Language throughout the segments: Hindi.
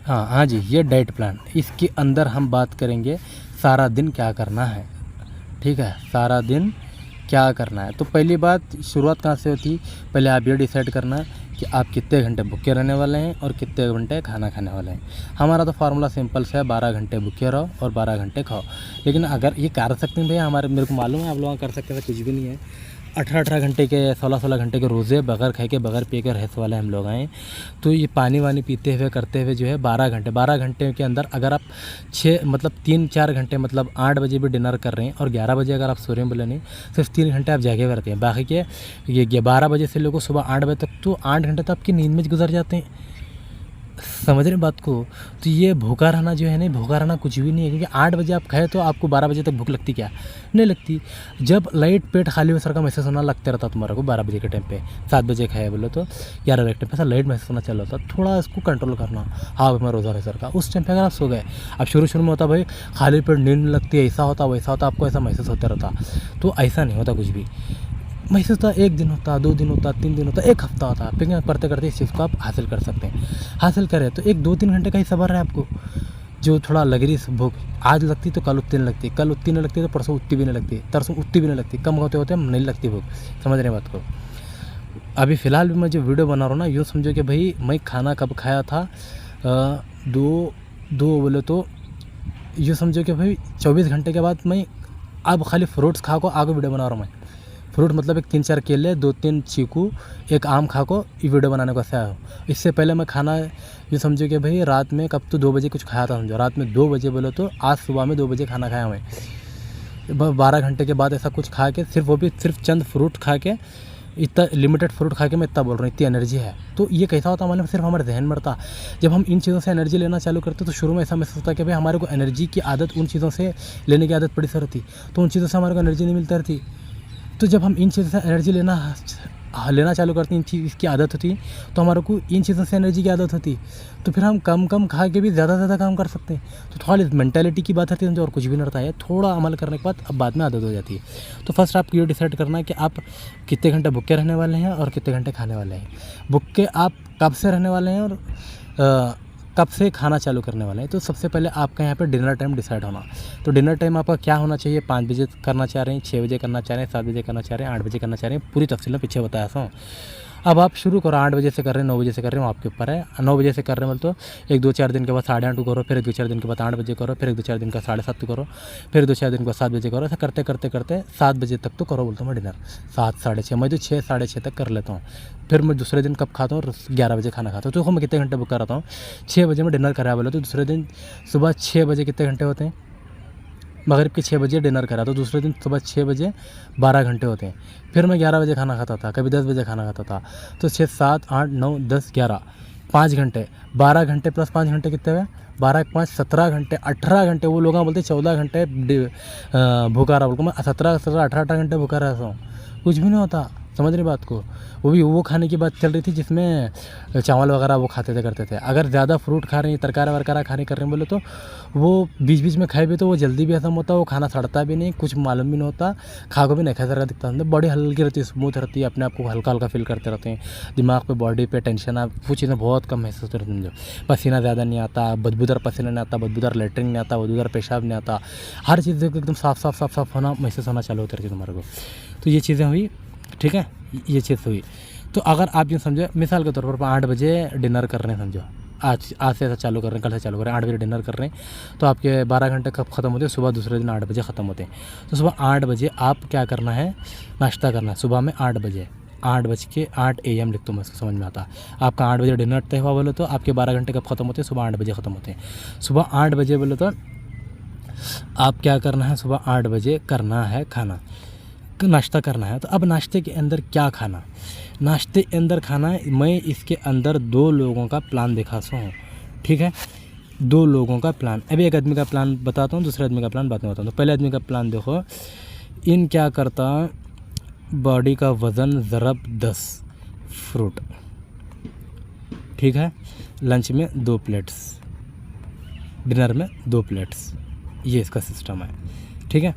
हाँ हाँ जी, ये डाइट प्लान, इसके अंदर हम बात करेंगे सारा दिन क्या करना है। ठीक है, सारा दिन क्या करना है। तो पहली बात शुरुआत कहाँ से होती, पहले आप ये डिसाइड करना कि आप कितने घंटे भूखे रहने वाले हैं और कितने घंटे खाना खाने वाले हैं। हमारा तो फार्मूला सिंपल सा है, 12 घंटे भूखे रहो और 12 घंटे खाओ। लेकिन अगर ये कर सकते हैं भैया, मेरे को मालूम है आप लोग कर सकते हैं, कुछ भी नहीं है। 18-18 घंटे के 16-16 घंटे के रोज़े बगैर खाए के बगैर पी के रहने वाले हम लोग हैं। तो ये पानी वानी पीते हुए करते हुए जो है 12 घंटे के अंदर अगर आप 3-4 घंटे मतलब 8 बजे भी डिनर कर रहे हैं और 11 बजे अगर आप सो रहे हैं बोले नहीं, सिर्फ 3 घंटे आप जागे हुए रहते हैं। बाकी के ये 12 बजे से लेकर सुबह 8 बजे तक तो 8 घंटे तो आपकी नींद में गुजर जाते हैं। समझ रहे बात को। तो ये भूखा रहना जो है ना, भूखा रहना कुछ भी नहीं है, क्योंकि 8 बजे आप खाए तो आपको 12 बजे तक भूख लगती क्या, नहीं लगती। जब लाइट पेट खाली हुए सर का महसूस होना लगता रहता तुम्हारे को 12 बजे के टाइम पे, 7 बजे खाए बोलो तो 11 बजे के टाइम पे ऐसा लाइट महसूस होना चल रहा था, थोड़ा इसको कंट्रोल करना। हाँ मैं रोज़ा है सर का, उस टाइम पे अगर आप सो गए, अब शुरू में होता भाई खाली पेट नींद लगती है, ऐसा होता वैसा होता, आपको ऐसा महसूस होता रहता। तो ऐसा नहीं होता कुछ भी महसूस होता। 1 दिन होता, 2 दिन होता, 3 दिन होता, 1 हफ्ता होता, फिर करते करते इस चीज़ को आप हासिल कर सकते हैं। हासिल करें तो 1-2-3 घंटे का ही सब्र है आपको। जो थोड़ा लग रही भूख आज लगती तो कल उतनी नहीं लगती, कल उतनी नहीं लगती तो परसों उतनी भी नहीं लगती, तरसों उतनी भी नहीं लगती, कम होते होते नहीं लगती भूख। समझ रहे बात को। अभी फ़िलहाल भी मैं जो वीडियो बना रहा हूँ ना, यूँ समझो कि भाई मैं खाना कब खाया था, दो बोले तो यूँ समझो कि भाई 24 घंटे के बाद मैं अब खाली फ्रूट्स खा को आगे वीडियो बना रहा हूँ मैं। फ्रूट मतलब 1-3-4 केले, 2-3 चीकू, 1 आम खा को ये वीडियो बनाने को ऐसा आया हूँ। इससे पहले मैं खाना ये समझो कि भाई रात में कब तो 2 बजे कुछ खाया था, समझो रात में 2 बजे बोलो तो आज सुबह में 2 बजे खाना खाया मैं। 12 घंटे के बाद ऐसा कुछ खा के, सिर्फ वो भी सिर्फ चंद फ्रूट खा के, इतना लिमिटेड फ्रूट खा के मैं इतना बोल रहा हूँ, इतनी एनर्जी है। तो ये कैसा होता हमारे सिर्फ हमारे जहन में रहता। जब हम इन चीज़ों से एनर्जी लेना चालू करते तो शुरू में ऐसा महसूस होता है कि भाई हमारे को एनर्जी की आदत उन चीज़ों से लेने की आदत पड़ी सी रहती, तो उन चीज़ों से हमारे को एनर्जी नहीं मिलती रहती। तो जब हम इन चीज़ों से एनर्जी लेना चालू करते हैं, इन चीज़ की आदत होती, तो हमारे को इन चीज़ों से एनर्जी की आदत होती, तो फिर हम कम खा के भी ज़्यादा काम कर सकते हैं। तो थोड़ा मेंटालिटी की बात आती है और कुछ भी नहीं रहता है। थोड़ा अमल करने के बाद अब बाद में आदत हो जाती है। तो फर्स्ट आपको ये डिसाइड करना है कि आप कितने घंटे भूखे रहने वाले हैं और कितने घंटे खाने वाले हैं। भूखे आप कब से रहने वाले हैं और कब से खाना चालू करने वाले हैं। तो सबसे पहले आपका यहाँ पे डिनर टाइम डिसाइड होना। तो डिनर टाइम आपका क्या होना चाहिए, 5 बजे करना चाह रहे हैं, 6 बजे करना चाह रहे हैं, 7 बजे करना चाह रहे हैं, 8 बजे करना चाह रहे हैं, पूरी तफसील में पीछे बताया था। अब आप शुरू करो, 8 बजे से कर रहे हैं, 9 बजे से कर रहे हैं, आपके ऊपर है। 9 बजे से कर रहे हैं तो 1-2-4 दिन के बाद 8:30 को करो, फिर 1-2-4 दिन के बाद 8 बजे करो, फिर 1-2-4 दिन का 7:30 करो, फिर 2-4 दिन के बाद 7 बजे करो। ऐसा करते करते 7 बजे तक तो करो बोलता हूँ मैं डिनर। 7 साढ़े 6 मैं तो 6 साढ़े 6 तक कर लेता हूँ। फिर मैं दूसरे दिन कब खाता हूँ, 11 बजे खाना खाता हूँ। तो मैं कितने घंटे बुक कराता हूँ, 6 बजे मैं डिनर करा बोले तो दूसरे दिन सुबह 6 बजे कितने घंटे होते हैं, मगरिब के 6 बजे डिनर करा तो दूसरे दिन सुबह 6 बजे 12 घंटे होते हैं। फिर मैं 11 बजे खाना खाता था, कभी 10 बजे खाना खाता था। तो 6, 7, 8, 9, 10, 11 5 घंटे, 12 घंटे प्लस 5 घंटे कितने हुए, 12 के 5 17 घंटे, 18 घंटे। वो लोग बोलते 14 घंटे भूखा रहा, बोल मैं 17-18 घंटे भूखा रहता हूँ, कुछ भी नहीं होता। समझ रही बात को। वो भी वो खाने की बात चल रही थी जिसमें चावल वगैरह वो खाते थे करते थे। अगर ज़्यादा फ्रूट खा रहे हैं, तरकारी वरकारी खाने कर रहे हैं बोले तो वो बीच में खाए भी तो वो जल्दी भी हजम होता, वो खाना सड़ता भी नहीं, कुछ मालूम भी नहीं होता, खा को भी नहीं खा दिखता। बॉडी हल्की रहती है, स्मूथ रहती है, अपने आप को हल्का हल्का फील करते रहते हैं। दिमाग पे, बॉडी पे टेंशन आप वो चीज़ें बहुत कम महसूस रहती हैं। पसीना ज़्यादा नहीं आता, बदबूदार पसीना नहीं आता, बदबूदार लेटरिन नहीं आता, बदबूदार पेशाब नहीं आता। हर चीज़ एकदम साफ होना महसूस होना चालू होती रहती है तुम्हारे को। तो ये चीज़ें हुई, ठीक है, ये चीज़ हुई। तो अगर आप ये समझो मिसाल के तौर पर 8 बजे डिनर कर रहे हैं, समझो आज से ऐसा चालू कर रहे हैं, कल से चालू कर रहे हैं, 8 बजे डिनर कर रहे हैं, तो आपके 12 घंटे कब ख़त्म होते हैं, सुबह दूसरे दिन 8 बजे ख़त्म होते हैं। तो सुबह 8 बजे आप क्या करना है, नाश्ता करना है सुबह में 8 बजे, 8:08 AM लिख तो मैं समझ में आता। आपका 8 बजे डिनर तय हुआ बोले तो आपके 12 घंटे कब ख़त्म होते हैं, सुबह 8 बजे ख़त्म होते हैं। सुबह 8 बजे बोले तो आप क्या करना है, सुबह 8 बजे करना है खाना, नाश्ता करना है। तो अब नाश्ते के अंदर क्या खाना, नाश्ते के अंदर खाना है, मैं इसके अंदर 2 लोगों का प्लान दिखा हूँ, ठीक है, 2 लोगों का प्लान। अभी एक आदमी का प्लान बताता हूँ, दूसरे आदमी का प्लान बाद में बताता हूँ। तो पहले आदमी का प्लान देखो, इन क्या करता, बॉडी का वज़न ज़रब 10 फ्रूट, ठीक है, लंच में 2 प्लेट्स, डिनर में 2 प्लेट्स, ये इसका सिस्टम है, ठीक है।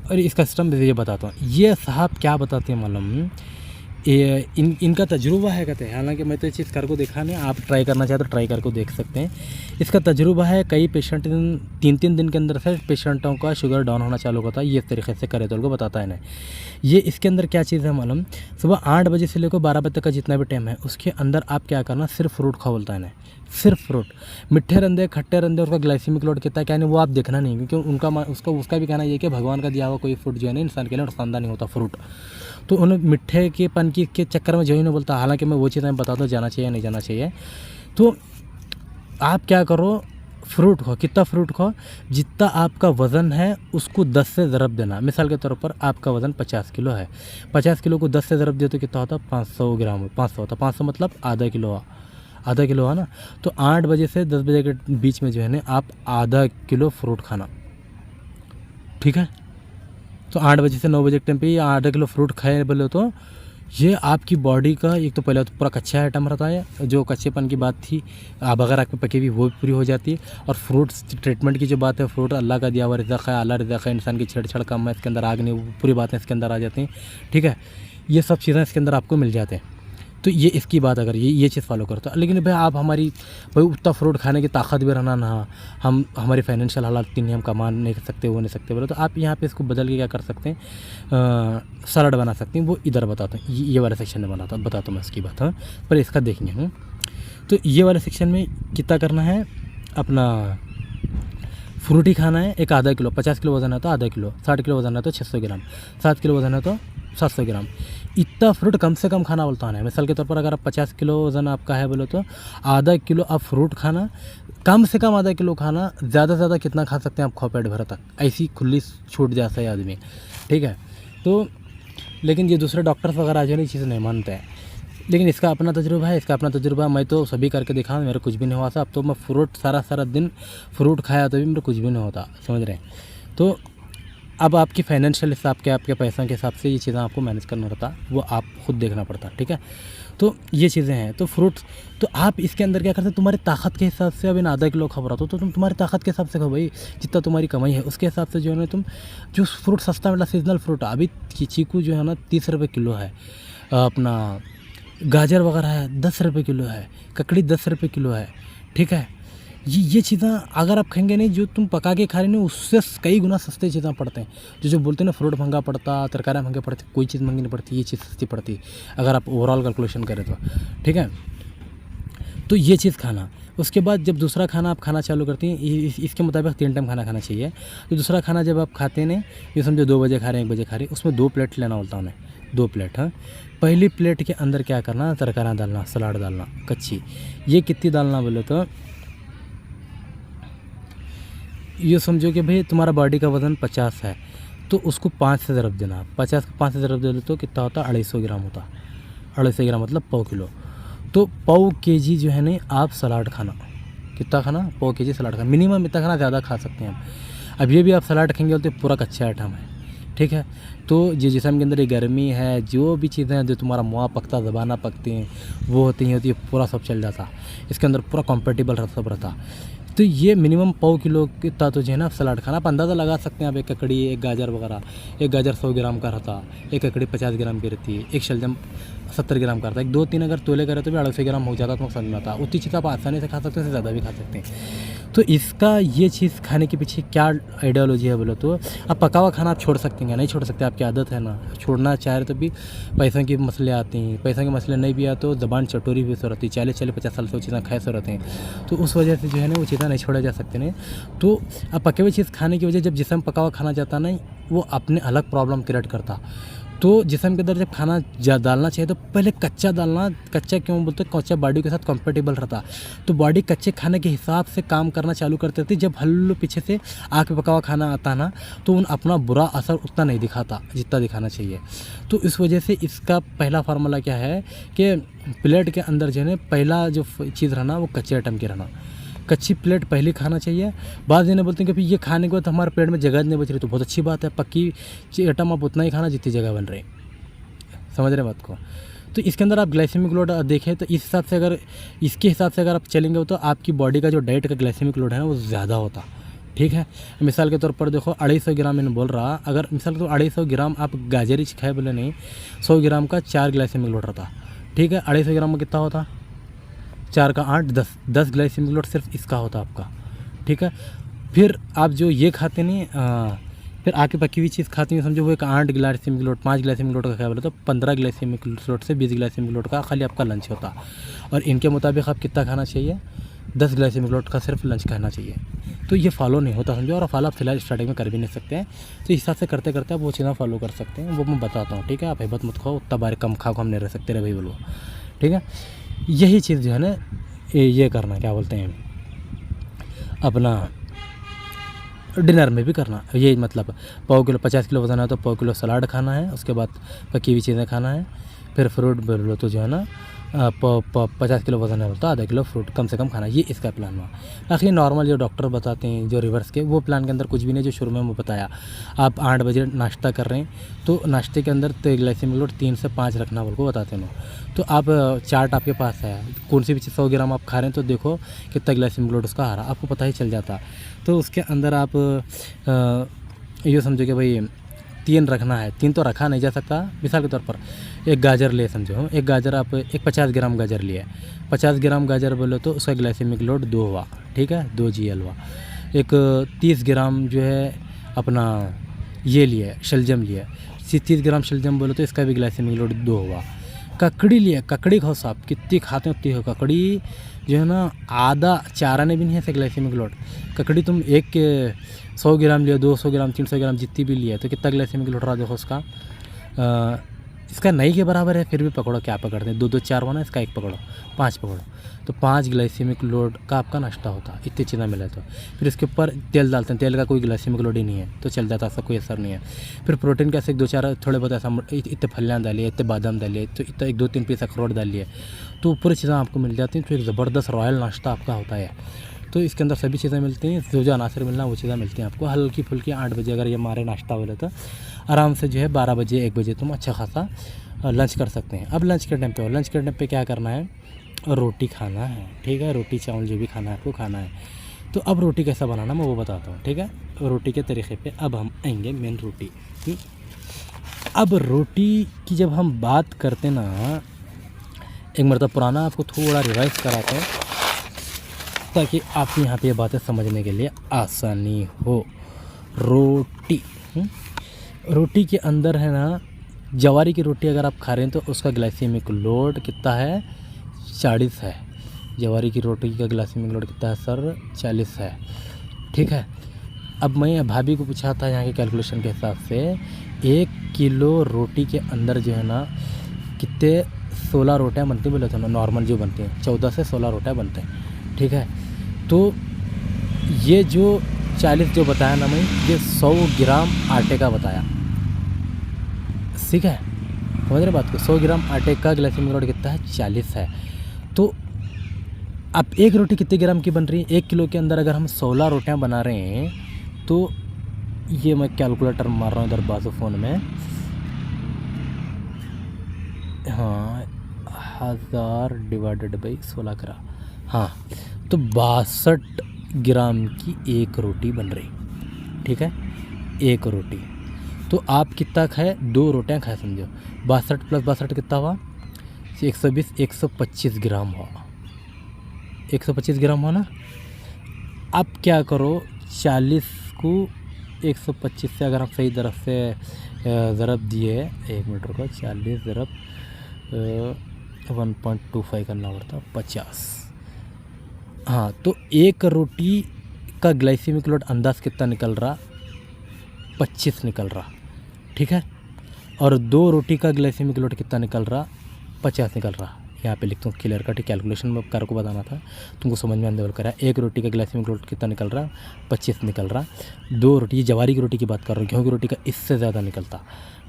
और इसका सिस्टम ये बताता हूँ। ये साहब क्या बताते हैं मालूम, इनका तजुर्बा है कहते हैं, हालांकि मैं तो ये चीज़ कर को देखा नहीं, आप ट्राई करना चाहे तो ट्राई करके देख सकते हैं। इसका तजुर्बा है, कई पेशेंट 3-3 दिन के अंदर से पेशेंटों का शुगर डाउन होना चालू होता है, ये इस तरीके से करे तो उनको बताता है इन्हें। ये इसके अंदर क्या चीज़ है मालूम, सुबह 8 बजे से लेकर 12 बजे तक का जितना भी टाइम है उसके अंदर आप क्या करना, सिर्फ फ्रूट खाओ बोलता है इन्हें, सिर्फ फ्रूट। मिठे रंदे खट्टे रंदे उसका ग्लाइसेमिक लोड कितना क्या नहीं वो आप देखना नहीं, क्योंकि उसका भी कहना ये कि भगवान का दिया हुआ कोई फ्रूट जो है ना इंसान के लिए नुकसानदार नहीं होता फ्रूट। तो उन्हें मिठे के पन के चक्कर में जो ही नहीं बोलता, हालांकि मैं वो चीज़ मैं बताता हूँ जाना चाहिए नहीं जाना चाहिए। तो आप क्या करो, फ्रूट खाओ, कितना फ्रूट खाओ, जितना आपका वज़न है उसको 10 से ज़रब देना। मिसाल के तौर पर आपका वज़न 50 किलो है, 50 किलो को 10 से ज़रब दे तो कितना होता है 500 ग्राम, 500 होता, 500 मतलब आधा किलो है ना। तो 8 बजे से 10 बजे के बीच में जो है ना आप आधा किलो फ्रूट खाना, ठीक है। तो 8 बजे से 9 बजे के टाइम पे आधा किलो फ्रूट खाए बोले तो ये आपकी बॉडी का एक तो पहले तो पूरा कच्चा आइटम रहता है, जो कच्चेपन की बात थी अब अगर आपकी पकी हुई वो पूरी हो जाती है। और फ्रूट्स ट्रीटमेंट की जो बात है, फ्रूट अल्लाह का दिया हुआ रिज़्क़ है, अल्लाह रिज़्क़ है, इंसान की छेड़छाड़ कम है, इसके अंदर आग नहीं, पूरी बातें इसके अंदर आ जाती हैं, ठीक है। ये सब चीज़ें इसके अंदर आपको मिल जाते हैं। तो ये इसकी बात अगर ये चीज़ फॉलो करते हो, लेकिन भाई आप हमारी भाई उतना फ्रूट खाने की ताकत भी रहना ना, हम हमारी फाइनेंशियल हालात इतनी नहीं, हम कमा नहीं सकते वो नहीं सकते बोले तो आप यहाँ पे इसको बदल के क्या कर सकते हैं, सलाद बना सकते हैं। वो इधर बताता हूँ, ये वाले सेक्शन में बताता हूँ मैं इसकी बात, हाँ पर इसका देखेंगे हम। तो ये वाले सेक्शन में कितना करना है, अपना फ्रूट ही खाना है, एक आधा किलो, 50 किलो वज़न है तो आधा किलो, 60 किलो वज़न है तो 600 ग्राम, 7 किलो वज़न है तो 700 ग्राम, इतना फ्रूट कम से कम खाना बोलता है। मिसाल के तौर पर अगर आप 50 किलो वज़न आपका है बोले तो आधा किलो आप फ्रूट खाना, कम से कम आधा किलो खाना, ज़्यादा से ज़्यादा कितना खा सकते हैं आप खाओ पेट भर तक, ऐसी खुली छूट जाता है आदमी, ठीक है। तो लेकिन ये दूसरे डॉक्टर्स वगैरह जो नहीं चीज़ नहीं मानते हैं, लेकिन इसका अपना तजुर्बा है, इसका अपना तजुर्बा, मैं तो सभी करके दिखा, मेरे कुछ भी नहीं हुआ था। अब तो मैं फ्रूट सारा दिन फ्रूट खाया तो भी मेरे कुछ भी नहीं होता, समझ रहे हैं। तो अब आपकी फाइनेंशियल हिसाब के आपके पैसों के हिसाब से ये चीज़ें आपको मैनेज करना पड़ता, वो आप खुद देखना पड़ता, ठीक है। तो ये चीज़ें हैं। तो फ्रूट्स तो आप इसके अंदर क्या करते हैं, तुम्हारी ताकत के हिसाब से, अब इन आधा किलो खबर आता तो तुम तुम्हारी ताकत के हिसाब से खाओ भाई, जितना तुम्हारी कमाई है उसके हिसाब से जो है ना तुम जो फ्रूट सस्ता मिला सीजनल फ्रूट, अभी चीकू जो है ना 30 रुपये किलो है, अपना गाजर वगैरह है 10 रुपये किलो है, ककड़ी 10 रुपये किलो है, ठीक है। ये चीज़ें अगर आप खाएंगे नहीं, जो तुम पका के खा रहे हो उससे कई गुना सस्ते चीज़ें पड़ते हैं। जो बोलते हैं ना फ्रूट महंगा पड़ता, तरकारियाँ महंगे पड़ती, कोई चीज़ महंगी नहीं पड़ती, ये चीज़ सस्ती पड़ती अगर आप ओवरऑल कैलकुलेशन करें तो, ठीक है। तो ये चीज़ खाना, उसके बाद जब दूसरा खाना आप खाना चालू करती हैं, इसके मुताबिक 3 टाइम खाना खाना चाहिए। तो दूसरा खाना जब आप खाते हैं, ये समझो 2 बजे खा रहे हैं, 1 बजे खा रहे हैं, उसमें 2 प्लेट लेना बोलता हूँ मैं, 2 प्लेट। हाँ, पहली प्लेट के अंदर क्या करना, तरकारियाँ डालना, सलाद डालना कच्ची। ये कितनी डालना बोले तो ये समझो कि भाई तुम्हारा बॉडी का वज़न 50 है तो उसको 5 से ज़रब देना, 50 को 5 से ज़रब दे दो तो कितना होता, 250 ग्राम होता, 250 ग्राम मतलब पाव किलो। तो पाव केजी जो है ना आप सलाद खाना, कितना खाना, पाव केजी सलाद खाना, मिनिमम इतना खाना, ज़्यादा खा सकते हैं हम। अब ये भी आप सलाद खाएंगे बोलते पूरा कच्चा आइटम है, ठीक है। तो जो जिस्म के अंदर ये गर्मी है, जो भी चीज़ें हैं जो तुम्हारा मुँह पकता, ज़बाना पकती हैं, वो होती है पूरा सब चल जाता, इसके अंदर पूरा कॉम्पेटिबल सब रहता। तो ये मिनिमम पाव किलो कितना तो जो है ना सलाद खाना, आप अंदाज़ा लगा सकते हैं। आप एक ककड़ी, एक गाजर वगैरह, एक गाजर 100 ग्राम का रहता, एक ककड़ी 50 ग्राम की रहती है, एक शलजम 70 ग्राम का रहता है, 2-3 अगर तोले करें तो भी 250 ग्राम हो जाता, तो समझ में आता। उतनी चीज़ आप आसानी से खा सकते हैं, उससे ज़्यादा भी खा सकते हैं। तो इसका ये चीज़ खाने के पीछे क्या आइडियोलॉजी है बोलो तो, अब पका हुआ खाना आप छोड़ सकते हैं, नहीं छोड़ सकते, आपकी आदत है ना, छोड़ना चाह रहे तो भी पैसों के मसले आते हैं, पैसों के मसले नहीं भी आते तो ज़बान चटोरी भी सो रहती है, 40-50 साल से वो चीज़ें खाए सो रहते हैं, तो उस वजह से जो है ना वो चीज़ें नहीं छोड़ा जा सकते नहीं। तो अब पके हुए चीज़ खाने की वजह जब जिस्म पका हुआ खाना जाता नहीं, वो अपने अलग प्रॉब्लम क्रिएट करता। तो जिस्म के अंदर जब खाना डालना चाहिए तो पहले कच्चा डालना, कच्चा क्यों बोलते, कच्चा बॉडी के साथ कंपेटेबल रहता, तो बॉडी कच्चे खाने के हिसाब से काम करना चालू करते थे। जब हल्लू पीछे से आग पे पका हुआ खाना आता ना, तो उन अपना बुरा असर उतना नहीं दिखाता जितना दिखाना चाहिए। तो इस वजह से इसका पहला फार्मूला क्या है कि प्लेट के अंदर जो है पहला जो चीज़ रहना वो कच्चे आइटम की रहना, कच्ची प्लेट पहले खाना चाहिए। बाद में बोलते हैं कि ये खाने के बाद हमारे पेट में जगह नहीं बच रही, तो बहुत अच्छी बात है, पक्की आइटम आप उतना ही खाना जितनी जगह बन रही, समझ रहे बात को। तो इसके अंदर आप ग्लाइसेमिक लोड देखें तो इस हिसाब से, अगर इसके हिसाब से अगर आप चलेंगे तो आपकी बॉडी का जो डाइट का ग्लाइसेमिक लोड है ना वो ज़्यादा होता, ठीक है। मिसाल के तौर पर देखो 250 ग्राम मैंने बोल रहा, अगर मिसाल के तौर 250 ग्राम आप गाजर ही खाए बोले नहीं, 100 ग्राम का 4 ग्लाइसेमिक लोड रहता। ठीक है, 250 ग्राम में कितना होता, 4 का 8, 10 ग्लाइसेमिक लोड सिर्फ इसका होता आपका। ठीक है, फिर आप जो ये खाते नहीं, फिर आके पकी हुई चीज़ खाते हैं, समझो वो एक 8 ग्लाइसेमिक लोड 5 ग्लाइसेमिक लोड का क्या बोले तो 15 ग्लाइसेमिक लोड से 20 ग्लाइसेमिक लोड का खाली आपका लंच होता। और इनके मुताबिक आप कितना खाना चाहिए, 10 ग्लाइसेमिक लोड का सिर्फ लंच खाना चाहिए। तो ये फॉलो नहीं होता समझो, और फॉलो आप फिलहाल स्टार्टिंग में कर भी नहीं सकते हैं। तो इस हिसाब से करते करते आप वो चीज़ें फॉलो कर सकते हैं, वो मैं बताता हूँ। ठीक है, आप हिम्मत मत खाओ, उतना बार कम खाओ, हम नहीं रह सकते रहे भाई बोलो। ठीक है, यही चीज़ जो है ना ये करना, क्या बोलते हैं अपना डिनर में भी करना। ये मतलब 50 किलो वज़न है तो 1 किलो सलाद खाना है, उसके बाद पकी हुई चीज़ें खाना है, फिर फ्रूट बोलो तो जो है ना 50 किलो वज़न है तो आधा किलो फ्रूट कम से कम खाना। ये इसका प्लान हुआ। बाकी नॉर्मल जो डॉक्टर बताते हैं जो रिवर्स के, वो प्लान के अंदर कुछ भी नहीं। जो शुरू में मैं बताया, आप 8 बजे नाश्ता कर रहे हैं तो नाश्ते के अंदर तो ग्लाइसेमिक लोड 3 से 5 रखना बोल को बताते हैं। तो आप चार्ट आपके पास है, कौन सी भी चीज़ 100 ग्राम आप खा रहे हैं तो देखो कितना ग्लाइसेमिक लोड उसका आ रहा, आपको पता ही चल जाता। तो उसके अंदर आप ये समझो कि भाई 3 रखना है, 3 तो रखा नहीं जा सकता। मिसाल के तौर पर एक गाजर ले समझो, एक गाजर आप एक 50 ग्राम गाजर लिए, 50 ग्राम गाजर बोले तो उसका ग्लाइसेमिक लोड 2 हुआ। ठीक है, 2 GL हुआ। एक 30 ग्राम जो है अपना ये लिए शलजम लिए, 30 ग्राम शलजम बोले तो इसका भी ग्लाइसेमिक लोड 2 हुआ। ककड़ी लिए, ककड़ी खाओ साहब, कितनी खाते हो उतनी हो। ककड़ी जो है ना आधा चारा ने भी नहीं है ग्लाइसेमिक लोड। ककड़ी तुम 100 ग्राम लिया, 200 ग्राम 300 ग्राम जितनी भी लिया तो कितना ग्लाइसेमिक लोड रहा देखो उसका। इसका नहीं के बराबर है, फिर भी पकड़ो, क्या पकड़ते हैं 2 4 होना, इसका 1 पकड़ो, 5 पकड़ो तो 5 ग्लाइसेमिक लोड का आपका नाश्ता होता। इतनी चीज़ें मिले तो फिर इसके ऊपर तेल डालते हैं, तेल का कोई ग्लाइसेमिक लोड ही नहीं है तो चल जाता, ऐसा कोई असर नहीं है। फिर प्रोटीन कैसे 2 4 थोड़े बहुत ऐसा इतने फलियाँ डालिए, इतने बादाम डालिए, तो इतना 1 2 3 पीस अखरोट डालिए तो पूरी चीज़ें आपको मिल जाती हैं। तो एक ज़बरदस्त रॉयल नाश्ता आपका होता है। तो इसके अंदर सभी चीज़ें मिलती हैं, जो अनासर मिलना वो चीज़ें मिलती हैं आपको। हल्की फुल्की 8 बजे अगर ये हमारे नाश्ता हो तो आराम से जो है 12 बजे 1 बजे तुम अच्छा खासा लंच कर सकते हैं। अब लंच के टाइम पे हो, लंच के टाइम पे क्या करना है, रोटी खाना है। ठीक है, रोटी चावल जो भी खाना है आपको खाना है। तो अब रोटी कैसा बनाना मैं वो बताता हूँ। ठीक है, रोटी के तरीक़े पे अब हम आएंगे मेन रोटी। अब रोटी की जब हम बात करते ना, एक मरतबा पुराना आपको थोड़ा रिवाइज कराते हैं ताकि आपको यहाँ पे ये बातें समझने के लिए आसानी हो। रोटी रोटी के अंदर है ना, जवारी की रोटी अगर आप खा रहे हैं तो उसका ग्लाइसेमिक लोड कितना है, 40 है। जवारी की रोटी का ग्लाइसेमिक लोड कितना है सर, 40 है। ठीक है, अब मैं भाभी को पूछा था यहाँ के कैलकुलेशन के हिसाब से 1 किलो रोटी के अंदर जो है ना कितने 16 रोटियाँ बनती बोले थे ना, नॉर्मल जो बनती हैं 14 से 16 रोटियाँ बनते हैं। ठीक है, तो ये जो 40 जो बताया ना मैं, ये 100 ग्राम आटे का बताया। ठीक है, समझ रहे बात को, 100 ग्राम आटे का ग्लाइसेमिक लोड कितना है, 40 है। तो अब एक रोटी कितने ग्राम की बन रही है, 1 किलो के अंदर अगर हम 16 रोटियां बना रहे हैं तो ये मैं कैलकुलेटर मार रहा हूँ इधर बाजू फ़ोन में, हाँ 1000 डिवाइडेड बाई 16 करा, हाँ तो 62 ग्राम की एक रोटी बन रही। ठीक है, एक रोटी तो आप कितना खाए, 2 रोटियां खाए समझो, 62 प्लस 62 कितना हुआ, 120 125 ग्राम हुआ, 125 ग्राम हुआ ना। अब क्या करो, 40 को 125 से अगर हम सही तरफ से ज़रब दिए, 1 मिनट रुको, 40 ज़रब 1.25 करना पड़ता, 50। हाँ तो एक रोटी का ग्लाइसेमिक लोड अंदाज़ कितना निकल रहा, 25 निकल रहा। ठीक है, और 2 रोटी का ग्लाइसेमिक लोड कितना निकल रहा, 50 निकल रहा। यहाँ पे लिखता हूँ क्लियर कट कैलकुलेशन में कर को बताना था, तुमको समझ में आने करा। एक रोटी का ग्लाइसेमिक लोड कितना निकल रहा, 25 निकल रहा। 2 रोटी, जवारी की रोटी की बात कर रहा हूँ, गेहूँ की रोटी का इससे ज़्यादा निकलता।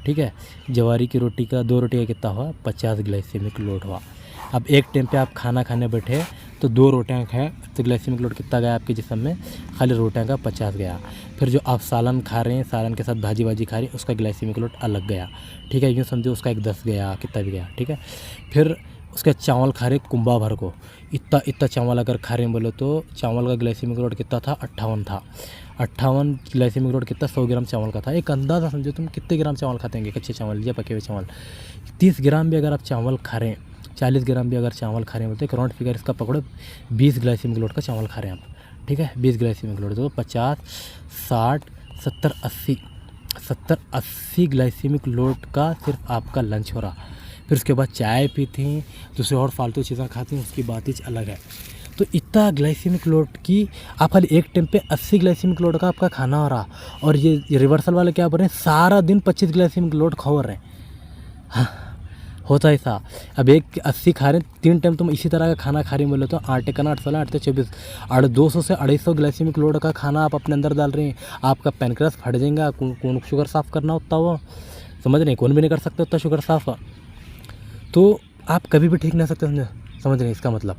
ठीक है, जवारी की रोटी का 2 रोटी का कितना हुआ, 50 ग्लाइसेमिक लोड हुआ। अब एक टाइम पे आप खाना खाने बैठे तो 2 रोटियां खाए तो ग्लाइसेमिक लोड कितना गया आपके जिस्म में, खाली रोटियां का 50 गया। फिर जो आप सालन खा रहे हैं, सालन के साथ भाजी वाजी खा रहे हैं, उसका ग्लाइसेमिक लोड अलग गया। ठीक है, यूँ समझो उसका एक 10 गया, कितना भी गया। ठीक है, फिर उसके चावल खा रहे कुंबा भर को, इतना चावल अगर खा रहे हैं बोले तो चावल का ग्लाइसेमिक लोड कितना था, 58 था। 58 ग्लाइसेमिक लोड कितना, 100 ग्राम चावल का था। एक अंदाज़ा समझो तुम कितने ग्राम चावल खाते होंगे, कच्चे चावल या पके हुए चावल। 30 ग्राम भी अगर आप चावल खा रहे हैं, 40 ग्राम भी अगर चावल खा रहे हैं, बोलते एक राउंड फिगर इसका पकड़ो, 20 ग्लाइसेमिक लोड का चावल खा रहे हैं आप, ठीक है। 20 ग्लाइसेमिक लोड तो 50, 60, 70, 80, 70-80 ग्लाइसेमिक लोड का सिर्फ आपका लंच हो रहा। फिर उसके बाद चाय पीती, दूसरे और फालतू चीज़ें खाती हैं, उसकी बात ही अलग है। तो इतना ग्लाइसेमिक लोड की आप खाली एक टाइम पे 80 ग्लाइसेमिक लोड का आपका खाना हो रहा, और ये रिवर्सल वाले क्या बोल रहे हैं, सारा दिन 25 ग्लाइसेमिक लोड खा रहे हैं। हाँ, होता है ऐसा। अब एक 80 खा रहे हैं, 3 टाइम तुम इसी तरह का खाना खा रहे हैं, बोले तो 8 का 8, 16, 8 24, 200 से 250 ग्लाइसेमिक लोड का खाना आप अपने अंदर डाल रहे हैं। आपका पैनक्रियास फट जाएगा, कौन शुगर साफ़ करना होता वो, समझ रहे हैं, कौन भी नहीं कर सकते उतना शुगर साफ़। तो आप कभी भी ठीक नहीं सकते, समझ रहे हैं इसका मतलब।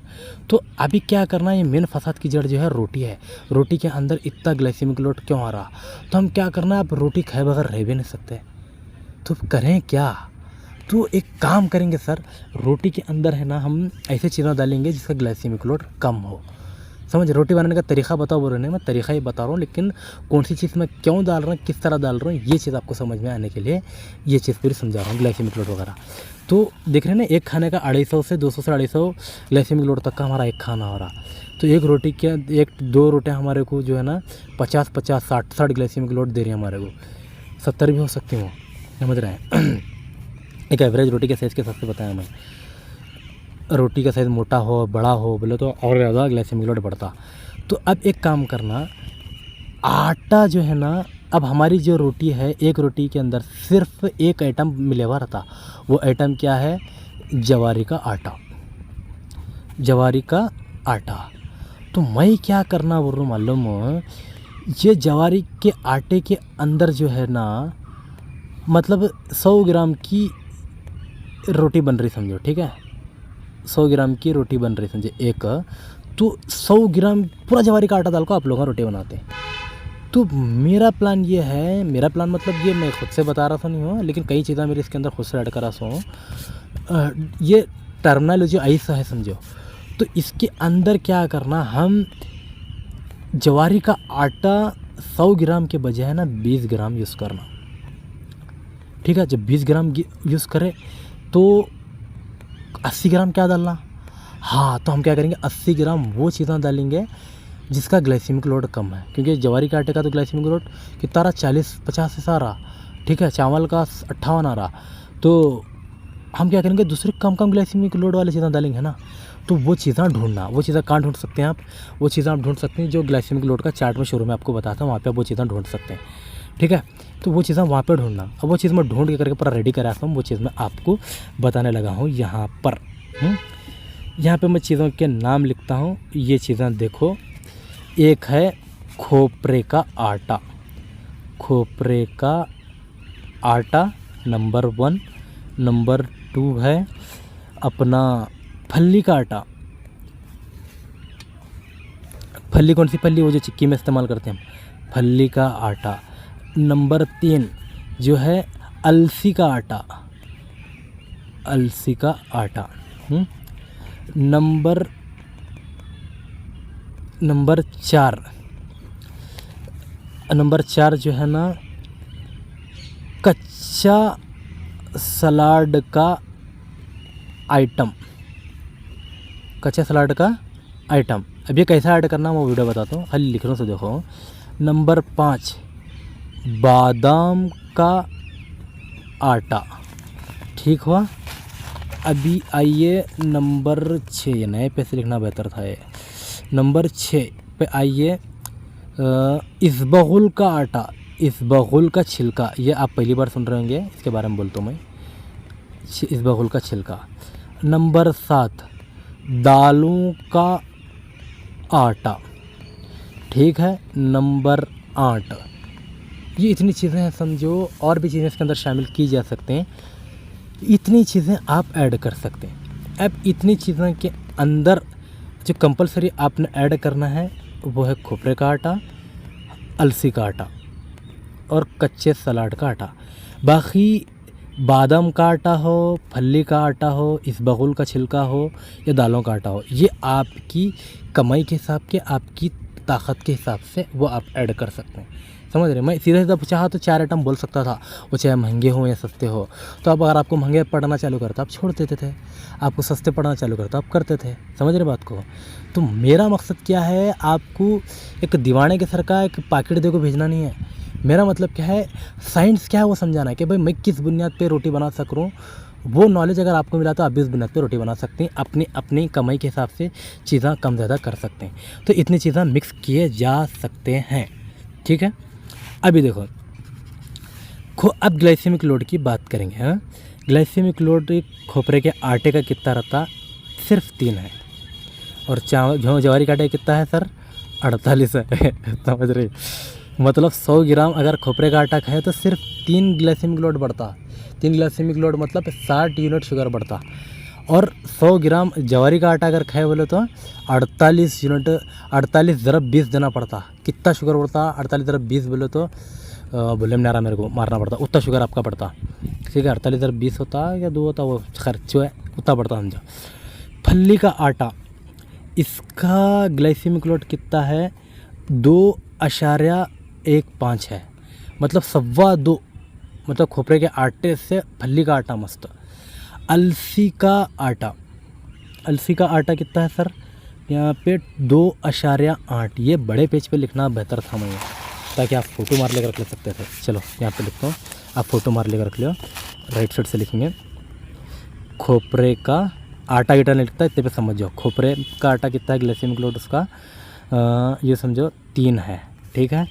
तो अभी क्या करना है, ये मेन फसाद की जड़ जो है रोटी है। रोटी के अंदर इतना ग्लाइसेमिक लोड क्यों आ रहा, तो हम क्या करना है, आप रोटी खाए बगैर रह भी नहीं सकते, तो करें क्या। तो एक काम करेंगे सर, रोटी के अंदर है ना हम ऐसे चीज़ें डालेंगे जिसका ग्लाइसेमिक लोड कम हो। समझ, रोटी बनाने का तरीका बताओ बोल रहे हैं, मैं तरीका ही बता रहा हूँ, लेकिन कौन सी चीज़ में क्यों डाल रहा हूँ, किस तरह डाल रहा हूँ, ये चीज़ आपको समझ में आने के लिए ये चीज़ पूरी समझा रहा हूँ, ग्लाइसेमिक लोड वगैरह। तो देख रहे हैं ना, एक खाने का 250 से 200 से 250 ग्लाइसेमिक लोड तक का हमारा एक खाना हो रहा। तो एक रोटी के 1-2 रोटियाँ हमारे को जो है ना 50-50, 60-60 ग्लाइसेमिक लोड दे रही है हमारे को, 70 भी हो सकती हूँ, समझ रहे हैं। एक एवरेज रोटी के साइज़ के हिसाब से बताया मैं, रोटी का साइज़ मोटा हो बड़ा हो बोले तो और ज़्यादा ग्लाइसेमिक लोड बढ़ता। तो अब एक काम करना, आटा जो है ना, अब हमारी जो रोटी है, एक रोटी के अंदर सिर्फ एक आइटम मिलेवा रहता, वो आइटम क्या है, जवारी का आटा, जवारी का आटा। तो मैं क्या करना बोल रहा हूँ मालूम, ये जवारी के आटे के अंदर जो है ना, मतलब 100 ग्राम की रोटी बन रही समझो, ठीक है, 100 ग्राम की रोटी बन रही समझे एक, तो 100 ग्राम पूरा जवारी का आटा डाल को आप लोग रोटी बनाते हैं। तो मेरा प्लान ये है, मेरा प्लान मतलब ये मैं खुद से बता रहा था नहीं हूँ, लेकिन कई चीज़ें मेरे इसके अंदर खुद से ऐड करा सो ये टर्मिनोलॉजी ऐसा है समझो। तो इसके अंदर क्या करना, हम जवारी का आटा 100 ग्राम के बजाय ना 20 ग्राम यूज़ करना, ठीक है। जब 20 ग्राम यूज़ करें तो 80 ग्राम क्या डालना, हाँ, तो हम क्या करेंगे, 80 ग्राम वो चीज़ें डालेंगे जिसका ग्लाइसेमिक लोड कम है, क्योंकि जवारी के आटे का तो ग्लाइसेमिक लोड कितना रहा, 40-50 ऐसा रहा, ठीक है। चावल का 58 आ रहा, तो हम क्या करेंगे, दूसरे कम ग्लाइसेमिक लोड वाली चीज़ें डालेंगे ना। तो वो चीज़ें ढूंढना, वो चीज़ें कहाँ ढूंढ सकते हैं आप, वो चीज़ें आप ढूंढ सकते हैं जो ग्लाइसेमिक लोड का चार्ट में शुरू में आपको बताता हूँ, वहाँ पर वो चीज़ें ढूंढ सकते हैं, ठीक है। तो वो चीज़ें वहाँ पर ढूंढना। अब वो चीज़ मैं ढूंढ के करके पूरा रेडी करा हूँ, वो चीज़ मैं आपको बताने लगा हूँ यहाँ पर। यहाँ पे मैं चीज़ों के नाम लिखता हूँ, ये चीज़ें देखो। एक है खोपरे का आटा, खोपरे का आटा नंबर 1। नंबर 2 है अपना फल्ली का आटा, फल्ली कौन सी फल्ली, वो जो चिक्की में इस्तेमाल करते हैं, फल्ली का आटा। नंबर 3 जो है अलसी का आटा, अलसी का आटा। नंबर 4 जो है ना कच्चा सलाद का आइटम, कच्चा सलाद का आइटम। अब ये कैसा ऐड करना वो वीडियो बताता हूँ, खाली लिख रहा हूँ, तो देखो। नंबर 5 बादाम का आटा, ठीक हुआ। अभी आइए नंबर 6, नए पैसे लिखना बेहतर था ये। नंबर 6 पे आइए, इसबगुल का आटा, इसबगुल का छिलका, ये आप पहली बार सुन रहे होंगे, इसके बारे में बोलता हूँ मैं, इसबगुल का छिलका। नंबर 7 दालों का आटा, ठीक है। नंबर 8, ये इतनी चीज़ें हैं समझो, और भी चीज़ें इसके अंदर शामिल की जा सकते हैं, इतनी चीज़ें आप ऐड कर सकते हैं। अब इतनी चीज़ों के अंदर जो कंपलसरी आपने ऐड करना है वो है खोपरे का आटा, अलसी का आटा और कच्चे सलाद का आटा। बाकी बादाम का आटा हो, फल्ली का आटा हो, इसबगुल का छिलका हो या दालों का आटा हो, ये आपकी कमाई के हिसाब के, आपकी ताकत के हिसाब से वो आप ऐड कर सकते हैं। समझ रहे? मैं सीधा सीधा चाहा तो 4 आइटम बोल सकता था, वो चाहे महंगे हो या सस्ते हो। तो अब अगर आपको महंगे पड़ना चालू करता आप छोड़ देते थे, आपको सस्ते पड़ना चालू करता आप करते थे। समझ रहे बात को? तो मेरा मकसद क्या है, आपको एक दीवाने के सर का एक पैकेट दे को भेजना नहीं है। मेरा मतलब क्या है, साइंस क्या है वो समझाना है कि भाई मैं किस बुनियाद पे रोटी बना सक रहा हूँ। वो नॉलेज अगर आपको मिला तो आप भी उस बुनियाद पे रोटी बना सकते हैं, अपनी अपनी कमाई के हिसाब से चीज़ें कम ज़्यादा कर सकते हैं। तो इतनी चीज़ें मिक्स किए जा सकते हैं, ठीक है। अभी देखो, अब ग्लाइसेमिक लोड की बात करेंगे। हाँ, ग्लाइसेमिक लोड खोपरे के आटे का कितना रहता? सिर्फ 3 है। और जवारी का आटा कितना है सर? 48 है। समझ रहे? मतलब 100 ग्राम अगर खोपरे का आटा खाए तो सिर्फ 3 ग्लाइसेमिक लोड बढ़ता। 3 ग्लाइसेमिक लोड मतलब 60 यूनिट शुगर बढ़ता। और 100 ग्राम जवारी का आटा अगर खाए बोले तो 48 यूनिट, 48 ज़रब 20 देना पड़ता। कितना शुगर बढ़ता? 48 ज़रब 20 बोले तो बोले में मेरे को मारना पड़ता, उतना शुगर आपका पड़ता। ठीक है, 48 ज़रब 20 होता या 2 होता, वो खर्च है उतना पड़ता समझो। फल्ली का आटा, इसका ग्लाइसेमिक लोड कितना है? 2.15 है। मतलब 2.25, मतलब खोपरे के आटे से फल्ली का आटा मस्त। अलसी का आटा, अलसी का आटा कितना है सर? यहाँ पे 2.8। ये बड़े पेज पे लिखना बेहतर था मैं, ताकि आप फ़ोटो मार लेकर रख ले सकते थे। चलो यहाँ पे लिखता हूँ, आप फ़ोटो मार लेकर रख लो। राइट साइड से लिखेंगे खोपरे का आटा गिटा नहीं लिखता, इतने पे समझ जाओ। खोपरे का आटा कितना है ग्लाइसेमिक लोड उसका? ये समझो 3 है, ठीक है।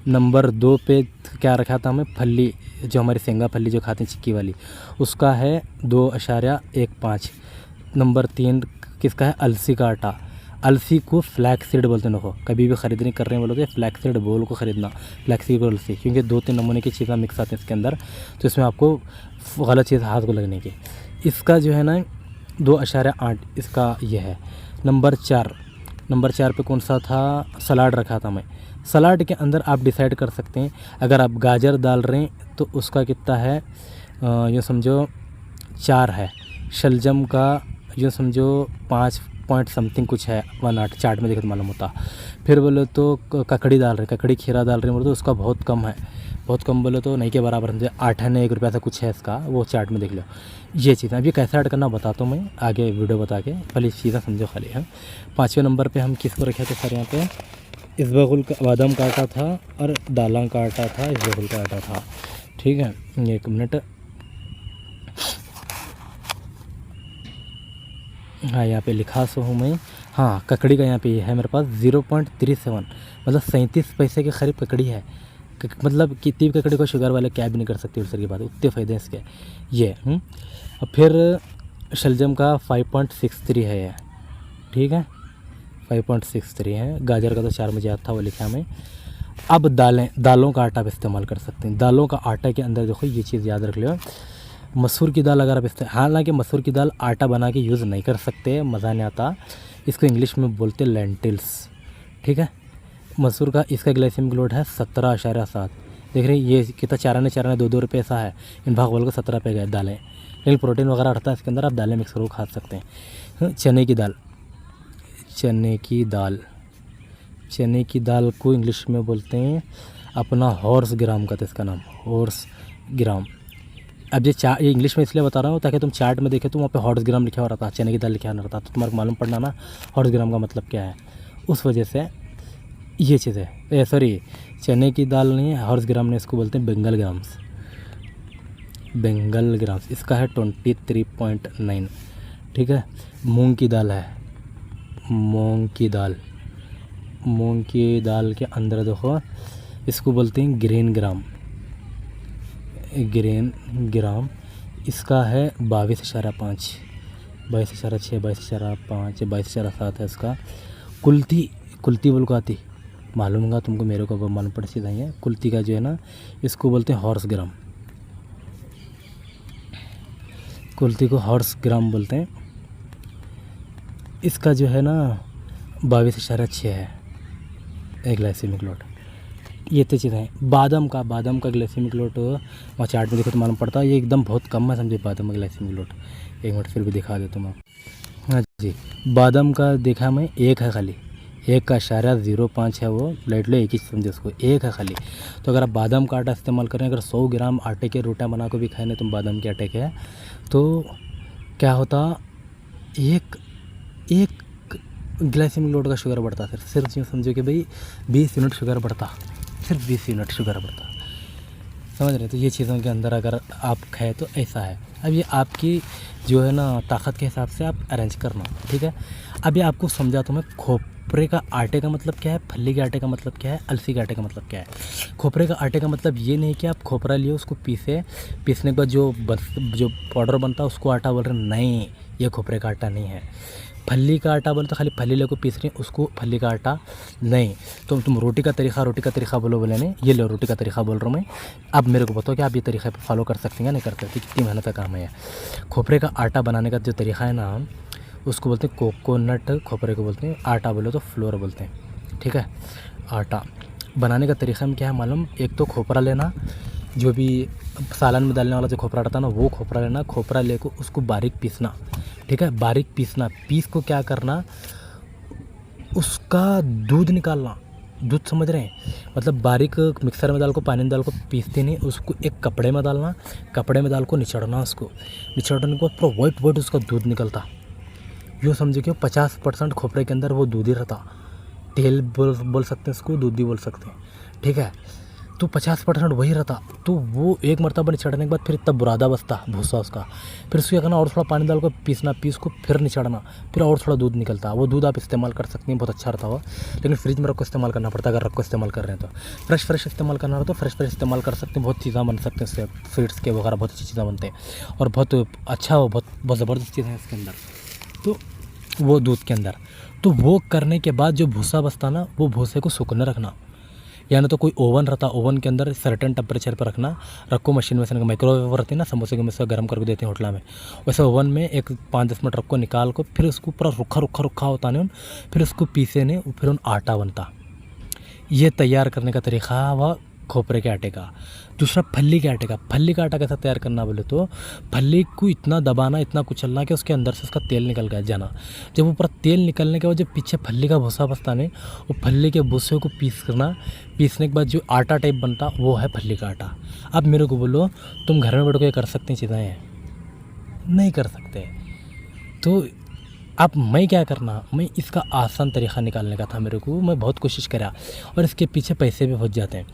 नंबर 2 पे क्या रखा था हमें? फल्ली, जो हमारी सेंगा फल्ली जो खाते हैं चिक्की वाली, उसका है 2.15। नंबर 3 किसका है? अलसी का आटा। अलसी को फ्लैक्स सीड बोलते हैं। देखो, कभी भी ख़रीदने कर रहे हैं बोलोगे फ्लैक्स सीड बोल को ख़रीदना, फ्लैक्स सीड और अलसी, क्योंकि 2-3 नमूने की चीज़ें मिक्स आती हैं इसके अंदर, तो इसमें आपको गलत चीज़ हाथ को लगने की। इसका जो है ना 2.8 इसका ये है। नंबर 4 पे कौन सा था? सलाद रखा था मैं। सलाद के अंदर आप डिसाइड कर सकते हैं, अगर आप गाजर डाल रहे हैं तो उसका कितना है? यूँ समझो 4 है। शलजम का यूँ समझो 5 पॉइंट समथिंग कुछ है, 1.8 चार्ट में देखे तो मालूम होता। फिर बोले तो ककड़ी डाल रहे, ककड़ी खीरा डाल रहे हैं बोले तो उसका बहुत कम है, बहुत कम बोले तो नहीं के बराबर समझे, 8 आने 1 रुपया से कुछ है इसका, वो चार्ट में देख लो। ये चीज़ें अब ये कैसे ऐड करना बताता हूँ मैं आगे वीडियो बता के, पहले चीज़ें समझो खाली है। 5वें नंबर पे हम किसको रखे थे सर? यहाँ पे इसबगुल का, बादाम का आटा था और दालां का आटा था, इसबगुल का आटा था, ठीक है। 1 मिनट, हाँ यहाँ पे लिखा सो हूँ मैं। हाँ, ककड़ी का यहाँ पे ये है मेरे पास 0.37, मतलब 37 पैसे के करीब ककड़ी है। मतलब कितनी भी ककड़ी को शुगर वाले क्या भी नहीं कर सकते सर की बात, उतने फ़ायदे हैं इसके ये। और फिर शलजम का 5.63 है ये, ठीक है, 5.63 है। गाजर का तो 4 मुझे याद था, वो लिखा मैं। अब दालों का आटा आप इस्तेमाल कर सकते हैं। दालों का आटा के अंदर देखो ये चीज़ याद रख लो, मसूर की दाल अगर आप हालांकि मसूर की दाल आटा बना के यूज़ नहीं कर सकते, मज़ा नहीं आता। इसको इंग्लिश में बोलते लेंटिल्स, ठीक है। मसूर का इसका ग्लाइसेमिक लोड है 17.7। देख रहे ये कितना 4 आने 2 रुपये ऐसा है। इन भाग बोल को 17 पे गए दालें, लेकिन प्रोटीन वगैरह रहता है इसके अंदर, आप दालें मिक्स करके खा सकते हैं। चने की दाल को इंग्लिश में बोलते हैं अपना हॉर्स ग्राम का, तो इसका नाम हॉर्स ग्राम। अब ये इंग्लिश में इसलिए बता रहा हूँ ताकि तुम चार्ट में देखे तो वहाँ पे हॉर्स ग्राम लिखा हुआ रहता है, चने की दाल लिखा हुआ रहता, तो तुम्हारे मालूम पड़ना ना हॉर्स ग्राम का मतलब क्या है। उस वजह से ये चीज़ है, सॉरी चने की दाल नहीं है, हॉर्स ग्राम नहीं, इसको बोलते हैं बेंगल ग्राम्स। इसका है 23.9, ठीक है। मूंग की दाल है, मूंग की दाल के अंदर देखो इसको बोलते हैं ग्रीन ग्राम। इसका है 22.5, 22.6, 22.5, 22.7 है इसका। कुल्ती बोल को आती, मालूम होगा तुमको, मेरे को अब मालूम पड़ सीधा ही है। कुल्ती का जो है ना इसको बोलते हैं हॉर्स ग्राम, कुल्ती को हॉर्स ग्राम बोलते हैं। इसका जो है ना 22.6 है एक ग्लाइसेमिक लोड। ये तो चीज़ें हैं। बादाम का ग्लाइसेमिक लोड वहाँ चार्ट में देखो तो मालूम पड़ता है, ये एकदम बहुत कम है समझे बादाम का ग्लाइसेमिक लोड। 1 मिनट फिर भी दिखा देता हूँ। हाँ जी, बादाम का देखा मैं 1 है, खाली 1.05 है वो, लाइट लो एक ही समझे उसको, एक है खाली। तो अगर आप बादाम का आटा इस्तेमाल करें, अगर 100 ग्राम आटे के रोटियां बना को भी खाए ना तुम बादाम के आटे के, तो क्या होता, एक एक ग्लाइसेमिक लोड का शुगर बढ़ता। सिर्फ यूँ समझो कि भाई 20 यूनिट शुगर बढ़ता, सिर्फ 20 यूनिट शुगर बढ़ता, समझ रहे। तो ये चीज़ों के अंदर अगर आप खाए तो ऐसा है। अब ये आपकी जो है ना ताकत के हिसाब से आप अरेंज करना, ठीक है। अब ये आपको समझाता हूँ मैं, खोपरे का आटे का मतलब क्या है, फली के आटे का मतलब क्या है, अलसी के आटे का मतलब क्या है। खोपरे का आटे का मतलब ये नहीं कि आप खोपरा लिए उसको पीसने के बाद जो पाउडर बनता है उसको आटा बोल रहे हैं, नहीं, ये खोपरे का आटा नहीं है। फली का आटा बोले तो खाली फली लेको पीस रही है, उसको फली का आटा नहीं। तो तुम रोटी का तरीका बोले नहीं, ये लो रोटी का तरीका बोल रहा हूँ मैं। अब मेरे को बताओ कि आप ये तरीका फॉलो कर सकते हैं या नहीं कर सकते, कितनी मेहनत का काम है। खोपरे का आटा बनाने का जो तरीका है ना, उसको बोलते हैं कोकोनट, खोपरे को बोलते हैं, आटा बोले तो फ्लोर बोलते हैं, ठीक है। आटा बनाने का तरीका में क्या है मालूम, एक तो खोपरा लेना, जो भी सालन में डालने वाला जो खोपरा रहता है ना, वो खोपरा लेना। खोपरा लेकर उसको बारीक पीसना, ठीक है, बारीक पीसना। पीस को क्या करना, उसका दूध निकालना, दूध समझ रहे हैं, मतलब बारीक मिक्सर में डाल को, पानी में डाल को पीसते नहीं, उसको एक कपड़े में डालना, कपड़े में डाल को निचड़ना, उसको निचड़ने के बाद पूरा वाइट उसका दूध निकलता। यूँ समझो कि 50% खोपरे के अंदर वो दूध ही रहता, तेल बोल सकते हैं उसको, दूध भी बोल सकते हैं, ठीक है। तो 50% वही रहता। तो वो एक मरतबा निचड़ने के बाद फिर तब बुरादा बचता भूसा उसका, फिर उसको क्या करना, और थोड़ा पानी डाल कर पीसना, पीस को फिर निचड़ना, फिर और थोड़ा दूध निकलता। वो दूध आप इस्तेमाल कर सकते हैं, बहुत अच्छा रहता हो, लेकिन फ्रिज में रख को इस्तेमाल करना पड़ता अगर रख को इस्तेमाल कर रहे हैं तो। फ्रेश इस्तेमाल करना हो तो फ्रेश इस्तेमाल कर सकते हैं, बहुत चीज़ें बन सकते हैं उससे, स्वीट्स के वगैरह बहुत अच्छी चीज़ें बनते हैं और बहुत अच्छा हो, बहुत ज़बरदस्त चीज़ है इसके अंदर। तो वो दूध के अंदर, तो वो करने के बाद जो भूसा बचता ना, वो भूसे को सूखने रखना, या ना तो कोई ओवन रहता, ओवन के अंदर सर्टेन टेम्परेचर पर रखो। मशीन में माइक्रोवेव रहती है ना, समोसे के में से गर्म करके देते हैं होटल में, वैसे ओवन में एक 5-10 मिनट रखो, निकाल को फिर उसको पूरा रुखा होता नहीं, फिर उसको पीसे नहीं, फिर उन आटा बनता। ये तैयार करने का तरीका हुआ खोपरे के आटे का। दूसरा फली के आटे का। फली का आटा कैसा तैयार करना बोले तो, फली को इतना दबाना, इतना कुचलना कि उसके अंदर से उसका तेल निकल गया जाना। जब वो पूरा तेल निकलने के बाद जो पीछे फली का भूसा बचता नहीं, वो फली के भूसे को पीसने के बाद जो आटा टाइप बनता, वो है फली का आटा। अब मेरे को बोलो, तुम घर में बैठ के कर सकते हैं चीज़ें, नहीं कर सकते। तो अब मैं क्या करना, मैं इसका आसान तरीक़ा निकालने का था मेरे को, मैं बहुत कोशिश करा, और इसके पीछे पैसे भी बहुत जाते हैं।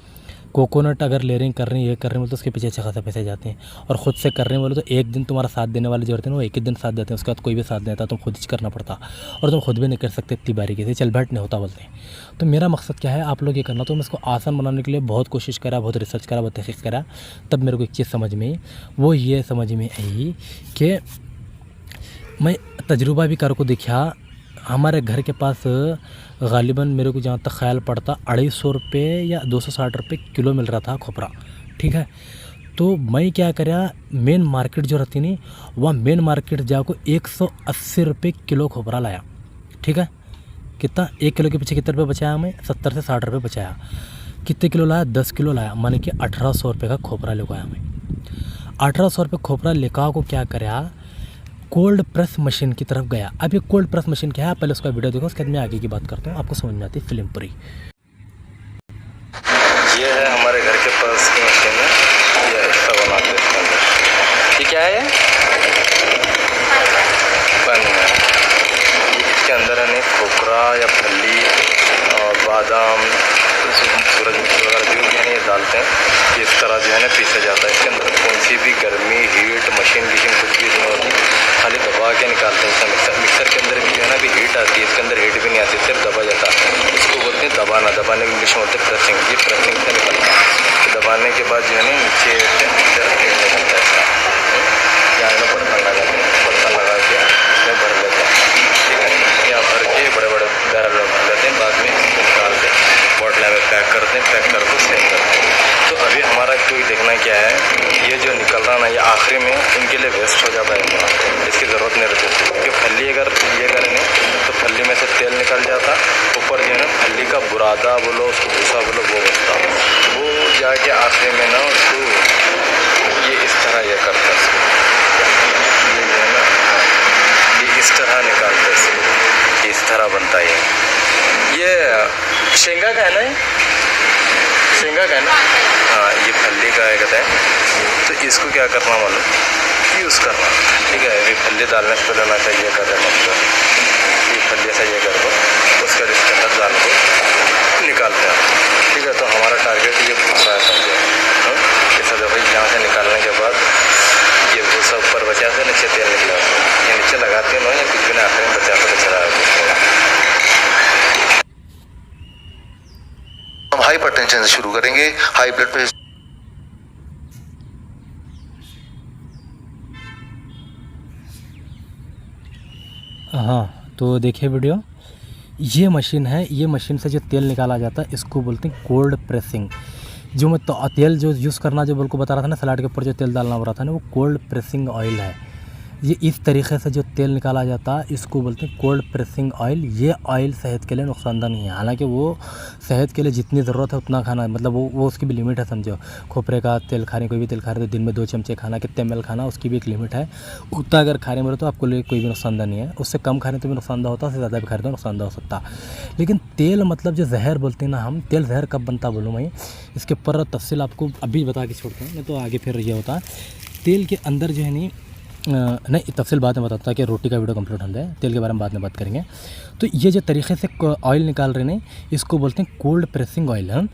कोकोनट अगर ले रहे हैं, कर रहे हैं, ये कर रहे हैं बोले तो उसके पीछे अच्छा खासा पैसे जाते हैं, और ख़ुद से कर रहे हैं बोले तो एक दिन तुम्हारा साथ देने वाले जो होते हैं वो एक ही दिन साथ देते हैं, उसके बाद कोई भी साथ नहीं देता, तुम खुद ही करना पड़ता, और तुम खुद भी नहीं कर सकते इतनी बारीकी से, चल बैठ नहीं होता बोलते हैं। तो मेरा मकसद क्या है, आप लोग ये करना। तो मैं इसको आसान बनाने के लिए बहुत कोशिश करा, बहुत रिसर्च करा, बहुत तहकीक करा, तब मेरे को एक चीज़ समझ में आई, वो ये समझ में आई कि मैं तजुर्बा भी कर को देखा। हमारे घर के पास गालिबन मेरे को जहाँ तक ख्याल पड़ता 250 रुपये या 260 रुपये किलो मिल रहा था खोपरा, ठीक है। तो मैं क्या करा, मेन मार्केट जो रहती नहीं, वहाँ मेन मार्केट जाको 180 रुपये किलो खोपरा लाया, ठीक है। कितना, 1 किलो के पीछे कितने रुपये बचाया मैं, 70 से 60 रुपये बचाया। कितने किलो लाया, 10 किलो लाया, माने कि 1800 रुपये का खोपरा लेकर आया मैं। 1800 रुपये खोपरा लेकर को क्या करा, कोल्ड प्रेस मशीन की तरफ गया। अब ये कोल्ड प्रेस मशीन क्या है, पहले उसका वीडियो देखो, उसके बाद मैं आगे की बात करता हूँ, आपको समझ में आती है फिल्म पूरी। ये है हमारे घर के पास की मशीन है, ये हिस्सा बनाते हैं इसके अंदर। ये क्या है, पानी है। इसके अंदर है खोपरा या फली और बादाम, सूरजमुखी वगैरह जो भी है ये डालते हैं। ये इस तरह जो है ना पीसा जाता है। इसके अंदर कौन सी भी गर्मी, हीट, मशीन कुछ भी नहीं होती, खाली दबा के निकालते हैं। मिक्सर के अंदर भी जो है ना भी हीट आती है, इसके अंदर हीट भी नहीं आती, सिर्फ दबा जाता है। इसको बोलते हैं दबाना, दबाने की इंग्लिश में होते हैं प्रेसिंग। ये प्रेसिंग से निकलता है, तो दबाने के बाद जो है ना नीचे से निकलता है इसका। यहाँ में बर्तन लगाते हैं, बर्तन लगा के इसमें भर लेते हैं, ठीक है। यहाँ भर के बड़े बड़े बैरल में भर लेते हैं, बाद में निकाल के बॉटल में पैक करते हैं, पैक कर को सेल करते हैं। तो अभी हमारा कोई देखना क्या है, ये जो निकल रहा ना, ये आखिरी में इनके लिए वेस्ट हो जाता है, इसकी ज़रूरत नहीं रहती। क्योंकि फली अगर ये करेंगे तो फली में से तेल निकल जाता, ऊपर जो है ना फली का बुरादा बोलो, उसको भूसा बोलो, वो बचता, वो जाके आखिरी में ना उसको ये इस तरह ये करता है, ये जो है ना ये इस तरह निकालते हैं, इस तरह बनता है। ये शेंगा का है ना, ये शेंगा का है ना, हाँ ये फल्ली का है कहते हैं। तो इसको क्या करना मालूम, यूज़ करना, ठीक है। अभी फल्ली डालने से पहले ना चाहिए कर रहे मतलब ये फल्ली ऐसा ये कर दो, उसके बाद इसके अंदर डाल को निकालते हैं, ठीक है। तो हमारा टारगेट ये भूसा है समझे, ऐसा देखो यहाँ से निकालने के बाद ये भूसा ऊपर बचा से नीचे तेल निकला, ये नीचे लगाते ना या कुछ भी ना, आखिर में बचा तो बचा रहा है। हम हाइपरटेंशन से शुरू करेंगे। हाई ब्लड प्रेशर, हाँ तो देखिए वीडियो, ये मशीन है, ये मशीन से जो तेल निकाला जाता है इसको बोलते हैं कोल्ड प्रेसिंग। जो मैं तो तेल जो यूज़ करना जो बिल्कुल बता रहा था ना, सलाद के ऊपर जो तेल डालना हो रहा था ना, वो कोल्ड प्रेसिंग ऑयल है। ये इस तरीके से जो तेल निकाला जाता है इसको बोलते हैं कोल्ड प्रेसिंग ऑयल। ये ऑयल सेहत के लिए नुकसानदायक नहीं है, हालांकि वो सेहत के लिए जितनी ज़रूरत है उतना खाना, मतलब वो उसकी भी लिमिट है समझो। खोपरे का तेल खाने, कोई भी तेल खा रहे तो दिन में 2 चमचे खाना, कितने ml खाना, उसकी भी एक लिमिट है। उतना अगर खाने में तो आपको लिए कोई भी नुकसानदायक नहीं है, उससे कम खाने तो भी नुकसानदायक होता है, उससे ज़्यादा भी खाने तो नुकसानदायक हो सकता। लेकिन तेल मतलब जो जहर बोलते हैं ना हम, तेल जहर कब बनता बोलूँ मैं, इसके ऊपर तफसील आपको अभी बता के छोड़ते हैं, नहीं तो आगे फिर ये होता है। तेल के अंदर जो है नहीं तफसील बाद में बताता है कि रोटी का वीडियो कंप्लीट हो जाए, तेल के बारे में बाद में बात करेंगे। तो ये जो तरीके से ऑयल निकाल रहे हैं इसको बोलते हैं कोल्ड प्रेसिंग ऑयल। हम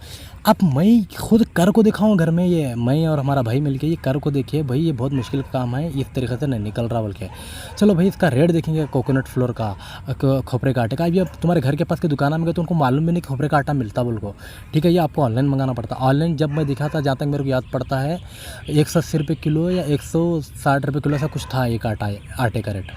अब मैं खुद कर को दिखाऊँ घर में, ये मैं और हमारा भाई मिलके ये कर को देखिए भाई, ये बहुत मुश्किल का काम है, इस तरीके से नहीं निकल रहा बोल के। चलो भाई इसका रेट देखेंगे कोकोनट फ्लोर का, खोपरे का आटे का। अभी अब तुम्हारे घर के पास के दुकान में गए तो उनको मालूम भी नहीं खोपरे का आटा मिलता बोल को, ठीक है। ये आपको ऑनलाइन मंगाना पड़ता। ऑनलाइन जब मैं दिखा था, जहाँ तक मेरे को याद पड़ता है 180 रुपये किलो या 160 रुपये किलो ऐसा कुछ था एक आटे का रेट।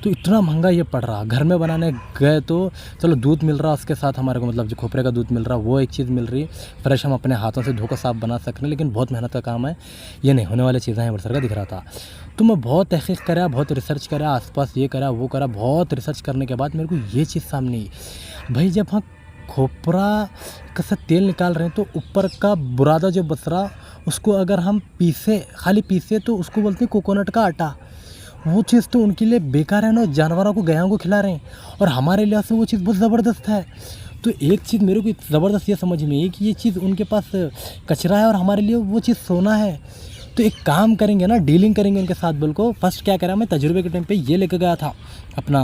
तो इतना महंगा ये पड़ रहा। घर में बनाने गए तो चलो दूध मिल रहा, उसके साथ हमारे को मतलब जो खोपरे का दूध मिल रहा वो एक चीज़ मिल रही, फ्रेश हम अपने हाथों से धोकर साफ बना सकते हैं, लेकिन बहुत मेहनत का काम है, ये नहीं होने वाली चीज़ें हैं बरसर का दिख रहा था। तो मैं बहुत तहकीक करा, बहुत रिसर्च करा, आसपास ये करा वो करा, बहुत रिसर्च करने के बाद मेरे को ये चीज़ सामने आई भाई, जब हम खोपरा का से तेल निकाल रहे हैं तो ऊपर का बुरादा जो बसरा उसको अगर हम खाली पीसे तो उसको बोलते हैं कोकोनट का आटा। वो चीज़ तो उनके लिए बेकार है ना, जानवरों को गायों को खिला रहे हैं, और हमारे लिए से वो चीज़ बहुत ज़बरदस्त है। तो एक चीज़ मेरे को ज़बरदस्त ये समझ में आई कि ये चीज़ उनके पास कचरा है और हमारे लिए वो चीज़ सोना है। तो एक काम करेंगे ना, डीलिंग करेंगे उनके साथ। बिल्कुल फर्स्ट क्या करा, मैं तजुर्बे के टाइम पे ये लेकर गया था अपना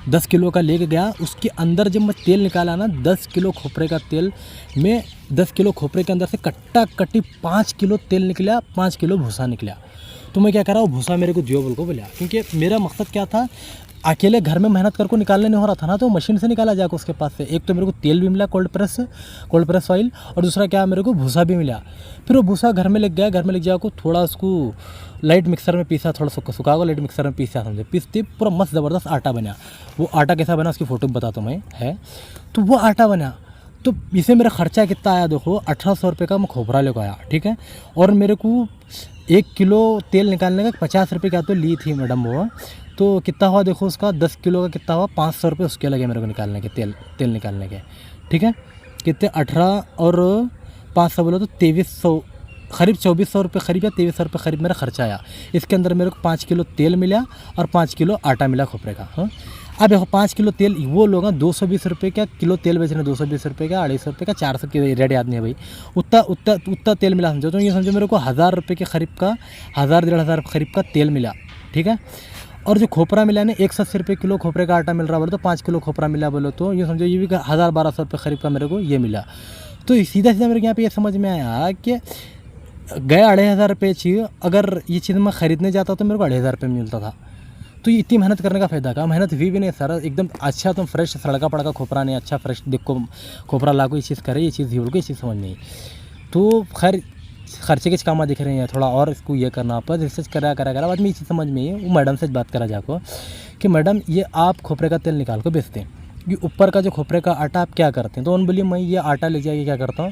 10 किलो का लेके गया। उसके अंदर जब मैं तेल निकाला ना, 10 किलो खोपरे का तेल में 10 किलो खोपरे के अंदर से कट्टा कट्टी 5 किलो तेल निकला, 5 किलो भूसा निकला। तो मैं क्या करा, वो भूसा मेरे को दियो बोल को बोला, क्योंकि मेरा मकसद क्या था, अकेले घर में मेहनत करके निकालने नहीं हो रहा था ना, तो मशीन से निकाला जाकर उसके पास से। एक तो मेरे को तेल भी मिला कोल्ड प्रेस ऑयल, और दूसरा क्या मेरे को भूसा भी मिला। फिर वो भूसा घर में लेके गया, घर में लेके जाकर थोड़ा उसको लाइट मिक्सर में पीसा, थोड़ा सुखा हुआ लाइट मिक्सर में पीसा, समझे पीसते पूरा मस्त ज़बरदस्त आटा बना। वो आटा कैसा बना उसकी फ़ोटो बताता हूँ मैं, है तो वो आटा बना। तो इसे मेरा ख़र्चा कितना आया देखो, 1800 रुपये का मैं खोपरा लेकर आया, ठीक है। और मेरे को 1 किलो तेल निकालने का 50 रुपये का तो ली थी मैडम वो। तो कितना हुआ देखो उसका, 10 किलो का कितना हुआ, 500 रुपये उसके लगे मेरे को निकालने के, तेल निकालने के, ठीक है। कितने 18 और 500 बोलो तो 2300, करीब 2400 रुपये करीब या 2300 रुपये करीब मेरा खर्चा आया। इसके अंदर मेरे को 5 किलो तेल मिला और 5 किलो आटा मिला खोपरे का। हाँ अब देखो 5 किलो तेल वो लोग 220 रुपये का किलो तेल बेच रहे हैं, 220 रुपये का, 250 रुपये का, 400 की रेट याद नहीं है भाई। उतना तेल मिला समझो। तो ये समझो मेरे को 1000 रुपये के करीब का, 1000-1500 करीब का तेल मिला, ठीक है। और जो खोपरा मिला ना 180 रुपये किलो खोपरे का आटा मिल रहा बोलो तो 5 किलो खोपरा मिला बोलो तो ये समझो ये भी 1000-1200 रुपये करीब का मेरे को ये मिला। तो सीधा मेरे को यहाँ पे ये समझ में आया कि गए 2500 रुपये चीज़, अगर ये चीज़ मैं ख़रीदने जाता तो मेरे को 2500 रुपये मिलता था। तो ये इतनी मेहनत करने का फ़ायदा का, मेहनत हुई भी नहीं सर, एकदम अच्छा तुम फ्रेश सड़का पड़का खोपरा नहीं, अच्छा फ्रेश देखो खोपरा ला को ये चीज़ करे, ये चीज़ ही बोल को ये चीज़ समझ नहीं। तो खैर खर्चे के काम दिख रहे हैं, थोड़ा और इसको ये करना पर रिसर्च करा बाद में ये चीज़ समझ में आई। वो मैडम से बात करा जाको कि मैडम ये आप खोपरे का तेल निकाल को बेचते हैं, ये ऊपर का जो खोपरे का आटा आप क्या करते हैं। तो उन्होंने बोली मैं ये आटा ले जाके क्या करता हूँ,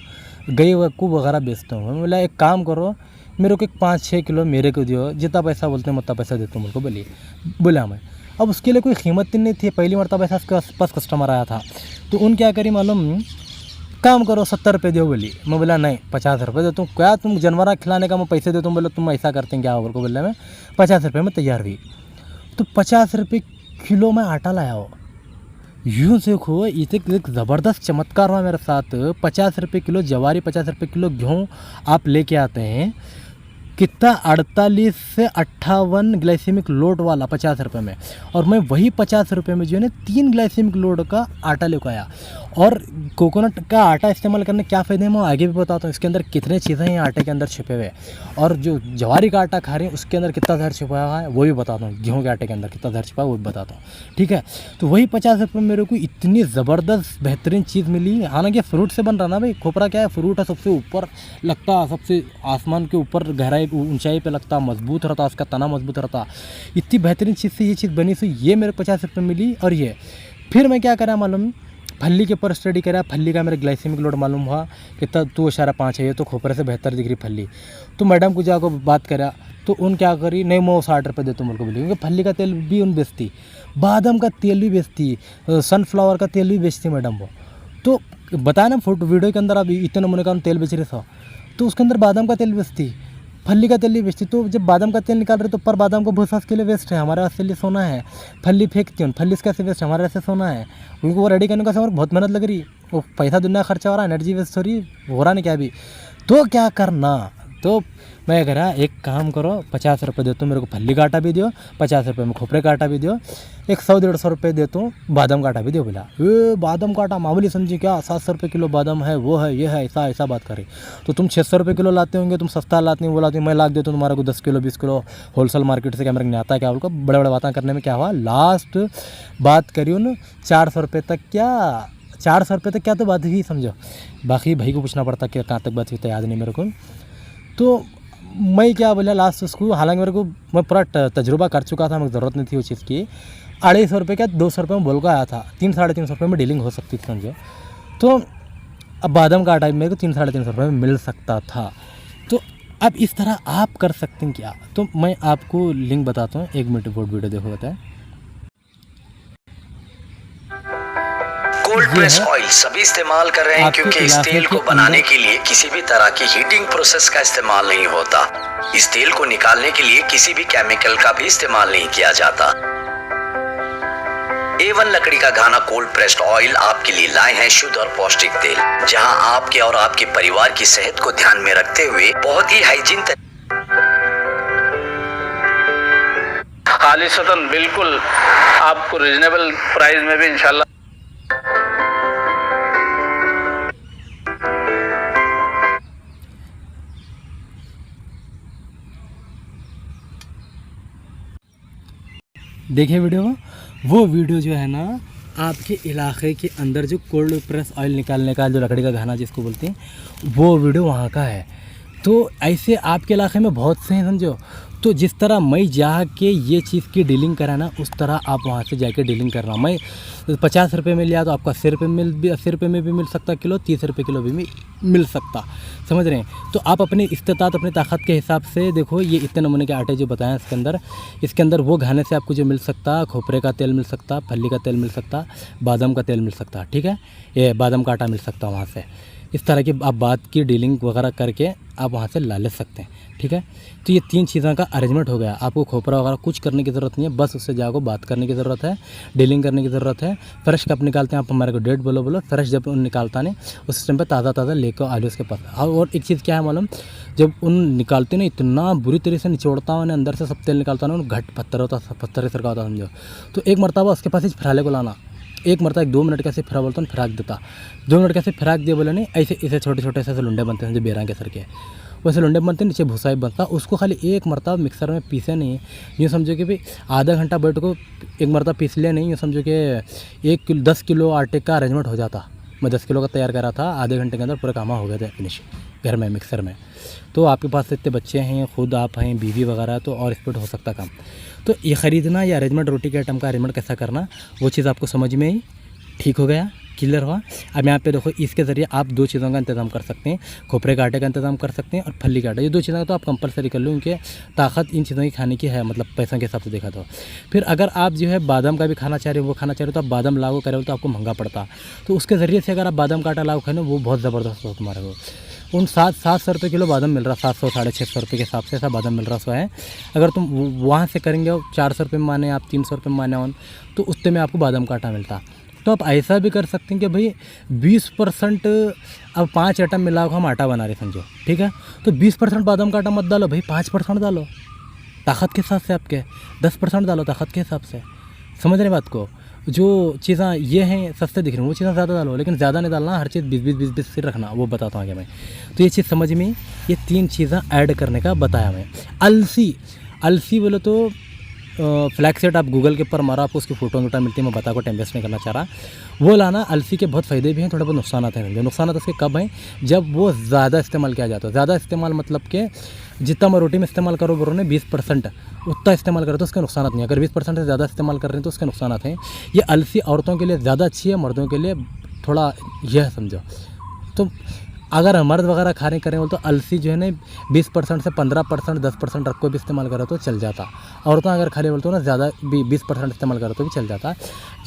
गई वकू वगैरह बेचता हूँ। मैं बोला एक काम करो मेरे को 5-6 किलो मेरे को दियो, जितना पैसा बोलते हैं उतना पैसा देता हूँ मेरे को बोला मैं। अब उसके लिए कोई कीमत नहीं थी, पहली मरतबा ऐसा उसके पास कस्टमर आया था। तो उन क्या करी मालूम, काम करो 70 रुपये दो बोली। मैं बोला नहीं 50 रुपये दे, तुम क्या तुम जानवर खिलाने का मैं पैसे देता हूँ। बोला तुम ऐसा करते हैं क्या को बोला, मैं 50 रुपये में तैयार हुई। तो 50 रुपये किलो में आटा लाया हो, यूँ देखो इसे एक ज़बरदस्त चमत्कार हुआ मेरे साथ। 50 रुपये किलो जवारी, 50 रुपये किलो गेहूँ आप लेके आते हैं, कितना 48 से 58 ग्लाइसेमिक लोड वाला 50 रुपये में, और मैं वही 50 रुपये में जो है ना 3 ग्लाइसेमिक लोड का आटा लेकर आया। और कोकोनट का आटा इस्तेमाल करने क्या फ़ायदे हैं मैं आगे भी बताता हूँ। इसके अंदर कितने चीज़ें हैं आटे के अंदर छिपे हुए, और जो जवारी का आटा खा रहे हैं उसके अंदर कितना जहर छिपा हुआ है वो भी बताता हूँ। गेहूँ के आटे के अंदर कितना जहर छिपा है वो भी बताता हूँ, ठीक है। तो वही 50 रुपये में मेरे को इतनी ज़बरदस्त बेहतरीन चीज़ मिली। हालांकि फ्रूट से बन रहा ना भाई, खोपरा क्या है, फ्रूट है, सबसे ऊपर लगता, सबसे आसमान के ऊपर गहराई ऊंचाई पे लगता, मजबूत रहता, उसका तना मजबूत रहता। इतनी बेहतरीन चीज़ से ये चीज़ बनी, सो ये मेरे 50 रुपये मिली। और ये फिर मैं क्या करा मालूम, फल्ली के ऊपर स्टडी करा। फल्ली का मेरे ग्लाइसेमिक लोड मालूम हुआ कितना, 2.5 है, ये तो खोपरे से बेहतर दिख रही फल्ली। तो मैडम को जाकर बात करा, तो उन क्या करी, नहीं मैं 60 रुपये देता हूँ मेरे को बोली, क्योंकि फल्ली का तेल भी उन बेचती, बादाम का तेल भी बेचती, सनफ्लावर का तेल भी बेचती मैडम वो। तो बताया ना फोटो वीडियो के अंदर, अभी इतने नमूने का हम तेल बेच रहे था, तो उसके अंदर बादाम का तेल बेचती, फल्ली का तेल भी बेचती। तो जब बादाम का तेल निकाल रहे तो पर बादाम को भूसा के लिए वेस्ट है, हमारे वास्ते लिए सोना है। फल्ली फेंकती हूँ, फल्ली कैसे वेस्ट है, हमारे वास्ते सोना है। उनको वो रेडी करने का समय बहुत मेहनत लग रही, वो पैसा दुनिया खर्चा हो रहा, एनर्जी वेस्ट हो रहा नहीं क्या भी। तो क्या करना, तो मैं कह रहा एक काम करो, 50 रुपये देता हूँ, मेरे को फल्ली का आटा भी दो, 50 रुपये में खोपरे का आटा भी दो, 100-150 रुपये देता हूँ, बादाम का आटा भी दो। बोला ये बादाम का आटा मामूली समझी क्या, 700 रुपये किलो बादाम है, वो है, ये है, ऐसा ऐसा बात करी। तो तुम 600 रुपये किलो लाते होंगे, तुम सस्ता लाते हैं, वो लाते हैं, मैं लाख देता हूँ तुम्हारे को 10 किलो 20 किलो होलसेल मार्केट से, क्या मेरे को नहीं आता क्या, बोल बड़े बड़े बातें करने में क्या हुआ। लास्ट बात करी उन 400 रुपये तक, क्या 400 रुपये तक क्या तो बात ही समझो, बाकी भाई को पूछना पड़ता कि कहाँ तक बात हुई तो याद नहीं मेरे को। तो मैं क्या बोला लास्ट उसको, हालांकि मेरे को मैं पूरा तजुर्बा कर चुका था, मुझे ज़रूरत नहीं थी वो चीज़ की। 250 रुपये क्या 200 रुपये में बोल कर आया था, 300-350 रुपये में डीलिंग हो सकती थी समझो। तो अब बादाम का आटा मेरे को 300-350 रुपये में मिल सकता था। तो अब इस तरह आप कर सकते हैं क्या, तो मैं आपको लिंक बताता हूँ, 1 मिनट बोर्ड वीडियो देखो बताए। कोल्ड प्रेस ऑयल सभी इस्तेमाल कर रहे हैं क्योंकि इस तेल को बनाने के लिए किसी भी तरह की हीटिंग प्रोसेस का इस्तेमाल नहीं होता। इस तेल को निकालने के लिए किसी भी केमिकल का भी इस्तेमाल नहीं किया जाता। A1 लकड़ी का घाना कोल्ड प्रेस्ड ऑयल आपके लिए लाए हैं शुद्ध और पौष्टिक तेल, जहां आपके और आपके परिवार की सेहत को ध्यान में रखते हुए बहुत ही हाइजीन खालिसतन बिल्कुल आपको रिजनेबल प्राइस में भी इंशाल्लाह। देखिए वीडियो, वो वीडियो जो है ना आपके इलाके के अंदर जो कोल्ड प्रेस ऑयल निकालने का, जो लकड़ी का घाना जिसको बोलते हैं, वो वीडियो वहाँ का है। तो ऐसे आपके इलाके में बहुत से हैं समझो। तो जिस तरह मैं जाके ये चीज़ की डीलिंग करा ना, उस तरह आप वहाँ से जाके डीलिंग करना। मैं 50 रुपये में लिया तो आपको 80 रुपये में भी मिल सकता किलो, 30 रुपये किलो भी मिल सकता, समझ रहे हैं। तो आप अपनी इस्तेतात, अपनी ताकत के हिसाब से देखो, ये इतने नमूने के आटे जो बताएं इसके अंदर वो घाने से आपको जो मिल सकता, खोपरे का तेल मिल सकता, फल्ली का तेल मिल सकता, बादाम का तेल मिल सकता, ठीक है, ये बादाम का आटा मिल सकता वहाँ से। इस तरह की आप बात की डीलिंग वगैरह करके आप वहाँ से ला ले सकते हैं, ठीक है। तो ये 3 चीज़ों का अरेंजमेंट हो गया, आपको खोपरा वगैरह कुछ करने की ज़रूरत नहीं है, बस उससे जाकर बात करने की ज़रूरत है, डीलिंग करने की ज़रूरत है। फ्रेश कब निकालते हैं आप हमारे को डेट बोलो, फ्रेश जब उन निकालता नहीं उस टाइम पर ताज़ा लेकर आलू उसके पास। और एक चीज़ क्या है मालूम, जब उन निकालते ना इतना बुरी तरह से निचोड़ता हूँ, अंदर से सब तेल निकालता ना, घट पत्थर होता, पत्थर सर का होता समझो। तो एक मरतबा उसके पास ही फिराले को लाना, एक मरतबा 2 मिनट कैसे फिरा बोलता हूँ, फिराक देता, 2 मिनट कैसे फिराक दिए बोले नहीं, ऐसे छोटे ऐसे लुंडे बनते हैं जो बेरा के सर के, वैसे लुंडे बनते हैं, नीचे भूसा ही बनता। उसको खाली एक मरतबा मिक्सर में पीसे नहीं, यूँ समझो कि भाई आधा घंटा बैठ को एक मरतबा पीस लिया नहीं, यूँ समझो कि 10 किलो आटे का अरेंजमेंट हो जाता। मैं 10 किलो का तैयार करा था, आधे घंटे के अंदर पूरा काम हो गया था फिनिश घर में मिक्सर में। तो आपके पास इतने बच्चे हैं, खुद आप हैं, बीवी वगैरह, तो और स्पीड हो सकता काम। तो ये ख़रीदना या अरेंजमेंट, रोटी के आइटम का अरेंजमेंट कैसा करना, वो चीज़ आपको समझ में आई, ठीक हो गया, क्लियर हुआ। अब यहाँ पे देखो, इसके ज़रिए आप 2 चीज़ों का इंतज़ाम कर सकते हैं, खोपरे के आटे का इंतज़ाम कर सकते हैं और फल्ली का आटा। ये 2 चीज़ों का तो आप कंपलसरी कर लो, उनके ताकत इन चीज़ों की खाने की है, मतलब पैसों के हिसाब से देखा तो। फिर अगर आप जो है बादाम का भी खाना चाह रहे हो, वो खाना चाह रहे हो, तो आप बादाम लागू करें तो आपको महंगा पड़ता। तो उसके ज़रिए से अगर आप बादाम का आटा लागू खाए, वो बहुत ज़बरदस्त हो तुम्हारे को। उन 700 रुपये किलो बादाम मिल रहा, 700-650 रुपये के हिसाब से ऐसा बादाम मिल रहा सो है। अगर तुम वहाँ से करेंगे 400 रुपये में माने, आप 300 रुपये में माने तो उससे में आपको बादाम का आटा मिलता। तो आप ऐसा भी कर सकते हैं कि भाई 20% अब 5 आइटम मिला को हम आटा बना रहे समझो, ठीक है, तो 20% बादाम का आटा मत डालो भाई, 5% डालो ताकत के हिसाब से आपके, 10% डालो ताकत के हिसाब से। समझ रहे बात को? जो चीज़ें ये हैं सस्ते दिख रही हैं वो चीज़ें ज़्यादा डालो, लेकिन ज़्यादा नहीं डालना, हर चीज़ 20-20 से रखना, वो बताता हूँ आगे मैं। तो ये चीज़ समझ में, ये 3 चीज़ें ऐड करने का बताया मैं। अलसी बोले तो फ्लैक्स सीड आप गूगल के ऊपर मारा, आपको उसकी फ़ोटो वोटो मिलती है, मैं बता को टाइम वेस्ट नहीं करना चाह रहा। वो लाना, अलसी के बहुत फ़ायदे भी हैं, थोड़े बहुत नुकसान हैं। नुकसान उसके कब हैं? जब वो ज़्यादा इस्तेमाल किया जाता है। ज़्यादा इस्तेमाल मतलब कि जितना मैं रोटी में इस्तेमाल करो बोलो ने 20% उतना इस्तेमाल करो तो उसके नुकसान नहीं है। अगर 20% से ज़्यादा इस्तेमाल कर रहे हैं तो उसके नुकसान हैं। ये अलसी औरतों के लिए ज़्यादा अच्छी है, मर्दों के लिए थोड़ा यह समझो। तो अगर मर्द वगैरह खाने करें तो अलसी जो है ना 20% से 15% 10% रख को भी इस्तेमाल करो तो चल जाता। औरतें अगर खाली बोलते हो ना ज़्यादा 20% इस्तेमाल करो तो भी चल जाता।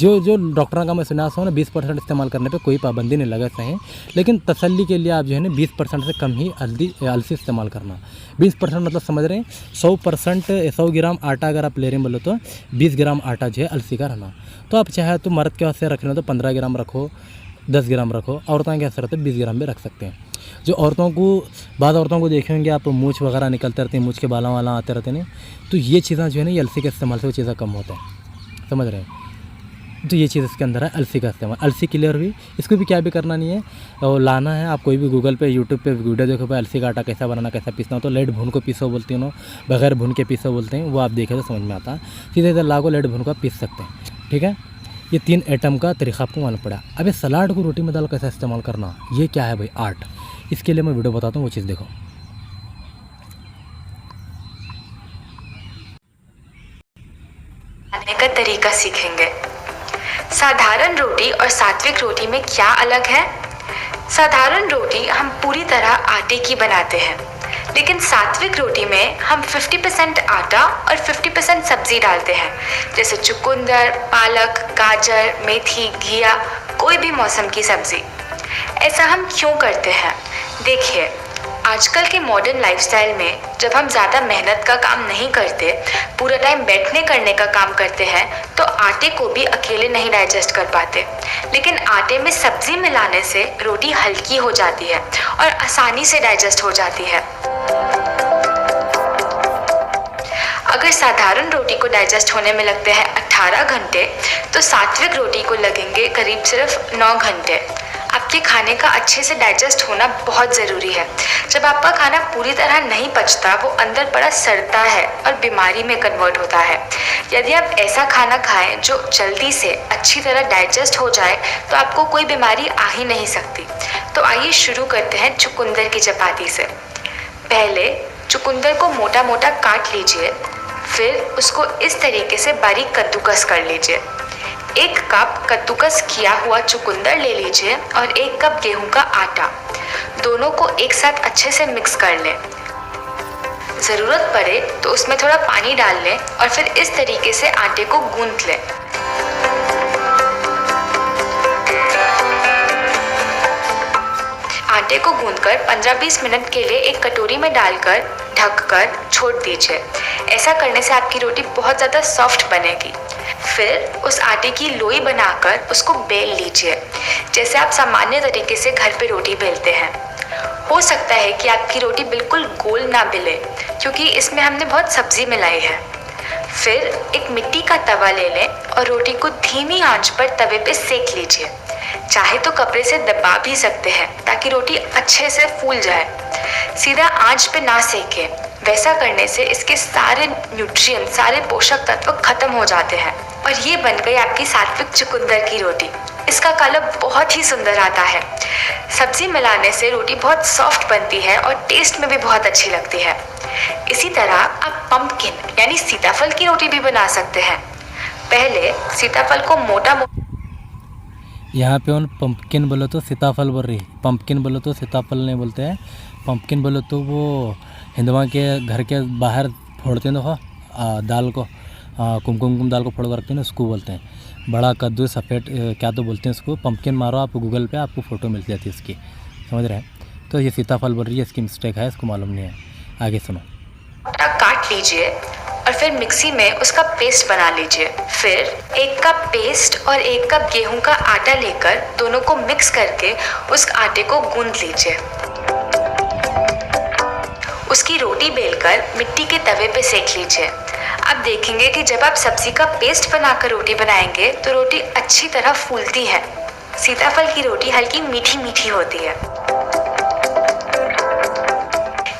जो डॉक्टरों का मैं सुना हो ना 20% इस्तेमाल करने पे कोई पाबंदी नहीं लगा सही, लेकिन तसल्ली के लिए आप जो है ना 20% से कम ही अलसी इस्तेमाल करना। 20% मतलब समझ रहे हैं 100% 100 ग्राम आटा अगर आप ले रहे हैं बोलो तो 20 ग्राम आटा जो है अलसी का रहना। तो आप चाहे तो मर्द के वास्ते रख रहे हो तो 15 ग्राम रखो, 10 ग्राम रखो, औरतों के असर रहते 20 ग्राम भी रख सकते हैं। जो औरतों को, बाद औरतों को देखे होंगे आप मूछ वगैरह निकलते रहते हैं, मूछ के बाला वाला आते रहते हैं, तो ये चीज़ें जो है ना ये अलसी के इस्तेमाल से वो चीज़ें कम होता है। समझ रहे हैं? तो ये चीज़ इसके अंदर है अलसी का इस्तेमाल। अलसी क्लियर हुई। इसको भी क्या भी करना नहीं है और लाना है। आप कोई भी गूगल पे यूट्यूब पे वीडियो देखो भाई अलसी का आटा कैसा बनाना, कैसा पीसना हो, तो लेड भून को पीसो बोलती हैं, बगैर भून के पीसो बोलते हैं, वो आप देखें तो समझ में आता है। सीधे इधर लागो लेड भून को पीस सकते हैं, ठीक है। ये 3 आइटम का तरीका आपको मालूम पड़ा। अब ये सलाद को रोटी में डाल कैसे इस्तेमाल करना, ये क्या है भाई आर्ट। इसके लिए मैं वीडियो बताता हूँ, वो चीज़ देखो। बनाने का तरीका सीखेंगे। साधारण रोटी और सात्विक रोटी में क्या अलग है? साधारण रोटी हम पूरी तरह आटे की बनाते हैं, लेकिन सात्विक रोटी में हम 50% आटा और 50% सब्जी डालते हैं, जैसे चुकंदर, पालक, गाजर, मेथी, घिया, कोई भी मौसम की सब्जी। ऐसा हम क्यों करते हैं? देखिए, आजकल के मॉडर्न लाइफस्टाइल में जब हम ज़्यादा मेहनत का काम नहीं करते, पूरा टाइम बैठने करने का काम करते हैं, तो आटे को भी अकेले नहीं डाइजेस्ट कर पाते। लेकिन आटे में सब्जी मिलाने से रोटी हल्की हो जाती है और आसानी से डाइजेस्ट हो जाती है। अगर साधारण रोटी को डाइजेस्ट होने में लगते हैं 18 घंटे, तो सात्विक रोटी को लगेंगे करीब सिर्फ 9 घंटे। आपके खाने का अच्छे से डाइजेस्ट होना बहुत ज़रूरी है। जब आपका खाना पूरी तरह नहीं पचता, वो अंदर पड़ा सड़ता है और बीमारी में कन्वर्ट होता है। यदि आप ऐसा खाना खाएं जो जल्दी से अच्छी तरह डाइजेस्ट हो जाए, तो आपको कोई बीमारी आ ही नहीं सकती। तो आइए शुरू करते हैं चुकंदर की चपाती से। पहले चुकंदर को मोटा मोटा काट लीजिए, फिर उसको इस तरीके से बारीक कद्दूकस कर लीजिए। 1 कप कद्दूकस किया हुआ चुकंदर ले लीजिए और 1 कप गेहूं का आटा, दोनों को एक साथ अच्छे से मिक्स कर लें। ज़रूरत पड़े तो उसमें थोड़ा पानी डाल लें और फिर इस तरीके से आटे को गूंथ लें। आटे को गूंथकर 15-20 मिनट के लिए एक कटोरी में डालकर ढककर छोड़ दीजिए। ऐसा करने से आपकी रोटी बहुत ज़्यादा सॉफ्ट बनेगी। फिर उस आटे की लोई बनाकर उसको बेल लीजिए, जैसे आप सामान्य तरीके से घर पे रोटी बेलते हैं। हो सकता है कि आपकी रोटी बिल्कुल गोल ना बेले, क्योंकि इसमें हमने बहुत सब्जी मिलाई है। फिर एक मिट्टी का तवा ले लें और रोटी को धीमी आंच पर तवे पे सेक लीजिए। चाहे तो कपड़े से दबा भी सकते हैं ताकि रोटी अच्छे से फूल जाए। सीधा आंच पे ना सेकें, वैसा करने से इसके सारे न्यूट्रिएंट, सारे पोषक तत्व खत्म हो जाते हैं। और ये बन गई आपकी सात्विक चुकंदर की रोटी। इसका कलर बहुत ही सुंदर आता है। सब्जी मिलाने से रोटी बहुत सॉफ्ट बनती है और टेस्ट में भी बहुत अच्छी लगती है। इसी तरह आप पंपकिन यानी सीताफल की रोटी भी बना सकते हैं। पहले सीताफल को मोटा यहाँ पे उन पंपकिन बोलो तो सीताफल बोल रही, पंपकिन बोलो तो सीताफल नहीं बोलते हैं। पंपकिन बोलो तो वो हिंदुआ के घर के बाहर फोड़ते हैं, देखो दाल को, कुमकुम दाल को फोड़ कर रखते हैं ना, उसको बोलते हैं। बड़ा कद्दू सफ़ेद क्या तो बोलते हैं उसको। पंपकिन मारो आप गूगल पे, आपको फ़ोटो मिल जाती है इसकी। समझ रहे हैं? तो ये सीताफल बोल रही है, इसकी मिस्टेक है, इसको मालूम नहीं है। आगे सुनो। काट लीजिए और फिर मिक्सी में उसका पेस्ट बना लीजिए। फिर 1 कप पेस्ट और 1 कप गेहूं का आटा लेकर दोनों को मिक्स करके उस आटे को गूंद लीजिए। उसकी रोटी बेलकर मिट्टी के तवे पे सेक लीजिए। आप देखेंगे कि जब आप सब्जी का पेस्ट बनाकर रोटी बनाएंगे तो रोटी अच्छी तरह फूलती है। सीताफल की रोटी हल्की मीठी मीठी होती है।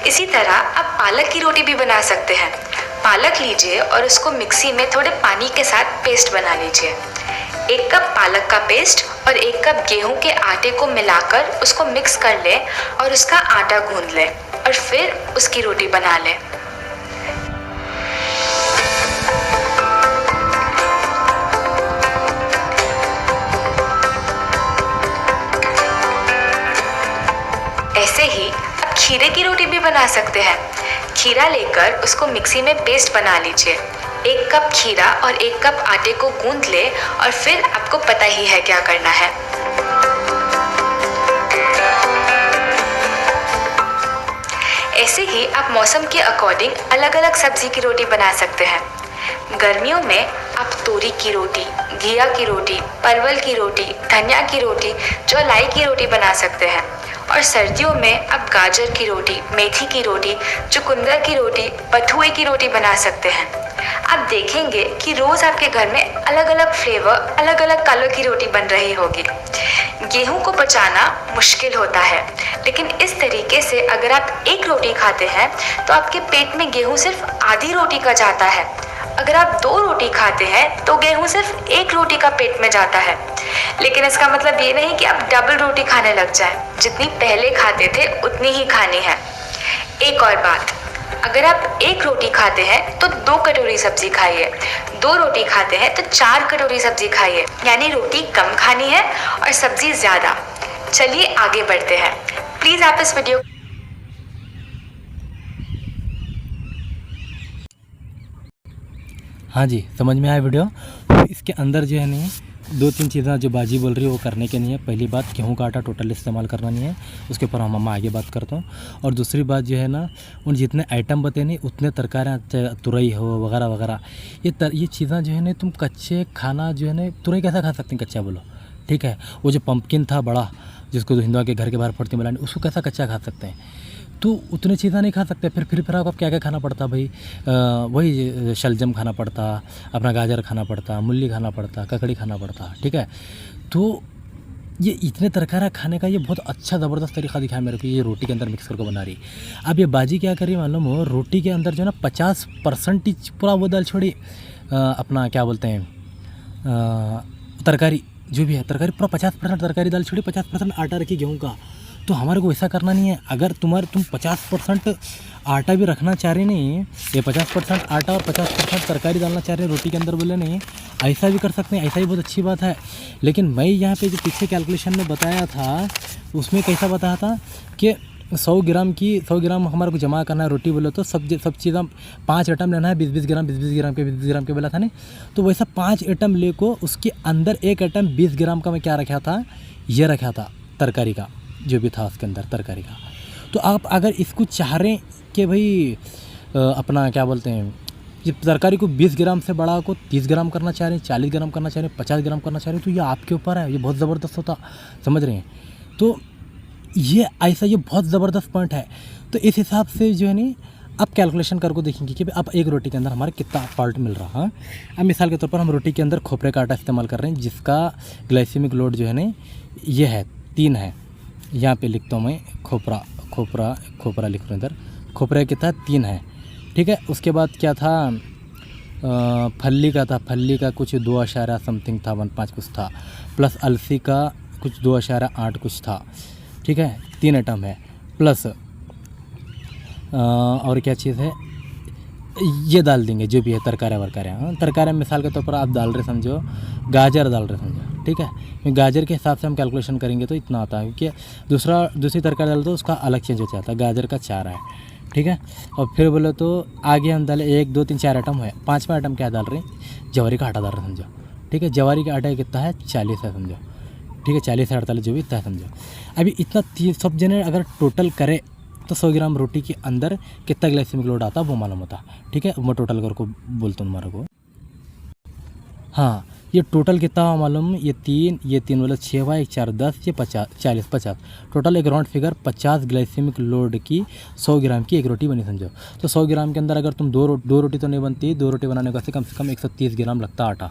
इसी तरह आप पालक की रोटी भी बना सकते हैं। पालक लीजिए और उसको मिक्सी में थोड़े पानी के साथ पेस्ट बना लीजिए। 1 कप पालक का पेस्ट और 1 कप गेहूं के आटे को मिलाकर उसको मिक्स कर लें और उसका आटा गूंद लें और फिर उसकी रोटी बना लें। ऐसे ही आप खीरे की रोटी भी बना सकते हैं। खीरा लेकर उसको मिक्सी में पेस्ट बना लीजिए। 1 कप खीरा और 1 कप आटे को गूंद ले और फिर आपको पता ही है क्या करना है। ऐसे ही आप मौसम के अकॉर्डिंग अलग अलग सब्जी की रोटी बना सकते हैं। गर्मियों में आप तोरी की रोटी, घिया की रोटी, परवल की रोटी, धनिया की रोटी, चौलाई की रोटी बना सकते हैं। और सर्दियों में आप गाजर की रोटी, मेथी की रोटी, चुकंदर की रोटी, बथुए की रोटी बना सकते हैं। आप देखेंगे कि रोज़ आपके घर में अलग अलग फ्लेवर, अलग अलग कलर की रोटी बन रही होगी। गेहूं को पचाना मुश्किल होता है, लेकिन इस तरीके से अगर आप एक रोटी खाते हैं तो आपके पेट में गेहूं सिर्फ आधी रोटी का जाता है। अगर आप 2 रोटी खाते हैं तो गेहूं सिर्फ 1 रोटी का पेट में जाता है। लेकिन इसका मतलब ये नहीं कि आप डबल रोटी खाने लग जाएं। जितनी पहले खाते थे उतनी ही खानी है। एक और बात, अगर आप 1 रोटी खाते हैं तो 2 कटोरी सब्जी खाइए। 2 रोटी खाते हैं तो 4 कटोरी सब्जी खाइए। यानी रोटी कम खानी है और सब्जी ज़्यादा। चलिए आगे बढ़ते हैं। प्लीज़ आप इस वीडियो हाँ जी, समझ में आया वीडियो। तो इसके अंदर जो है नहीं 2-3 चीज़ें जो बाजी बोल रही है वो करने के नहीं है। पहली बात, गेहूं का आटा टोटल इस्तेमाल करना नहीं है, उसके ऊपर हम आगे बात करता हूँ। और दूसरी बात जो है ना, उन जितने आइटम बते नहीं उतने तरकारियाँ, तुरई हो वगैरह वगैरह, ये चीज़ें जो है ना तुम कच्चे खाना जो है ना, तुरई कैसा खा सकते हैं कच्चा, बोलो? ठीक है, वो जो पंपकिन था बड़ा, जिसको हिंदुआ के घर के बाहर फटती मिलानी, उसको कैसा कच्चा खा सकते हैं? तो उतनी चीज़ें नहीं खा सकते। फिर आपको क्या क्या खाना पड़ता भाई? वही शलजम खाना पड़ता, अपना गाजर खाना पड़ता, मूली खाना पड़ता, ककड़ी खाना पड़ता। ठीक है, तो ये इतने तरकारियाँ खाने का ये बहुत अच्छा ज़बरदस्त तरीका दिखाया मेरे को, ये रोटी के अंदर मिक्स करके बना रही। अब ये बाजी क्या करी मालूम हो, रोटी के अंदर जो है ना 50% पूरा वो दाल छोड़ी, अपना क्या बोलते हैं, तरकारी जो भी है, तरकारी पूरा 50% तरकारी दाल छोड़ी, 50% आटा रखी गेहूँ का। तो हमारे को ऐसा करना नहीं है। अगर तुम 50% आटा भी रखना चाह रहे नहीं, ये 50% आटा और 50% तरकारी डालना चाह रहे हैं रोटी के अंदर, बोले नहीं, ऐसा भी कर सकते हैं, ऐसा ही बहुत अच्छी बात है। लेकिन मैं यहाँ पे जो पीछे कैलकुलेशन में बताया था उसमें कैसा बताया था कि 100 ग्राम हमारे को जमा करना है रोटी, बोले तो सब चीज़ें 5 आइटम लेना है, 20-20 ग्राम के बोला था नहीं। तो वैसा 5 आइटम ले को उसके अंदर 1 आइटम 20 ग्राम का मैं क्या रखा था, ये रखा था तरकारी का, जो भी था उसके अंदर तरकारी का। तो आप अगर इसको चाह रहे कि भाई अपना क्या बोलते हैं, ये तरकारी को 20 ग्राम से बढ़ा को 30 ग्राम करना चाह रहे हैं, 40 ग्राम करना चाह रहे हैं, 50 ग्राम करना चाह रहे हैं, तो ये आपके ऊपर है। ये बहुत ज़बरदस्त होता, समझ रहे हैं? तो ये ऐसा, ये बहुत ज़बरदस्त पॉइंट है। तो इस हिसाब से जो है नहीं आप कैलकुलेशन करके देखेंगे कि भाई अब एक रोटी के अंदर हमारे कितना पार्ट मिल रहा है। अब मिसाल के तौर पर हम रोटी के अंदर खोपरे का आटा इस्तेमाल कर रहे हैं, जिसका ग्लाइसेमिक लोड जो है ना ये है 3 है। यहाँ पे लिखता हूँ मैं, खोपरा लिख रहा हूँ इधर, खोपरे के था 3 है। ठीक है, उसके बाद क्या था, फल्ली का था, फल्ली का कुछ 2 समथिंग था, 1.5 कुछ था, प्लस अलसी का कुछ 2.8 कुछ था। ठीक है, 3 आइटम है, प्लस और क्या चीज़ है, ये डाल देंगे जो भी है तरकारियाँ। तरकारियाँ मिसाल के तौर पर आप डाल रहे समझो, गाजर डाल रहे समझो। ठीक है, गाजर के हिसाब से हम कैलकुलेशन करेंगे तो इतना आता है, क्योंकि दूसरी तरकारी डाल दो उसका अलग चेंज हो जाता है। गाजर का 4 है। ठीक है, और फिर बोले तो आगे हम डाले 1 2 3 4 आइटम है। 5वां आइटम क्या डाल रहे हैं, जवारी का आटा डाल रहे समझो। ठीक है, जवारी का आटा कितना है, 40 है समझो। ठीक है, 40 से 48 जो भी इतना है समझो। अभी इतना सब जने अगर टोटल करे तो 100 ग्राम रोटी के अंदर कितना ग्लाइसेमिक लोड आता वो मालूम होता। ठीक है, मैं टोटल करके बोलता हूँ तुम्हारे को। हाँ, ये टोटल कितना हुआ मालूम, ये तीन वाला 6 हुआ, 1 4 10, ये 50 टोटल एक राउंड फिगर 50 ग्लाइसेमिक लोड की 100 ग्राम की एक रोटी बनी समझो। तो 100 ग्राम के अंदर अगर तुम दो रोटी तो नहीं बनती, 2 रोटी बनाने का कम से कम 130 ग्राम लगता आटा।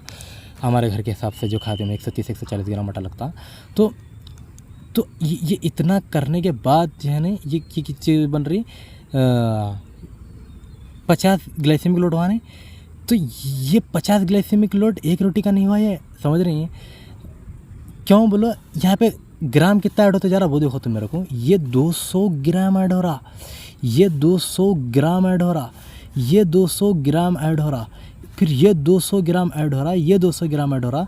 हमारे घर के हिसाब से जो खाते हैं 130-140 ग्राम आटा लगता। तो ये इतना करने के बाद जो है ना ये चीज़ बन रही 50 ग्लाइसेमिक लोड हुआ नहीं। तो ये 50 ग्लाइसेमिक लोड एक रोटी का नहीं हुआ, ये समझ रही हैं क्यों बोलो। यहाँ पे ग्राम कितना ऐड होता जा रहा वो देखो तुम मेरे को, ये 200 ग्राम ऐड हो रहा, ये 200 ग्राम ऐड हो रहा, ये 200 ग्राम ऐड हो रहा, फिर ये 200 ग्राम ऐड हो रहा, ये 200 ग्राम ऐड हो रहा।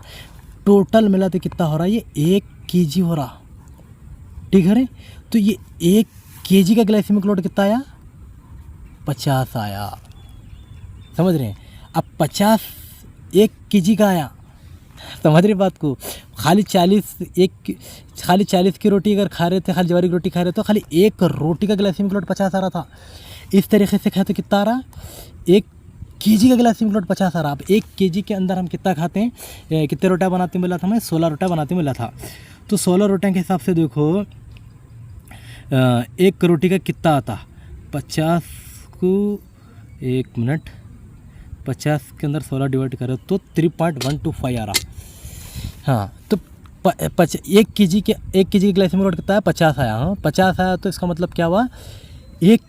टोटल मिला तो कितना हो रहा, ये 1 kg हो रहा। ठीक है रे, तो ये 1 kg का ग्लाइसेमिक लोड कितना आया, 50 आया। समझ रहे हैं, अब 50 1 kg का आया, समझ रहे बात को। खाली 40 की रोटी अगर खा रहे थे, खाली ज्वारी की रोटी खा रहे तो खाली 1 रोटी का ग्लाइसेमिक लोड 50 आ रहा था। इस तरीके से खाए तो कितना आ रहा, 1 kg का ग्लाइसेमिक लोड 50 आ रहा। अब 1 kg के अंदर हम कितना खाते हैं, कितने रोटियाँ बनाते मिला था, मैं 16 रोटियाँ बनाते मिला था। तो 16 रोटियाँ के हिसाब से देखो 1 रोटी का कितना आता, 50 को 1 मिनट 50 के अंदर 16 डिवाइड करो तो 3.125 आ रहा। हाँ, तो 1 kg के ग्लाइसेमिक लोड कितना है, 50 आया। हाँ 50 आया, तो इसका मतलब क्या हुआ, 1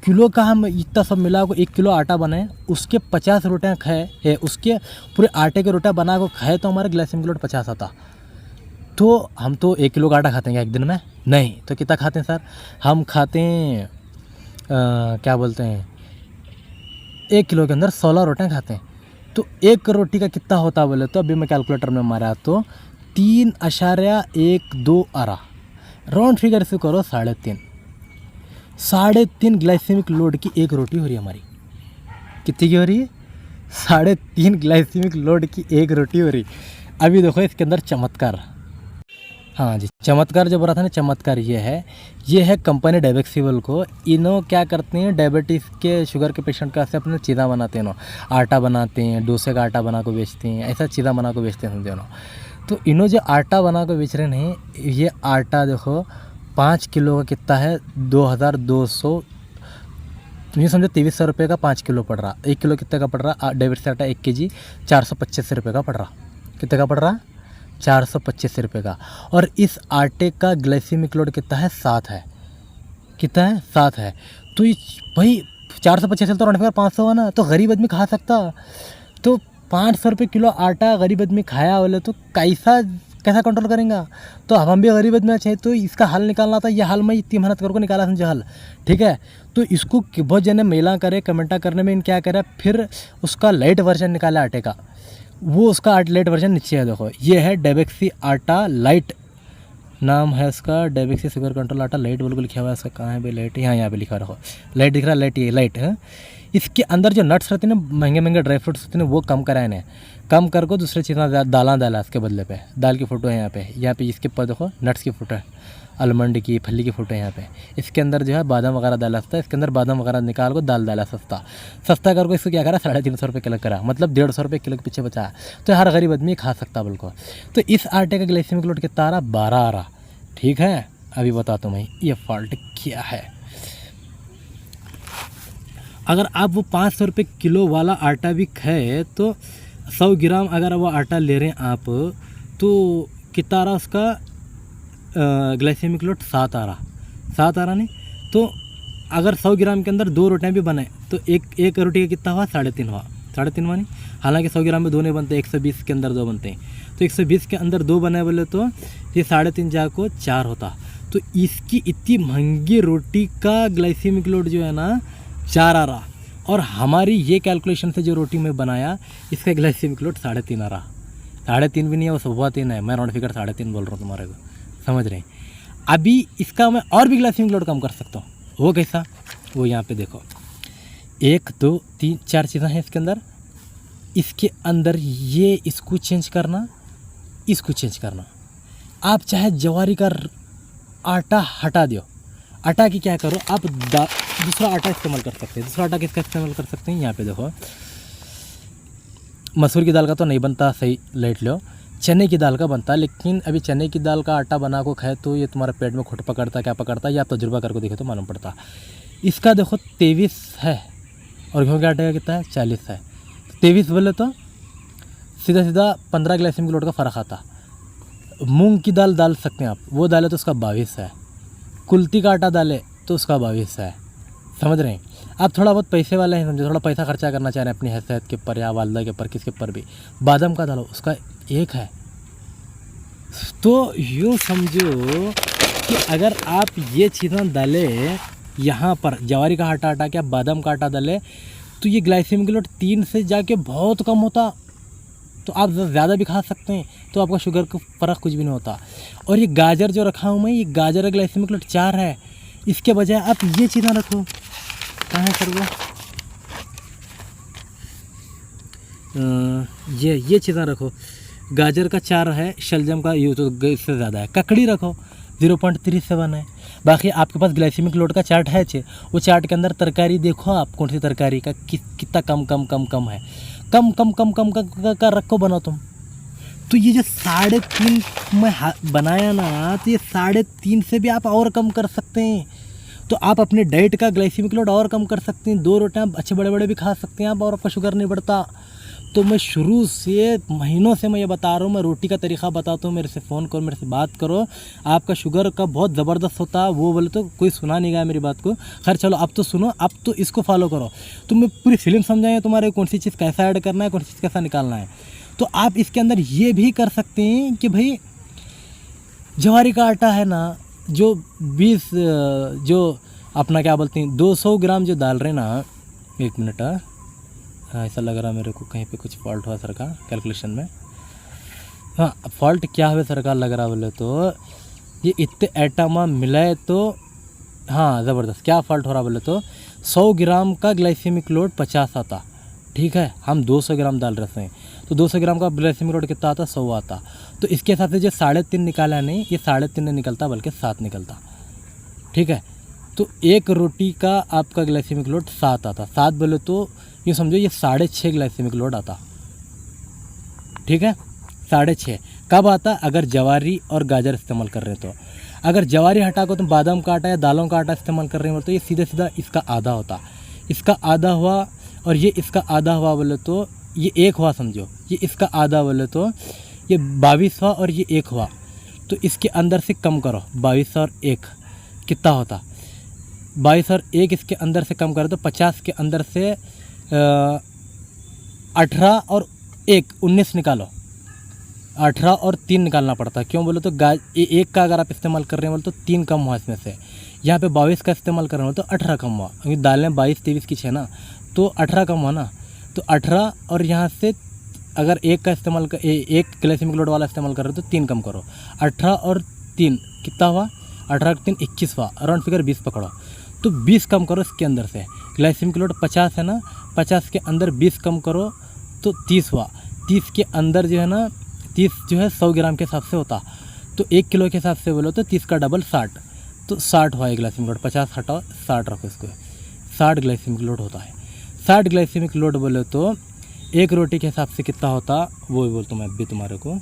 किलो का हम इतना सब मिला को 1 किलो आटा बनाए, उसके 50 रोटियाँ खाए, उसके पूरे आटे के रोटियाँ बना को खाए तो हमारा ग्लाइसेमिक लोड 50 आता। तो हम तो 1 किलो का आटा खाते हैं एक दिन में, नहीं तो कितना खाते हैं सर, हम खाते हैं क्या बोलते हैं 1 किलो के अंदर 16 रोटियाँ खाते हैं। तो 1 रोटी का कितना होता बोले तो अभी मैं कैलकुलेटर में मारा तो 3.12 आ रहा। राउंड फिगर से करो 3.5 ग्लाइसेमिक लोड की 1 रोटी हो रही है हमारी। कितनी की हो रही है, 3.5 ग्लाइसेमिक लोड की 1 रोटी हो रही। अभी देखो इसके अंदर चमत्कार। हाँ जी, चमत्कार जो बोला था ना, चमत्कार ये है कंपनी डेबेक्सिबल को। इन्हों क्या करते हैं, डायबिटीज़ के शुगर के पेशेंट का से अपने चीज़ा बनाते हैं, आटा बनाते हैं, डोसे का आटा बना को बेचते हैं, ऐसा चीज़ा बना को बेचते हैं समझे ना। तो इन्हों जो आटा बना को बेच रहे हैं, ये आटा देखो 5 किलो का कितना है, 2200, तुम्हें समझो 2300 रुपये का 5 किलो पड़ रहा। 1 किलो कितने का पड़ रहा, डायबिटीज़ आटा 1 kg 425 रुपये का पड़ रहा। कितने का पड़ रहा, 425 रुपये का। और इस आटे का ग्लाइसेमिक लोड कितना है, 7 है। कितना है, 7 है। तो भाई 425 तो राउंड फिगर 500 है ना, तो गरीब आदमी खा सकता। तो 500 रुपये किलो आटा गरीब आदमी खाया बोले तो कैसा कंट्रोल करेंगे। तो हम भी गरीब आदमी चाहिए, तो इसका हल निकालना था। ये हल मैं इतनी मेहनत करके निकाला समझे हल। ठीक है, तो इसको बहुत जने मेला करे, कमेंटा करने में इन क्या करे, फिर उसका लाइट वर्जन निकाला आटे का। वो उसका लाइट वर्जन नीचे है, देखो ये है डेबेक्सी आटा लाइट, नाम है उसका डेबेक्सी शुगर कंट्रोल आटा लाइट बोल के लिखा हुआ है। इसका कहाँ है भाई लाइट, यहाँ पे लिखा रखो लाइट दिख रहा है, लाइट ये लाइट है। इसके अंदर जो नट्स रहते हैं ना, महंगे ड्राई फ्रूट्स होते हैं वो कम कराए ने, कम करके दूसरे चीज़ें डाला इसके बदले पे। दाल की फ़ोटो है यहाँ पे इसके ऊपर देखो नट्स की फ़ोटो है, आलमंड की, फली की फ़ोटो है यहाँ पे। इसके अंदर जो है बादाम वगैरह डाला सस्ता, इसके अंदर बादाम वगैरह निकाल को दाल डाला सस्ता करके इसको क्या करा 350 रुपये किलो करा, मतलब 150 रुपये किलो के पीछे बचा। तो हर गरीब आदमी खा सकता बिल्कुल। तो इस आटे का ग्लाइसेमिक लोड कितना आ रहा, 12 आ रहा। ठीक है, अभी बताता हूँ मैं ये फॉल्ट क्या है। अगर आप वो 500 रुपये किलो वाला आटा भी खाए तो 100 ग्राम अगर वो आटा ले रहे हैं आप, तो कितना आ रहा उसका ग्लाइसेमिक लोड 7 आ रहा नहीं। तो अगर 100 ग्राम के अंदर 2 रोटियाँ भी बनाए तो एक रोटी का कितना हुआ, 3.5 हुआ। 3.5 हुआ नहीं, हालांकि 100 ग्राम में 2 नहीं बनते, 120 के अंदर 2 बनते हैं। तो 120 के अंदर 2 बनाए बोले तो ये 3.5 जाको 4 होता। तो इसकी इतनी महंगी रोटी का ग्लाइसेमिक लोड जो है ना 4 आ रहा। और हमारी ये कैलकुलेशन से जो रोटी में बनाया इसका ग्लाइसेमिक लोड 3.5 आ रहा। 3.5 भी नहीं है, वो 3.25 है। मैं राउंड फिगर 3.5 बोल रहा हूँ तुम्हारे को, समझ रहे हैं। अभी इसका मैं और भी ग्लाइसेमिक लोड कम कर सकता हूँ। वो कैसा, वो यहाँ पे देखो 1 2 3 4 चीज़ें हैं इसके अंदर। इसके अंदर ये इसको चेंज करना, इसको चेंज करना। आप चाहे ज्वारी का आटा हटा दो, आटा की क्या करो आप दूसरा आटा इस्तेमाल कर सकते हैं। दूसरा आटा किसका इस्तेमाल कर सकते हैं, यहाँ पे देखो मसूर की दाल का तो नहीं बनता, सही लेट लो, चने की दाल का बनता है। लेकिन अभी चने की दाल का आटा बना को खाए तो ये तुम्हारे पेट में खुट पकड़ता क्या पकड़ता, या आप तजुर्बा करके देखे तो मालूम पड़ता। इसका देखो 23 है और गेहूँ के आटे का कितना है 40 है। 23 बोले तो सीधा सीधा 15 ग्लाइसेमिक लोड का फ़र्क आता। मूंग की दाल डाल सकते हैं आप, वो डाले तो उसका 22 है। कुल्ती का आटा डाले तो उसका 22 है। समझ रहे हैं आप, थोड़ा बहुत पैसे वाले हैं, समझे, थोड़ा पैसा खर्चा करना चाह रहे हैं अपनी हैसियत के ऊपर या वालदा के ऊपर, किसके ऊपर भी, बादाम का डालो उसका 1 है। तो यूँ समझो कि अगर आप ये चीज़ें डाले यहाँ पर, जवारी का आटा हटा के आप बादाम का आटा डाले तो ये ग्लाइसेमिक लोड 3 से जाके बहुत कम होता। तो आप ज़्यादा भी खा सकते हैं तो आपका शुगर का फ़र्क कुछ भी नहीं होता। और ये गाजर जो रखा हूँ मैं, ये गाजर का ग्लाइसेमिक लोड 4 है। इसके बजाय आप ये चीज़ें रखो, कहाँ है सर वो, ये चीज़ें रखो। गाजर का 4 है, शलजम का ये तो इससे ज़्यादा है। ककड़ी रखो 0.37 है। बाकी आपके पास ग्लाइसेमिक लोड का चार्ट है, वो चार्ट के अंदर तरकारी देखो आप कौन सी तरकारी का कितना कम कम कम कम है, कम कम कम कम का रखो बनाओ तुम। तो ये जो 3.5 मैं बनाया ना, तो ये 3.5 से भी आप और कम कर सकते हैं। तो आप अपने डाइट का ग्लाइसेमिक लोड और कम कर सकते हैं। 2 रोटियाँ अच्छे बड़े बड़े भी खा सकते हैं आप और आपका शुगर नहीं बढ़ता। तो मैं शुरू से महीनों से मैं ये बता रहा हूँ, मैं रोटी का तरीक़ा बताता हूँ, मेरे से फ़ोन करो, मेरे से बात करो, आपका शुगर का बहुत ज़बरदस्त होता है। वो बोले तो कोई सुना नहीं गया मेरी बात को, खैर चलो अब तो सुनो, अब तो इसको फॉलो करो। तो मैं पूरी फिल्म समझाएँ तुम्हारे, कौन सी चीज़ कैसा ऐड करना है, कौन सी चीज़ कैसा निकालना है। तो आप इसके अंदर ये भी कर सकते हैं कि भाई जवारी का आटा है ना, जो 20 जो अपना क्या बोलते हैं 200 ग्राम जो डाल रहे ना, 1 मिनट, हाँ ऐसा लग रहा है मेरे को कहीं पे कुछ फॉल्ट हुआ सर का कैलकुलेशन में। हाँ फॉल्ट क्या हुआ सर का लग रहा बोले तो, ये इतने एटम मिलाए तो हाँ ज़बरदस्त क्या फॉल्ट हो रहा बोले तो 100 ग्राम का ग्लाइसेमिक लोड 50 आता, ठीक है, हम 200 ग्राम डाल रहे हैं तो 200 ग्राम का ग्लाइसेमिक लोड कितना आता 100 आता। तो इसके हिसाब से जो 3.5 निकाला नहीं, ये 3.5 नहीं निकलता बल्कि 7 निकलता, ठीक है। तो एक रोटी का आपका ग्लाइसेमिक लोड 7 आता, 7 बोले तो ये समझो ये 6.5 ग्लाइसेमिक लोड आता, ठीक है। 6.5 कब आता, अगर जवारी और गाजर इस्तेमाल कर रहे हो तो। अगर जवारी हटा को तुम बादाम का आटा या दालों का आटा इस्तेमाल कर रहे हो तो ये सीधे सीधा इसका आधा होता, इसका आधा हुआ और ये इसका आधा हुआ बोले तो ये 1 हुआ, समझो ये इसका आधा बोले तो ये 22 हुआ और ये 1 हुआ। तो इसके अंदर से कम करो, 22 और 1 कितना होता, 22 और 1 इसके अंदर से कम करो तो 50 के अंदर से 18 और 1 19 निकालो, 18 और 3 निकालना पड़ता है। क्यों बोले तो 1 का अगर आप इस्तेमाल कर रहे हैं बोले तो 3 कम हुआ इसमें से, यहाँ पे 22 का इस्तेमाल कर रहे हो तो 18 कम हुआ, क्योंकि दालें 22 23 की 6 ना, तो 18 कम हुआ ना। तो 18 और यहाँ से अगर 1 का इस्तेमाल कर 1 ग्लाइसेमिक लोड वाला इस्तेमाल कर रहे हो तो 3 कम करो, 18 और 3 कितना हुआ, 18 और 3 21 हुआ, अराउंड फिगर 20 पकड़ो। तो 20 कम करो इसके अंदर से, ग्लाइसेमिक लोड 50 है ना, 50 के अंदर 20 कम करो तो 30 हुआ। 30 के अंदर जो है ना, 30 जो है 100 ग्राम के हिसाब से होता, तो 1 किलो के हिसाब से बोलो तो 30 का डबल 60, तो 60 हुआ एक ग्लाइसेमिक लोड। 50 हटाओ 60 रखो इसको, 60 ग्लाइसेमिक लोड होता है। 60 ग्लाइसेमिक लोड बोले तो एक रोटी के हिसाब से कितना होता वो भी बोलता हूँ मैं अभी तुम्हारे को।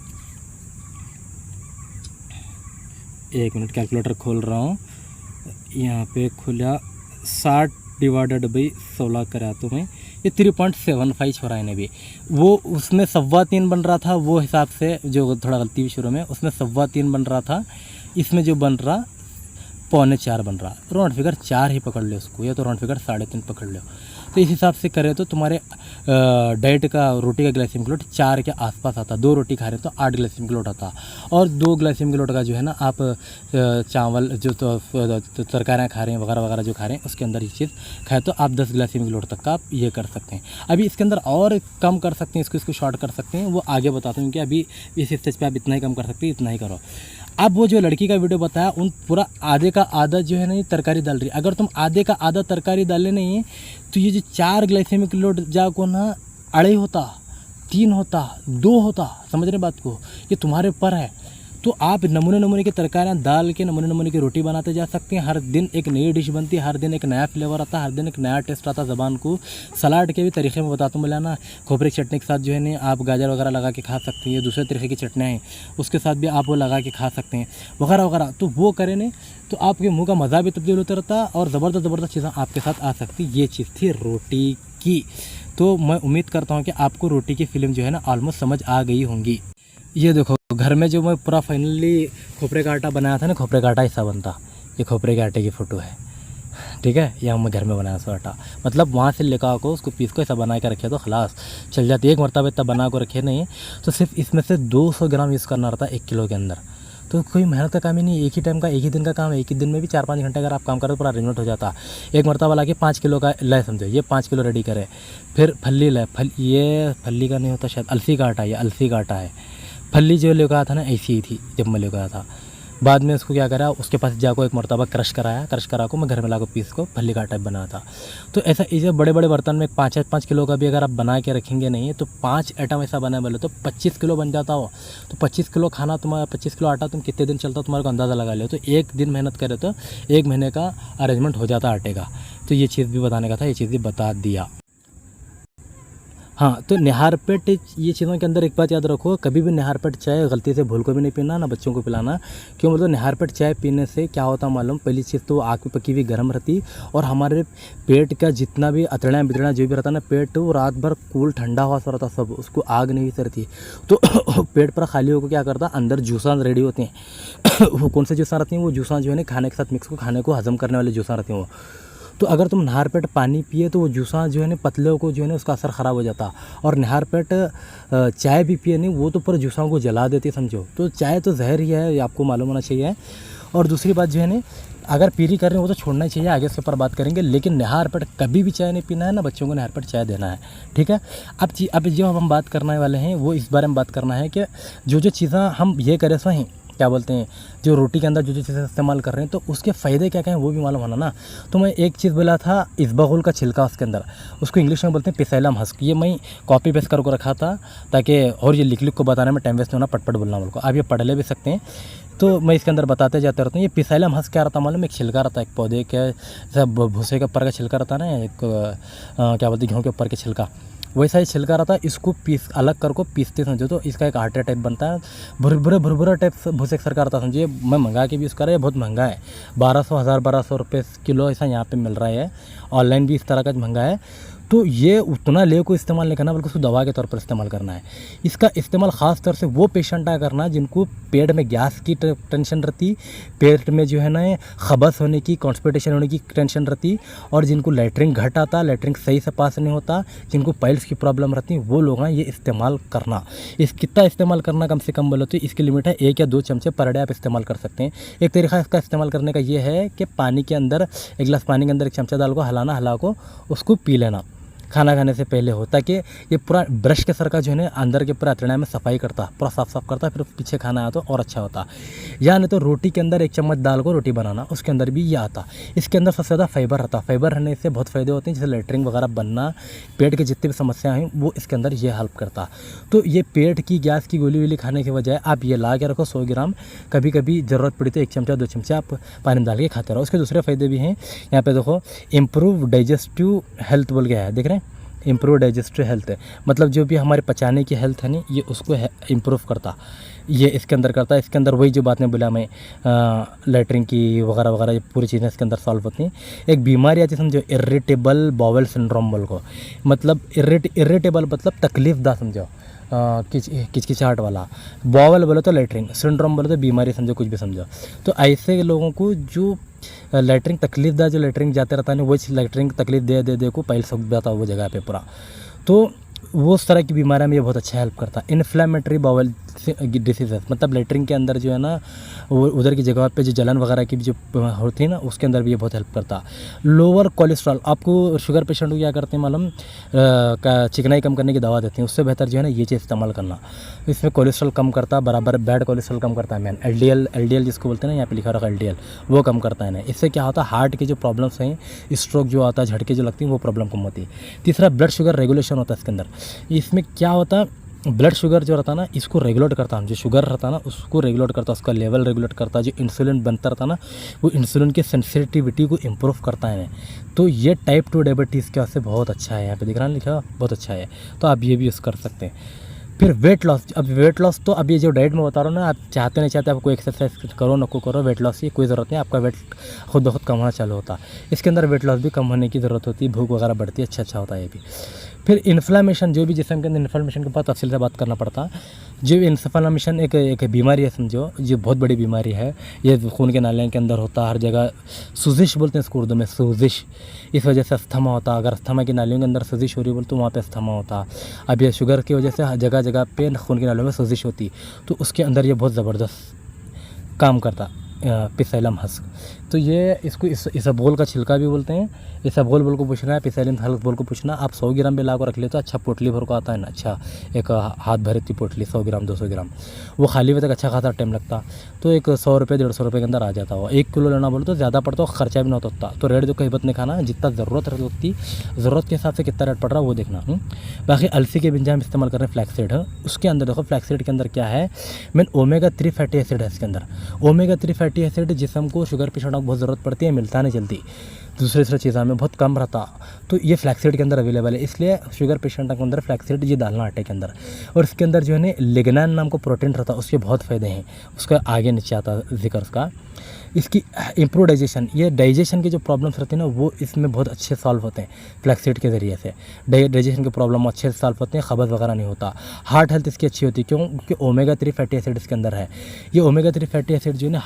1 मिनट कैलकुलेटर खोल रहा हूँ, यहाँ पे खुला 60 डिवाइडेड बाई 16 करा तो मैं ये 3.75 छोड़ा है भी। वो उसमें 3.25 बन रहा था, वो हिसाब से जो थोड़ा गलती भी शुरू में, उसमें 3.25 बन रहा था, इसमें जो बन रहा 3.25 बन रहा, राउंड फिगर 4 ही पकड़ लो उसको, या तो राउंड फिगर 3.5 पकड़ लो। तो इस हिसाब से करें तो तुम्हारे डाइट का रोटी का ग्लाइसेमिक लोड 4 के आसपास आता। 2 रोटी खा रहे तो 8 ग्लाइसेमिक लोड आता, और 2 ग्लाइसेमिक लोड का जो है ना आप चावल जो तो तरकारियाँ खा रहे हैं वगैरह वगैरह जो खा रहे हैं उसके अंदर ये चीज़ खाए तो आप 10 ग्लाइसेमिक लोड तक का आप ये कर सकते हैं। अभी इसके अंदर और कम कर सकते हैं, इसको शॉर्ट कर सकते हैं, वो आगे बताते हैं कि अभी इस स्टेज पर आप इतना ही कम कर सकते हैं, इतना ही करो। अब वो जो लड़की का वीडियो बताया उन पूरा आधे का आधा जो है ना ये तरकारी डाल रही है, अगर तुम आधे का आधा तरकारी डाले नहीं तो ये जो 4 ग्लाइसेमिक लोड जाको ना 2.5 होता, 3 होता, 2 होता, समझ रहे बात को, ये तुम्हारे ऊपर है। तो आप नमूने नमूने की तरकारियाँ डाल के नमूने नमूने की रोटी बनाते जा सकते हैं। हर दिन एक नई डिश बनती है, हर दिन एक नया फ्लेवर आता है, हर दिन एक नया टेस्ट आता है ज़बान को। सलाद के भी तरीके में बताता हूँ बोला ना, खोपरे की चटनी के साथ जो है ना आप गाजर वगैरह लगा के खा सकते हैं। दूसरे तरीके की चटनियाँ हैं उसके साथ भी आप वो लगा के खा सकते हैं वगैरह वगैरह। तो वो करें नहीं तो आपके मुँह का मज़ा भी तब्दील होता रहता है और ज़बरदस्त चीज़ें आपके साथ आ सकती। ये चीज़ थी रोटी की। तो मैं उम्मीद करता हूँ कि आपको रोटी की फिल्म जो है ना ऑलमोस्ट समझ आ गई होंगी। ये देखो घर में जो मैं पूरा फाइनली खोपरे का आटा बनाया था ना, खोपरे का आटा ऐसा बनता। ये खोपरे के आटे की फ़ोटो है, ठीक है। यह मैं घर में बनाया था आटा, मतलब वहाँ से लेकर आको उसको पीस को ऐसा बना के रखे तो खलास चल जाती। एक मरतबा इतना बना को रखे नहीं तो सिर्फ इसमें से 200 ग्राम यूज़ करना रहता 1 किलो के अंदर। तो कोई मेहनत का काम ही नहीं, एक ही टाइम का, एक ही दिन का काम है। एक ही दिन में भी 4-5 घंटे अगर आप काम करें तो पूरा अरेंजमेंट हो जाता। एक मरतबा ला के 5 किलो का लाए समझो, ये 5 किलो रेडी करे। फिर फल्ली लाए, ये फल्ली का नहीं होता शायद, अलसी का आटा, ये अलसी का आटा है। फल्ली जो लेकर आया था ना ऐसी ही थी जब मैं लेकर आया था। बाद में उसको क्या करा, उसके पास जाको एक मरतबा क्रश करा को मैं घर में ला को पीस को फल्ली का आटा बनाया था। तो ऐसा इसे बड़े बड़े बर्तन में 5 किलो का भी अगर आप बना के रखेंगे नहीं तो 5 आइटम ऐसा बना बोले तो 25 किलो बन जाता हो। तो 25 किलो खाना तुम्हारा, 25 किलो आटा तुम कितने दिन चलता तुम्हारे को अंदाज़ा लगा ले। तो एक दिन मेहनत करे तो 1 महीने का अरेंजमेंट हो जाता आटे का। तो ये चीज़ भी बताने का था, ये चीज़ भी बता दिया। हाँ, तो निहार पेट ये चीज़ों के अंदर एक बात याद रखो, कभी भी निहार पेट चाय गलती से भूल को भी नहीं पीना, ना बच्चों को पिलाना। क्यों मतलब निहार पेट चाय पीने से क्या होता मालूम, पहली चीज़ तो आग पे पकी हुई गर्म रहती और हमारे पेट का जितना भी अतड़ा बितड़ा जो भी रहता ना पेट, वो रात भर कूल ठंडा हुआ सा रहता सब, उसको आग नहीं सरती। तो पेट पर खाली होकर क्या करता, अंदर जूसा रेडी होते हैं। वो कौन से जूसा रहती हैं, वो जूसा जो है ना खाने के साथ मिक्स को खाने को हजम करने वाले जूसा रहते हैं वो। तो अगर तुम निहार पेट पानी पिए तो वो जूसा जो है ना पतले को जो है ना उसका असर ख़राब हो जाता। और निहार पेट चाय भी पिए नहीं वो तो पूरे जूसा को जला देती समझो। तो चाय तो जहर ही है, ये आपको मालूम होना चाहिए। और दूसरी बात जो है ना, अगर पीरी कर रहे हो वो तो छोड़ना ही चाहिए, आगे इसके ऊपर बात करेंगे। लेकिन निहार पेट कभी भी चाय नहीं पीना है ना, बच्चों को निहार पेट चाय देना है, ठीक है। अब जो हम बात करने वाले हैं वो इस बारे में बात करना है कि जो चीज़ें हम ये करें सो हैं क्या बोलते हैं, जो रोटी के अंदर जो चीज़ें इस्तेमाल कर रहे हैं तो उसके फ़ायदे क्या क्या हैं वो भी मालूम होना ना। तो मैं एक चीज़ बोला था इसबगुल का छिलका, उसके अंदर उसको इंग्लिश में बोलते हैं पिसैलम हस्क। ये मैं कॉपी पेस्ट करके रखा था ताकि और ये लिख को बताने में टाइम वेस्ट नहीं होना, पटपट बोलना बोल को। आप ये पढ़ ले भी सकते हैं, तो मैं इसके अंदर बताते जाते रहता हूँ। ये पिसैलम हस्क क्या रहता है मालूम, एक छिलका रहता है, एक पौधे के सब भूसे के ऊपर का छिलका रहता है ना, एक क्या बोलते हैं गेहूँ के ऊपर के छिलका, वैसा ही छिलका रहता है। इसको पीस अलग कर को पीसते समझो तो इसका एक आटा टाइप बनता है, भुरभुरा टाइप भूसे का रहता है समझिए। मैं मंगा के भी यूज़ कर रहा है, बहुत महंगा है, 1200 रुपये किलो ऐसा यहाँ पे मिल रहा है। ऑनलाइन भी इस तरह का महंगा है। तो ये उतना ले को इस्तेमाल नहीं करना बल्कि उसको दवा के तौर पर इस्तेमाल करना है। इसका इस्तेमाल ख़ास तौर से वो पेशेंट आ करना जिनको पेट में गैस की टेंशन रहती, पेट में जो है ना खबस होने की, कॉन्स्टिपेशन होने की टेंशन रहती, और जिनको लैट्रिन घट आता, लैट्रिन सही से पास नहीं होता, जिनको पाइल्स की प्रॉब्लम रहती, वो लोग हैं ये इस्तेमाल करना। इस कितना इस्तेमाल करना कम से कम बोलो तो इसकी लिमिट है 1 या 2 चमचे पर डे आप इस्तेमाल कर सकते हैं। एक तरीका इसका इस्तेमाल करने का ये है कि पानी के अंदर 1 गिलास पानी के अंदर 1 चमचा डाल को हला को उसको पी लेना खाना खाने से पहले हो, ताकि ये पूरा ब्रश के सर का जो है ना अंदर के पूरा अतड़ा में सफाई करता, पूरा साफ करता, फिर पीछे खाना आया तो और अच्छा होता। या नहीं तो रोटी के अंदर 1 चम्मच डाल को रोटी बनाना, उसके अंदर भी ये आता। इसके अंदर सबसे ज़्यादा फाइबर रहता, फाइबर रहने से बहुत फ़ायदे होते हैं, जैसे लेटरिन वगैरह बनना, पेट के जितनी भी समस्याएं हैं वो इसके अंदर ये हेल्प करता। तो ये पेट की गैस की गोली वोली खाने के बजाय आप ये ला के रखो 100 ग्राम, कभी कभी ज़रूरत पड़ी तो 1 चमचा 2 चमचा आप पानी डाल के खाते रहो। उसके दूसरे फ़ायदे भी हैं, यहाँ पे देखो इम्प्रूव डाइजेस्टिव हेल्थ बोल गया है, देख रहे हैं, इम्प्रूव डाइजेस्टिव हेल्थ है, मतलब जो भी हमारे पचाने की हेल्थ है ना ये उसको इम्प्रूव करता, ये इसके अंदर करता है। इसके अंदर वही जो बात मैं बोला मैं लैट्रिन की वगैरह वगैरह ये पूरी चीज़ें इसके अंदर सॉल्व होती हैं। एक बीमारी आती है समझो इरिटेबल बाउल सिंड्रोम बोल को, मतलब इरिटेबल मतलब तकलीफ़दा समझो, किचकिचाहट वाला, बाउल बोलो तो लैट्रिन, सिंड्रोम बोलो तो बीमारी समझो, कुछ भी समझो। तो ऐसे लोगों को जो लैट्रिन तकलीफ़दा जो लैट्रिन जाते रहता है ना वो लैट्रिन तकलीफ दे को पाइल्स हो जाता है वो जगह पे पूरा। तो वो उस तरह की बीमारियों में ये बहुत अच्छा हेल्प करता है। इन्फ्लेमेटरी बाउल डिसीजेस मतलब लैट्रिन के अंदर जो है ना वो उधर की जगह पे जो जलन वगैरह की जो होती है ना उसके अंदर भी ये बहुत हेल्प करता। लोअर कोलेस्ट्रॉल, आपको शुगर पेशेंट को क्या करते हैं मालूम, चिकनाई कम करने की दवा देते हैं, उससे बेहतर जो है ना ये चीज़ इस्तेमाल करना। इसमें कोलेस्ट्रॉल कम करता, बराबर बैड कोलेस्ट्रॉल कम करता है, मैन एलडीएल जिसको बोलते हैं ना यहाँ पे लिखा रखा एलडीएल, वो कम करता है ना। इससे क्या होता है हार्ट की जो प्रॉब्लम्स हैं, स्ट्रोक जो आता है, झटके जो लगती हैं वो प्रॉब्लम कम होती है। तीसरा ब्लड शुगर रेगुलेशन होता है इसके अंदर। इसमें क्या होता है ब्लड शुगर जो रहता है ना, इसको रेगुलेट करता है, जो शुगर रहता है ना उसको रेगुलेट करता है, उसका लेवल रेगुलेट करता है। जो इंसुलिन बनता रहता है ना, वो इंसुलिन की सेंसिटिविटी को इम्प्रूव करता है। तो ये टाइप 2 डायबिटीज़ के वास्ते बहुत अच्छा है। यहाँ पे दिख रहा है लिखा, बहुत अच्छा है। तो आप ये भी यूज़ कर सकते हैं। फिर वेट लॉस, अब वेट लॉस तो अब ये जो डाइट में बता रहा हूँ ना, आप चाहते नहीं चाहते, आप कोई एक्सरसाइज करो ना करो, वेट लॉस की कोई ज़रूरत नहीं, आपका वेट खुद ब खुद कम होना चालू होता है। इसके अंदर वेट लॉस भी कम होने की ज़रूरत होती है, भूख वगैरह बढ़ती है, अच्छा होता है ये भी। फिर इन्फ्लामेशन, जो भी जिसम के अंदर इन्फ्लामेशन के बाद तफसील से बात करना पड़ता है। जो इन्फ्लामेशन एक बीमारी है, समझो ये बहुत बड़ी बीमारी है। ये खून के नालियों के अंदर होता है, हर जगह सूजिश बोलते हैं इसको उर्दू में, सूजिश। इस वजह से अस्थमा होता है। अगर अस्थमा की नालियों के अंदर सूजिश हो रही बोल तो वहाँ पे अस्थमा होता है। अब ये शुगर की वजह से जगह जगह पे खून की नालियों में सूजिश होती, तो उसके अंदर ये बहुत ज़बरदस्त काम करता, पिसैलम हस्क। तो ये इसको इसबगोल का छिलका भी बोलते हैं। इसबगोल बोल को पूछना है, पिसैलम हस्क बोल को पूछना। आप 100 ग्राम भी ला को रख ले तो अच्छा पोटली भर को आता है ना, अच्छा एक हाथ भर की पोटली 100 ग्राम 200 ग्राम, वो खाली हुए तक अच्छा खासा टाइम लगता। तो एक 100 रुपये 150 रुपये के अंदर आ जाता हो। 1 किलो लेना बोलो तो ज़्यादा पड़ता हो, खर्चा भी नहीं होता। तो रेट जो कहीं बात नहीं खाना, जितना ज़रूरत होती, ज़रूरत के हिसाब से कितना रेट पड़ रहा है वो देखना। बाकी अलसी के बिंजा हम इस्तेमाल कर रहे हैं फ्लैक्सीड है, उसके अंदर देखो फ्लैक्सीड के अंदर क्या है, मेन ओमेगा 3 फैटी एसिड है इसके अंदर। ओमेगा 3 फैटी एसिड जिसम को शुगर पेशेंट को बहुत ज़रूरत पड़ती है, मिलता नहीं जल्दी, दूसरी चीज़ों में बहुत कम रहता। तो ये फ्लैक्सीड के अंदर अवेलेबल है, इसलिए शुगर पेशेंट के अंदर फ्लैक्सीड ये डालना आटे के अंदर। और इसके अंदर जो है ना लिग्नान नाम का प्रोटीन रहता है, उसके बहुत फ़ायदे हैं, उसका आगे नीचे आता जिक्र उसका। इसकी इम्प्रूव डाइजेशन, ये डाइजेशन की जो प्रॉब्लम्स रहती है ना वो इसमें बहुत अच्छे सॉल्व होते हैं फ्लैक्सीड के ज़रिए से। डाइजेशन के प्रॉब्लम अच्छे से सॉल्व होते हैं, खबज वगैरह नहीं होता। हार्ट हेल्थ इसकी अच्छी होती है, क्यों? क्योंकि ओमेगा 3 फैटी एसिड इसके अंदर है। ये ओमेगा 3 फैटी एसिड जो है ना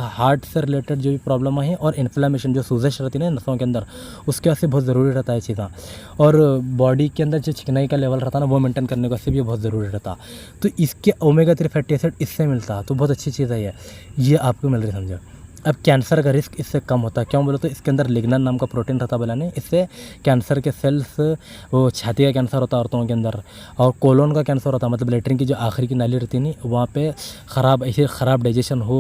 हार्ट से रिलेटेड जो भी प्रॉब्लम है और इन्फ्लेमेशन जो सूजश रहती है ना नसों के अंदर, उसके वास्ते बहुत ज़रूरी रहता है चीज़ें। और बॉडी के अंदर जो चिकनाई का लेवल रहता है ना वो मेंटेन करने के वास्ते भी बहुत ज़रूरी रहता। तो इसके ओमेगा 3 फैटी एसिड इससे मिलता है, तो बहुत अच्छी चीज़ है ये आपको मिल रही, समझो। अब कैंसर का रिस्क इससे कम होता है, क्यों बोलो तो इसके अंदर लिग्नान नाम का प्रोटीन रहता है बनाने, इससे कैंसर के सेल्स, वो छाती का कैंसर होता है औरतों के अंदर, और कोलोन का कैंसर होता है, मतलब लेटरिन की जो आखिरी की नाली रहती है नहीं वहाँ पे ख़राब डाइजेशन हो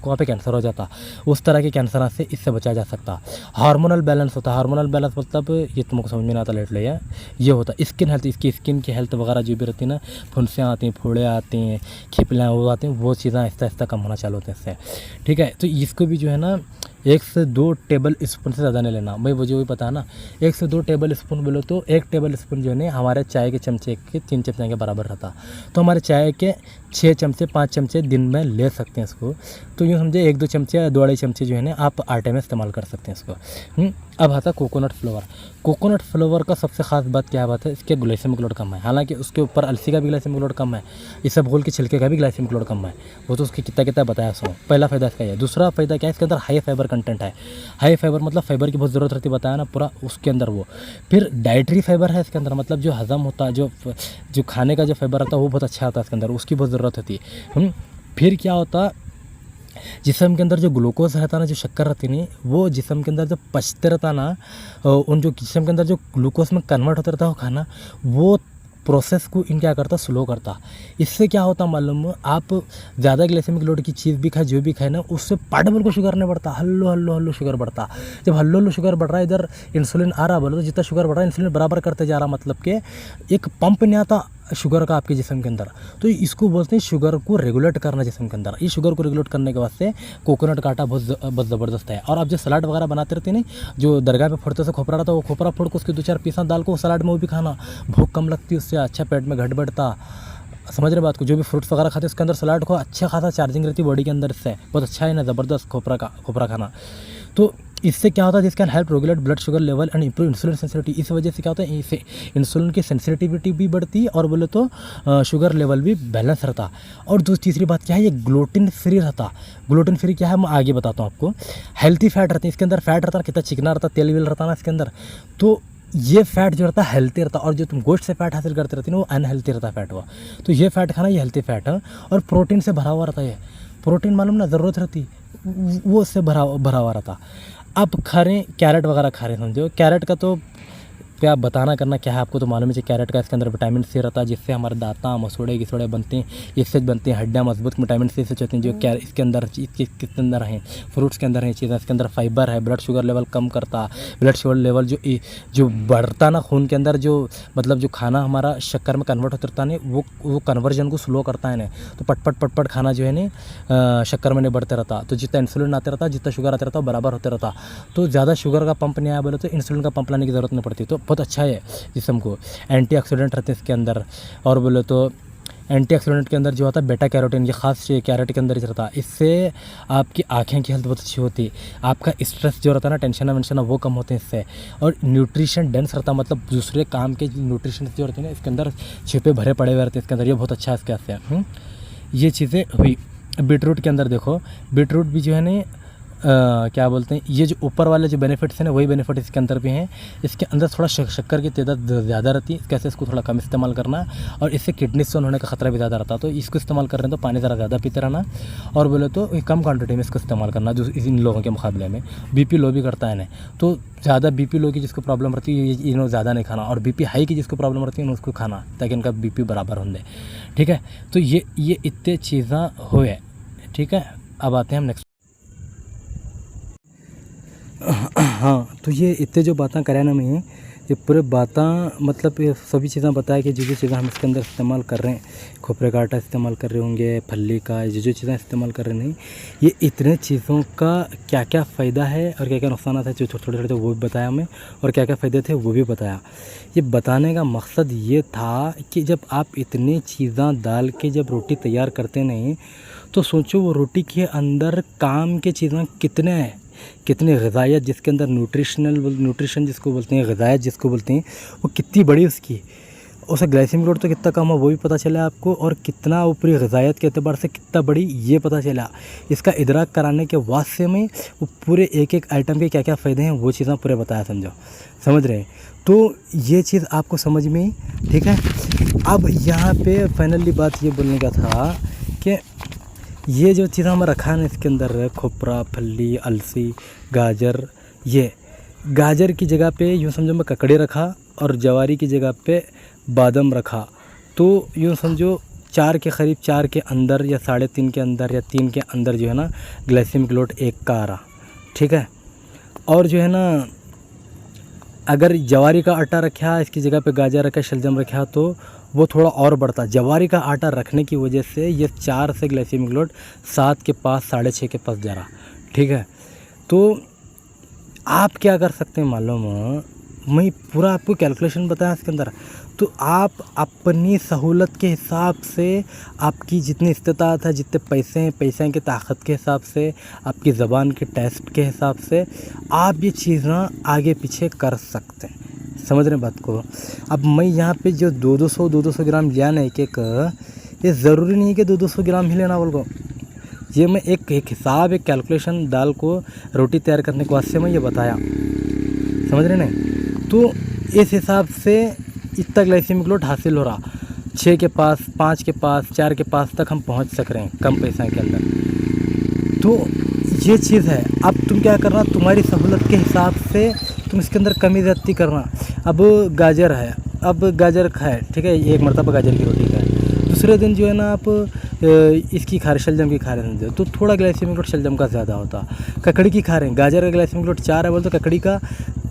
वहाँ पे कैंसर हो जाता। उस तरह के कैंसर से इससे बचा जा सकता। हार्मोनल बैलेंस होता है, हार्मोनल बैलेंस मतलब ये तुमको समझ में नहीं आता, लेट ले ये होता है स्किन हेल्थ, इसकी स्किन की हेल्थ वगैरह जो भी रहती है ना, फुंसियाँ आती हैं, फोड़े आती हैं, खिपलियाँ वो आती हैं, वो चीज़ें आहिस्ता आहिस्ता कम होना चालू होते हैं इससे, ठीक है। तो इसको भी जो है ना 1 से 2 टेबल स्पून से ज़्यादा नहीं लेना भाई, वो जो भी पता है ना, 1 से 2 टेबल स्पून बोलो तो 1 टेबल स्पून जो है ना हमारे चाय के चमचे के 3 चमचे के बराबर रहता। तो हमारे चाय के 6 चमचे 5 चमचे दिन में ले सकते हैं इसको। तो यूँ समझे 1-2 चमचे या 2-2.5 चमचे जो है ना आप आटे में इस्तेमाल कर सकते हैं इसको। अब आता है कोकोनट फ्लेवर। कोकोनट फ्लेवर का सबसे ख़ास बात क्या बात है, इसके ग्लाइसेमिक लोड कम है। हालांकि उसके ऊपर अलसी का भी ग्लाइसेमिक लोड कम है, इसबगोल के छिलके का भी ग्लाइसेमिक लोड कम है, वो तो उसकी कितना बताया सो। पहला फ़ायदा इसका है। दूसरा फ़ायदा क्या है, इसके अंदर हाई फाइबर कंटेंट है। हाई फाइबर मतलब फाइबर की बहुत ज़रूरत रहती है, बताया ना पूरा उसके अंदर वो। फिर डाइटरी फाइबर है इसके अंदर, मतलब जो हज़म होता है, जो खाने का जो फाइबर रहता है वो बहुत अच्छा होता है इसके अंदर, उसकी बहुत ज़रूरत होती है। फिर क्या होता, जिसम के अंदर जो ग्लूकोज रहता है ना, जो शक्कर रहती नहीं, वो जिसम के अंदर जब पचते रहता ना, उन जो जिसम के अंदर जो ग्लूकोज में कन्वर्ट होता रहता है वो खाना, वो प्रोसेस को इन क्या करता, स्लो करता। इससे क्या होता मालूम, आप ज़्यादा ग्लाइसेमिक लोड की चीज़ भी खाए, जो भी खाए ना, उससे पार्टिकल को शुगर नहीं बढ़ता, हल्लो शुगर बढ़ता। जब हल्लो शुगर बढ़ रहा है, इधर इंसुलिन आ रहा बोलो तो जितना शुगर बढ़ रहा है इंसुलिन बराबर करते जा रहा, मतलब कि एक पंप नहीं आता शुगर का आपके जिस्म के अंदर। तो इसको बोलते हैं शुगर को रेगुलेट करना जिस्म के अंदर। ये शुगर को रेगुलेट करने के वास्ते कोकोनट का आटा बहुत ज़बरदस्त है। और आप जो सलाद वगैरह बनाते रहते हैं ना, जो दरगाह पे फोड़ते से खोपरा रहता है, वो खोपरा फोड़ को उसके 2-4 पीसा डाल को सलाद में वो भी खाना, भूख कम लगती है उससे, अच्छा पेट में घट बढ़ता। समझ रहे बात को, जो भी फ्रूट्स वगैरह खाते हैं उसके अंदर सलाद को अच्छा खासा चार्जिंग रहती है बॉडी के अंदर, इससे बहुत अच्छा है ना, ज़बरदस्त खोपरा खाना। तो इससे क्या होता है, this can help regulate blood sugar level and improve insulin sensitivity. इस वजह से क्या होता है, इससे इंसुलिन की सेंसिटिविटी भी बढ़ती है और बोले तो शुगर लेवल भी बैलेंस रहता। और तीसरी बात क्या है, ये ग्लूटेन फ्री रहता। ग्लूटेन फ्री क्या है मैं आगे बताता हूँ आपको। हेल्थी फैट रहती है इसके अंदर, फैट रहता है कितना चिकना रहता, तेल वेल रहता ना इसके अंदर, तो ये फैट जो रहता है हेल्थी रहता। और जो तुम गोश्त से फैट हासिल करते रहती है ना वो अनहेल्थी रहता है फैट हुआ। तो ये फैट खाना ये हेल्थी फैट है और प्रोटीन से भरा हुआ रहता है। प्रोटीन मालूम ना ज़रूरत रहती, वो उससे भरा हुआ रहता। आप खा रहे हैं कैरेट वगैरह खा रहे हैं, समझो कैरेट का तो पे आप बताना करना क्या है, आपको तो मालूम है कि कैरेट का इसके अंदर विटामिन सी रहता है, जिससे हमारे दांता मसूड़े घिसोड़े बनते हैं, इससे बनती हैं हड्डियाँ मजबूत, विटामिन सी से होती हैं जो इसके अंदर किसके अंदर हैं, फ्रूट्स के अंदर है चीज़ें। इसके अंदर फाइबर है, ब्लड शुगर लेवल कम करता, ब्लड शुगर लेवल जो बढ़ता ना खून के अंदर, जो मतलब जो खाना हमारा शक्कर में कन्वर्ट होता रहता है वो कन्वर्जन को स्लो करता है ना, तो पट खाना जो है ना शक्कर में नहीं बढ़ते रहता, तो जितना इंसुलिन आते रहता, जितना शुगर आते रहता बराबर होते रहता। तो ज़्यादा शुगर का पंप नहीं आया बोले तो इंसुलिन का पंप लाने की ज़रूरत नहीं पड़ती, तो बहुत अच्छा है जिस्म को। एंटीऑक्सीडेंट रहते हैं इसके अंदर, और बोले तो एंटीऑक्सीडेंट के अंदर जो होता है बेटा कैरोटीन, ये खास कैरेट के अंदर ही रहता है। इससे आपकी आँखें की हेल्थ बहुत अच्छी होती है, आपका स्ट्रेस जो रहता है ना, टेंशन वेंशन वो कम होते हैं इससे, और न्यूट्रिशन डेंस रहता है, मतलब दूसरे काम के न्यूट्रिशन जो रहते हैं ना इसके अंदर छिपे भरे पड़े हुए रहते हैं इसके अंदर, ये बहुत अच्छा है इसके से। ये चीज़ें हुई। बीटरूट के अंदर देखो, बीटरूट भी जो है ना क्या बोलते हैं, ये जो ऊपर वाले जो बेनिफिट्स हैं ना वही बेनिफिट इसके अंदर भी हैं। इसके अंदर थोड़ा शक्कर की तादाद ज़्यादा रहती है, कैसे इसको थोड़ा कम इस्तेमाल करना, और इससे किडनी स्टोन होने का खतरा भी ज़्यादा रहता है, तो इसको इस्तेमाल कर रहे हैं तो पानी ज़रा ज़्यादा पीते रहना, और बोले तो कम क्वान्टिटी में इसको इस्तेमाल करना जो इन लोगों के मुकाबले में। बीपी लो भी करता है ना, तो ज़्यादा बीपी लो की जिसको प्रॉब्लम रहती है इन्होंने ज़्यादा नहीं खाना, और बीपी हाई की जिसको प्रॉब्लम रहती है उसको खाना, ताकि इनका बीपी बराबर होंगे। ठीक है, तो ये इतने चीज़ें हुए। ठीक है, अब आते हैं हम नेक्स्ट। हाँ, तो ये इतने जो बातें करें ना मैं, ये पूरे बातें मतलब ये सभी चीज़ें बताया कि जो चीज़ें हम इसके अंदर इस्तेमाल कर रहे हैं, खोपरे का आटा इस्तेमाल कर रहे होंगे, फल्ली का, जो चीज़ें इस्तेमाल कर रहे हैं, ये इतने चीज़ों का क्या क्या फ़ायदा है और क्या क्या नुकसान है, जो छोटे छोटे वो भी बताया हमें, और क्या क्या फ़ायदे थे वो भी बताया। ये बताने का मकसद ये था कि जब आप इतनी चीज़ें डाल के जब रोटी तैयार करते नहीं, तो सोचो वो रोटी के अंदर काम के चीज़ें कितने हैं, कितनी ग़िज़ायत जिसके अंदर न्यूट्रिशन जिसको बोलते हैं, ग़िज़ायत जिसको बोलते हैं, वो कितनी बड़ी उसकी, उसे ग्लाइसेमिक लोड तो कितना कम है वो भी पता चला आपको, और कितना ऊपरी ग़िज़ायत के एतबार से कितना बड़ी ये पता चला। इसका इदराक कराने के वास्ते में वो पूरे एक एक आइटम के क्या क्या फ़ायदे हैं वो चीज़ें पूरे बताया, समझ रहे हैं। तो ये चीज़ आपको समझ में, ठीक है। अब यहाँ पे फाइनली बात ये बोलने का था कि ये जो चीज़ हम रखा है ना इसके अंदर, खोपरा, फल्ली, अलसी, गाजर, ये गाजर की जगह पे यूँ समझो मैं ककड़ी रखा, और जवारी की जगह पे बादाम रखा, तो यूँ समझो 4 के करीब, 4 के अंदर या 3.5 के अंदर या 3 के अंदर जो है ना ग्लाइसेमिक लोड 1 का आ रहा। ठीक है, और जो है ना अगर जवारी का आटा रखा इसकी जगह पे गाजर रखा, शलजम रखा, तो वो थोड़ा और बढ़ता। जवारी का आटा रखने की वजह से ये 4 से ग्लाइसेमिक लोड 7 के पास, 6.5 के पास जा रहा। ठीक है, तो आप क्या कर सकते हैं मालूम, मैं पूरा आपको कैलकुलेशन बताया इसके अंदर, तो आप अपनी सहूलत के हिसाब से, आपकी जितनी इस्तिताअत है, जितने पैसे हैं, पैसे की ताकत के हिसाब से, आपकी ज़बान के टेस्ट के हिसाब से आप ये चीज़ें आगे पीछे कर सकते हैं। समझ रहे बात को। अब मैं यहाँ पे जो 200 ग्राम लिया ना एक, ये ज़रूरी नहीं है कि 200 ग्राम ही लेना बोल को, ये मैं एक हिसाब, एक कैलकुलेशन दाल को रोटी तैयार करने के वास्ते मैं ये बताया, समझ रहे नहीं। तो इस हिसाब से इतना ग्लाइसेमिक लोड हासिल हो रहा, 6 के पास, 5 के पास, 4 के पास तक हम पहुंच सक रहे हैं कम पैसा के अंदर। तो ये चीज़ है। अब तुम क्या करना, तुम्हारी सहूलत के हिसाब से तुम इसके अंदर कमी ज़्यादती करना। अब गाजर है, अब गाजर खाए, ठीक है, एक मरतबा गाजर की रोटी खाए, दूसरे दिन जो है ना आप इसकी खा रहे, शलजम की खा रहे हैं, तो थोड़ा ग्लाइसेमिक लोड शलजम का ज़्यादा होता। ककड़ी की खा रहे हैं, गाजर का ग्लाइसेमिक लोड 4 है बोले तो ककड़ी का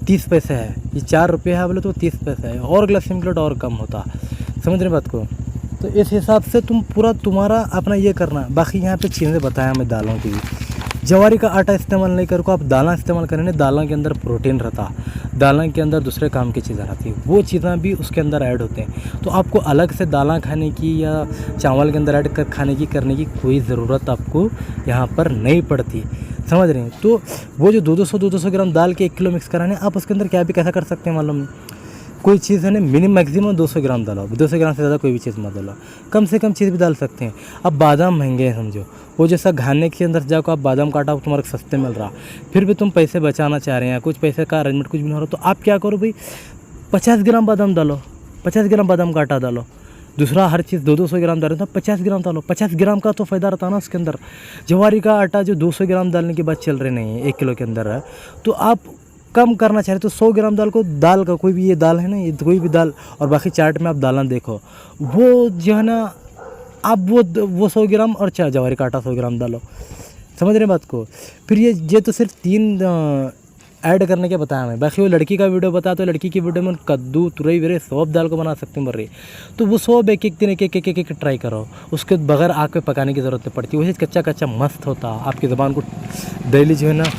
30 पैसे है, ये 4 रुपये है बोले तो 30 पैसे है, और ग्लाइसेमिक लोड और कम होता। समझ रहे बात को। तो इस हिसाब से तुम पूरा तुम्हारा अपना ये करना। बाकी यहाँ पे चीज़ें बताया मैं दालों की भी, जवारी का आटा इस्तेमाल नहीं करो, आप दालें इस्तेमाल करें, दालों के अंदर प्रोटीन रहता, दालों के अंदर दूसरे काम की चीज़ें रहती है, वो चीज़ें भी उसके अंदर ऐड होते हैं। तो आपको अलग से दालें खाने की या चावल के अंदर ऐड कर खाने की करने की कोई ज़रूरत आपको यहाँ पर नहीं पड़ती। समझ रहे हैं। तो वो जो 200 ग्राम दाल के 1 किलो मिक्स कराने, आप उसके अंदर क्या भी कैसा कर सकते हैं मालूम, कोई चीज़ है ना मैक्सिमम 200 ग्राम डालो, 200 ग्राम से ज़्यादा कोई भी चीज़ मत डालो, कम से कम चीज़ भी डाल सकते हैं। अब बादाम महंगे हैं समझो, वो जैसा घाने के अंदर जाकर आप बादाम काटा तुम्हारे सस्ते मिल रहा, फिर भी तुम पैसे बचाना चाह रहे हैं, कुछ पैसे का अरेंजमेंट कुछ भी नहीं हो रहा, तो आप क्या करो भाई, 50 ग्राम बादाम डालो, 50 ग्राम बादाम का आटा डालो। दूसरा हर चीज़ 200 ग्राम डालो तो 50 ग्राम डालो, 50 ग्राम का तो फ़ायदा रहता है ना उसके अंदर। जवारी का आटा जो 200 ग्राम डालने के बाद चल रहे नहीं है 1 किलो के अंदर है, तो आप कम करना चाह रहे तो 100 ग्राम दाल को, दाल का कोई भी, ये दाल है ना, ये कोई भी दाल, और बाकी चार्ट में आप दालें देखो, वो जो है ना आप वो 100 ग्राम और जवारी का आटा 100 ग्राम डालो, समझ रहे बात को। फिर ये तो सिर्फ 3 ऐड करने के बताया मैं, बाकी वो लड़की का वीडियो बताया तो लड़की की वीडियो में कद्दू तुरई वगैरह सब दाल को बना सकते हैं मर रही, तो वो सब एक दिन एक ट्राई करो, उसके बगैर आग पे पकाने की ज़रूरत नहीं पड़ती, वही कच्चा कच्चा मस्त होता, आपकी ज़बान को डेली जो है ना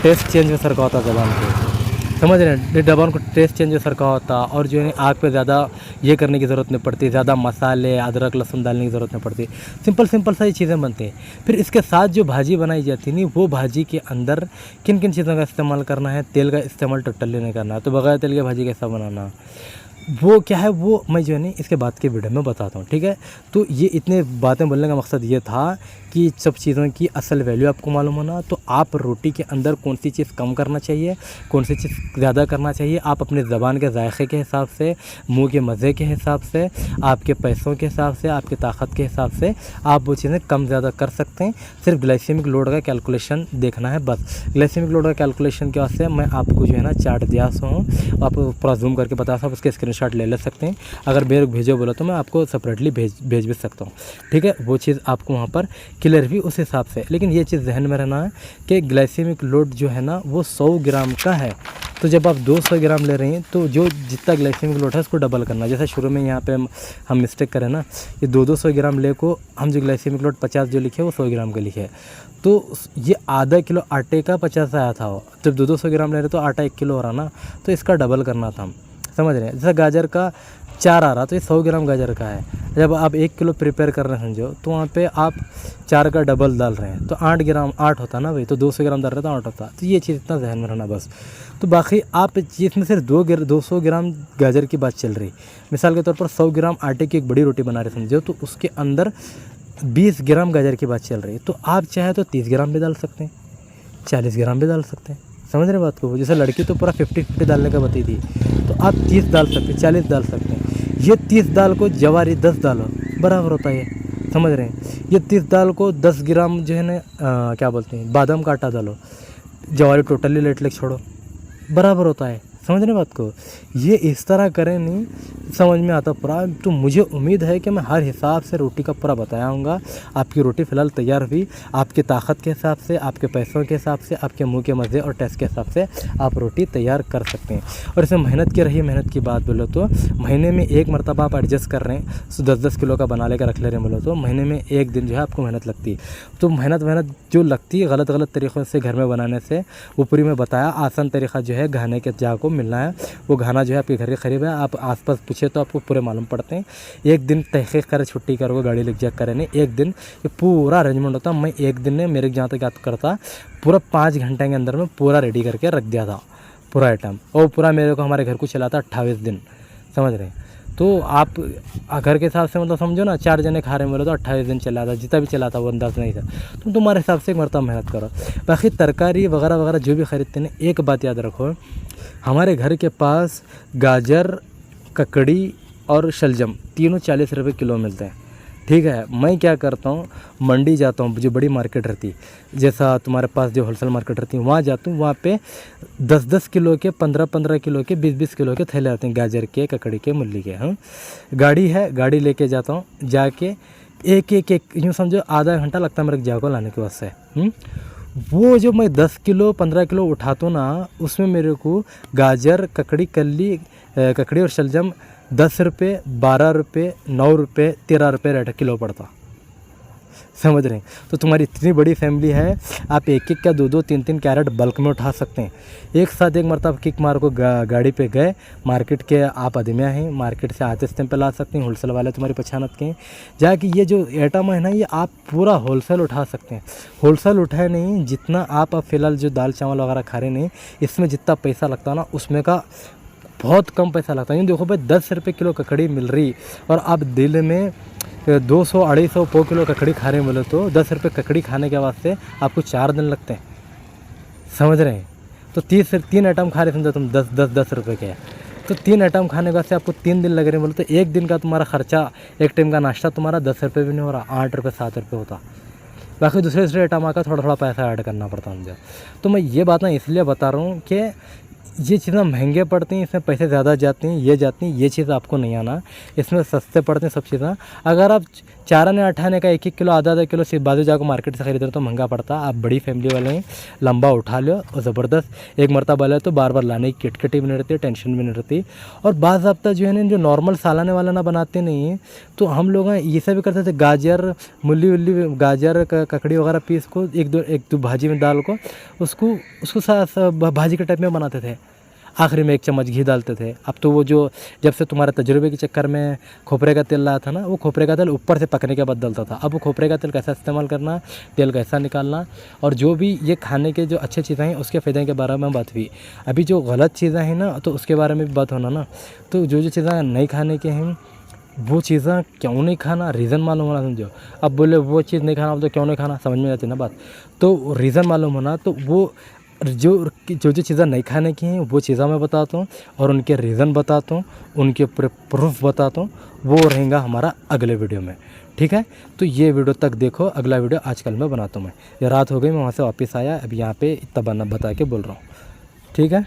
टेस्ट चेंज हो सर का होता ज़बान को, समझ रहे हैं, ज़बान को टेस्ट चेंज हो सर का होता, और जो है आग पे ज़्यादा ये करने की ज़रूरत नहीं पड़ती, ज़्यादा मसाले अदरक लहसुन डालने की ज़रूरत नहीं पड़ती, सिंपल सा ये चीज़ें बनती हैं। फिर इसके साथ जो भाजी बनाई जाती है वो भाजी के अंदर किन किन चीज़ों का इस्तेमाल करना है, तेल का इस्तेमाल टोटली नहीं करना है, तो बगैर तेल की भाजी कैसा बनाना, वो क्या है वो मैं जो है ना इसके बाद के वीडियो में बताता हूँ, ठीक है। तो ये इतने बातें बोलने का मकसद ये था कि सब चीज़ों की असल वैल्यू आपको मालूम होना, तो आप रोटी के अंदर कौन सी चीज़ कम करना चाहिए, कौन सी चीज़ ज़्यादा करना चाहिए, आप अपने ज़बान के जायक़े के हिसाब से, मुंह के मज़े के हिसाब से, आपके पैसों के हिसाब से, आपकी ताकत के हिसाब से आप वो चीज़ें कम ज़्यादा कर सकते हैं। सिर्फ ग्लाइसेमिक लोड का कैलकुलेशन देखना है बस। ग्लाइसेमिक लोड का कैलकुलेशन के वास्ते मैं आपको जो है ना चार्ट दिया हूँ, आप पूरा जूम करके बता सकता हूँ, उसके स्क्रीनशॉट ले सकते हैं। अगर मेरे को भेजो बोला तो मैं आपको सेपरेटली भेज भी सकता हूँ, ठीक है। वो चीज़ आपको वहाँ पर क्लियर भी उस हिसाब से, लेकिन ये चीज़ जहन में रहना है कि ग्लाइसेमिक लोड जो है ना वो 100 ग्राम का है, तो जब आप 200 ग्राम ले रहे हैं तो जो जितना ग्लाइसेमिक लोड है उसको डबल करना। जैसे शुरू में यहाँ पे हम मिस्टेक करें ना, ये 200 ग्राम ले को हम जो ग्लाइसेमिक लोड 50 जो लिखे वो 100 ग्राम का लिखे, तो ये आधा किलो आटे का 50 आया था, जब 200 ग्राम ले रहे तो आटा 1 किलो हो रहा ना, तो इसका डबल करना था हम, समझ रहे हैं। जैसे गाजर का 4 आ रहा तो ये 100 ग्राम गाजर का है, जब आप 1 किलो प्रिपेयर कर रहे हैं समझो, तो वहाँ पे आप 4 का डबल डाल रहे हैं तो 8 ग्राम 8 होता ना भाई, तो 200 ग्राम डाल रहे तो 8 होता। तो ये चीज़ इतना जहन में रहना बस। तो बाकी आप इसमें सिर्फ 200 ग्राम गाजर की बात चल रही, मिसाल के तौर पर 100 ग्राम आटे की एक बड़ी रोटी बना रहे समझो, तो उसके अंदर 20 ग्राम गाजर की बात चल रही है, तो आप चाहे तो 30 ग्राम भी डाल सकते हैं, 40 ग्राम भी डाल सकते हैं, समझ रहे बात को। जैसे लड़की तो पूरा 50-50 डालने का बताई थी, तो आप 30 डाल सकते हैं, 40 डाल सकते हैं। ये 30 दाल को जवारी 10 डालो बराबर होता है, समझ रहे हैं। ये 30 दाल को 10 ग्राम जो है ना क्या बोलते हैं बादाम का आटा डालो, जवारी टोटली लेट छोड़ो, बराबर होता है, समझ रहे बात को। ये इस तरह करें नहीं समझ में आता पूरा, तो मुझे उम्मीद है कि मैं हर हिसाब से रोटी का पूरा बताया हूँगा। आपकी रोटी फ़िलहाल तैयार हुई, आपकी ताकत के हिसाब से, आपके पैसों के हिसाब से, आपके मुंह के मज़े और टेस्ट के हिसाब से आप रोटी तैयार कर सकते हैं। और इसमें मेहनत की रही, मेहनत की बात बोलो तो महीने में 1 मरतबा आप एडजस्ट कर रहे हैं, तो 10-10 किलो का बना लेकर रख ले रहे हैं बोलो तो महीने में 1 दिन जो है आपको मेहनत लगती है। तो मेहनत जो लगती है गलत तरीक़ों से घर में बनाने से, वो पूरी में बताया। आसान तरीक़ा जो है घाने के जगह को मिलना है, वो घाना जो है आपके घर के करीब है, आप आसपास पूछे तो आपको पूरे मालूम पड़ते हैं। एक दिन तहक़ीक़ करे, छुट्टी करोगे, गाड़ी लेके चेक करें, नहीं एक दिन ये पूरा अरेंजमेंट होता। मैं एक दिन ने मेरे जहाँ तक याद करता पूरा 5 घंटे के अंदर में पूरा रेडी करके रख दिया था पूरा आइटम, और पूरा मेरे को हमारे घर को चला था 28 दिन, समझ रहे हैं। तो आप घर के हिसाब से मतलब समझो ना 4 जने खा रहे हैं बोले तो 28 दिन चला था, जितना भी चला था वो अंदाज़ नहीं था। तो तुम्हारे हिसाब से एक मरतबा मेहनत करो। बाकी तरकारी वगैरह जो भी ख़रीदते हैं, एक बात याद रखो, हमारे घर के पास गाजर, ककड़ी और शलजम तीनों 40 रुपये किलो मिलते हैं, ठीक है। मैं क्या करता हूँ, मंडी जाता हूँ, जो बड़ी मार्केट रहती है, जैसा तुम्हारे पास जो होलसेल मार्केट रहती है, वहाँ जाता हूँ, वहाँ पे 10-10 किलो के, 15-15 किलो के, 20-20 किलो के थैले आते हैं, गाजर के, ककड़ी के, मूली के। हाँ, गाड़ी है, गाड़ी लेके जाता हूँ, जाके एक यूँ समझो आधा घंटा लगता है मेरे जाको लाने के वास्ते। वो जो मैं 10 किलो 15 किलो उठाता हूँ ना, उसमें मेरे को गाजर, ककड़ी और शलजम 10 रुपये, 12 रुपये, 9 रुपये, 13 रुपये रेट किलो पड़ता, समझ रहे हैं। तो तुम्हारी इतनी बड़ी फैमिली है, आप एक का 2-2, 3-3 कैरेट बल्क में उठा सकते हैं। एक साथ एक मरतबा किक मार को गाड़ी पे गए, मार्केट के आप आदमियाँ हैं, मार्केट से आते स्टेम पे ला सकते हैं, होलसेल वाले तुम्हारी पहचानत के हैं, जाके ये जो आइटम है ना, ये आप पूरा होलसेल उठा सकते हैं। होलसेल उठाए नहीं, जितना आप फ़िलहाल जो दाल चावल वगैरह खा रहे नहीं, इसमें जितना पैसा लगता ना उसमें का बहुत कम पैसा लगता है। यूँ देखो भाई 10 रुपये किलो ककड़ी मिल रही, और आप दिल में 200-250 पौ किलो ककड़ी खा रहे हैं बोले तो 10 रुपये ककड़ी खाने के वास्ते आपको 4 दिन लगते हैं, समझ रहे हैं। तो 3 आइटम खा रहे समझो तुम 10 रुपये के, तो 3 आइटम खाने के वास्ते आपको 3 दिन लग रहे हैं बोले तो एक दिन का तुम्हारा खर्चा, एक टाइम का नाश्ता तुम्हारा 10 रुपये भी नहीं हो रहा, 8 रुपये 7 रुपये होता। बाकी दूसरे आइटम आकर थोड़ा पैसा ऐड करना पड़ता मुझे। तो मैं ये बात ना इसलिए बता रहा हूँ कि ये चीज़ें महंगे पड़ती हैं, इसमें पैसे ज़्यादा जाते हैं, ये चीज़ आपको नहीं आना। इसमें सस्ते पड़ते हैं सब चीज़ें। अगर आप 4 आने 8 आने का 1-1 किलो आधा किलो सिर्फ बाजू जाकर मार्केट से खरीद रहे तो महंगा पड़ता। आप बड़ी फैमिली वाले हैं, लंबा उठा लो और ज़बरदस्त एक मरतबा ले तो बार बार लाने की किटकिटी भी नहीं रहती, टेंशन भी नहीं रहती। और बाज़ हफ्ता जो है ना जो नॉर्मल सालाने वाला ना बनाते नहीं हैं, तो हम लोग ये सब भी करते थे। गाजर मूली उल्ली गाजर ककड़ी वगैरह पीस को एक दो भाजी में डाल को उसको भाजी के टाइप में बनाते थे। आखिरी में 1 चम्मच घी डालते थे। अब तो वो जो जब से तुम्हारे तजुर्बे के चक्कर में खोपरे का तेल लाया था ना, वो खोपरे का तेल ऊपर से पकने के बाद डलता था। अब वो खोपरे का तेल कैसा इस्तेमाल करना, तेल कैसा निकालना, और जो भी ये खाने के जो अच्छी चीज़ें हैं उसके फ़ायदे के बारे में बात हुई। अभी जो गलत चीज़ें हैं ना तो उसके बारे में भी बात होना ना। तो जो चीज़ें नहीं खाने के हैं वो चीज़ें क्यों नहीं खाना, रीज़न मालूम होना। समझो, अब बोले वो चीज़ नहीं खाना तो क्यों नहीं खाना, समझ में आती ना बात। तो रीज़न मालूम होना, तो वो जो चीज़ें नहीं खाने की हैं वो चीज़ें मैं बताता हूँ और उनके रीज़न बताता हूँ, उनके प्रूफ बताता हूँ। वो रहेगा हमारा अगले वीडियो में, ठीक है। तो ये वीडियो तक देखो, अगला वीडियो आजकल मैं बनाता हूँ। मैं ये रात हो गई, मैं वहाँ से वापस आया, अब यहाँ पे इतना बता के बोल रहा हूँ, ठीक है।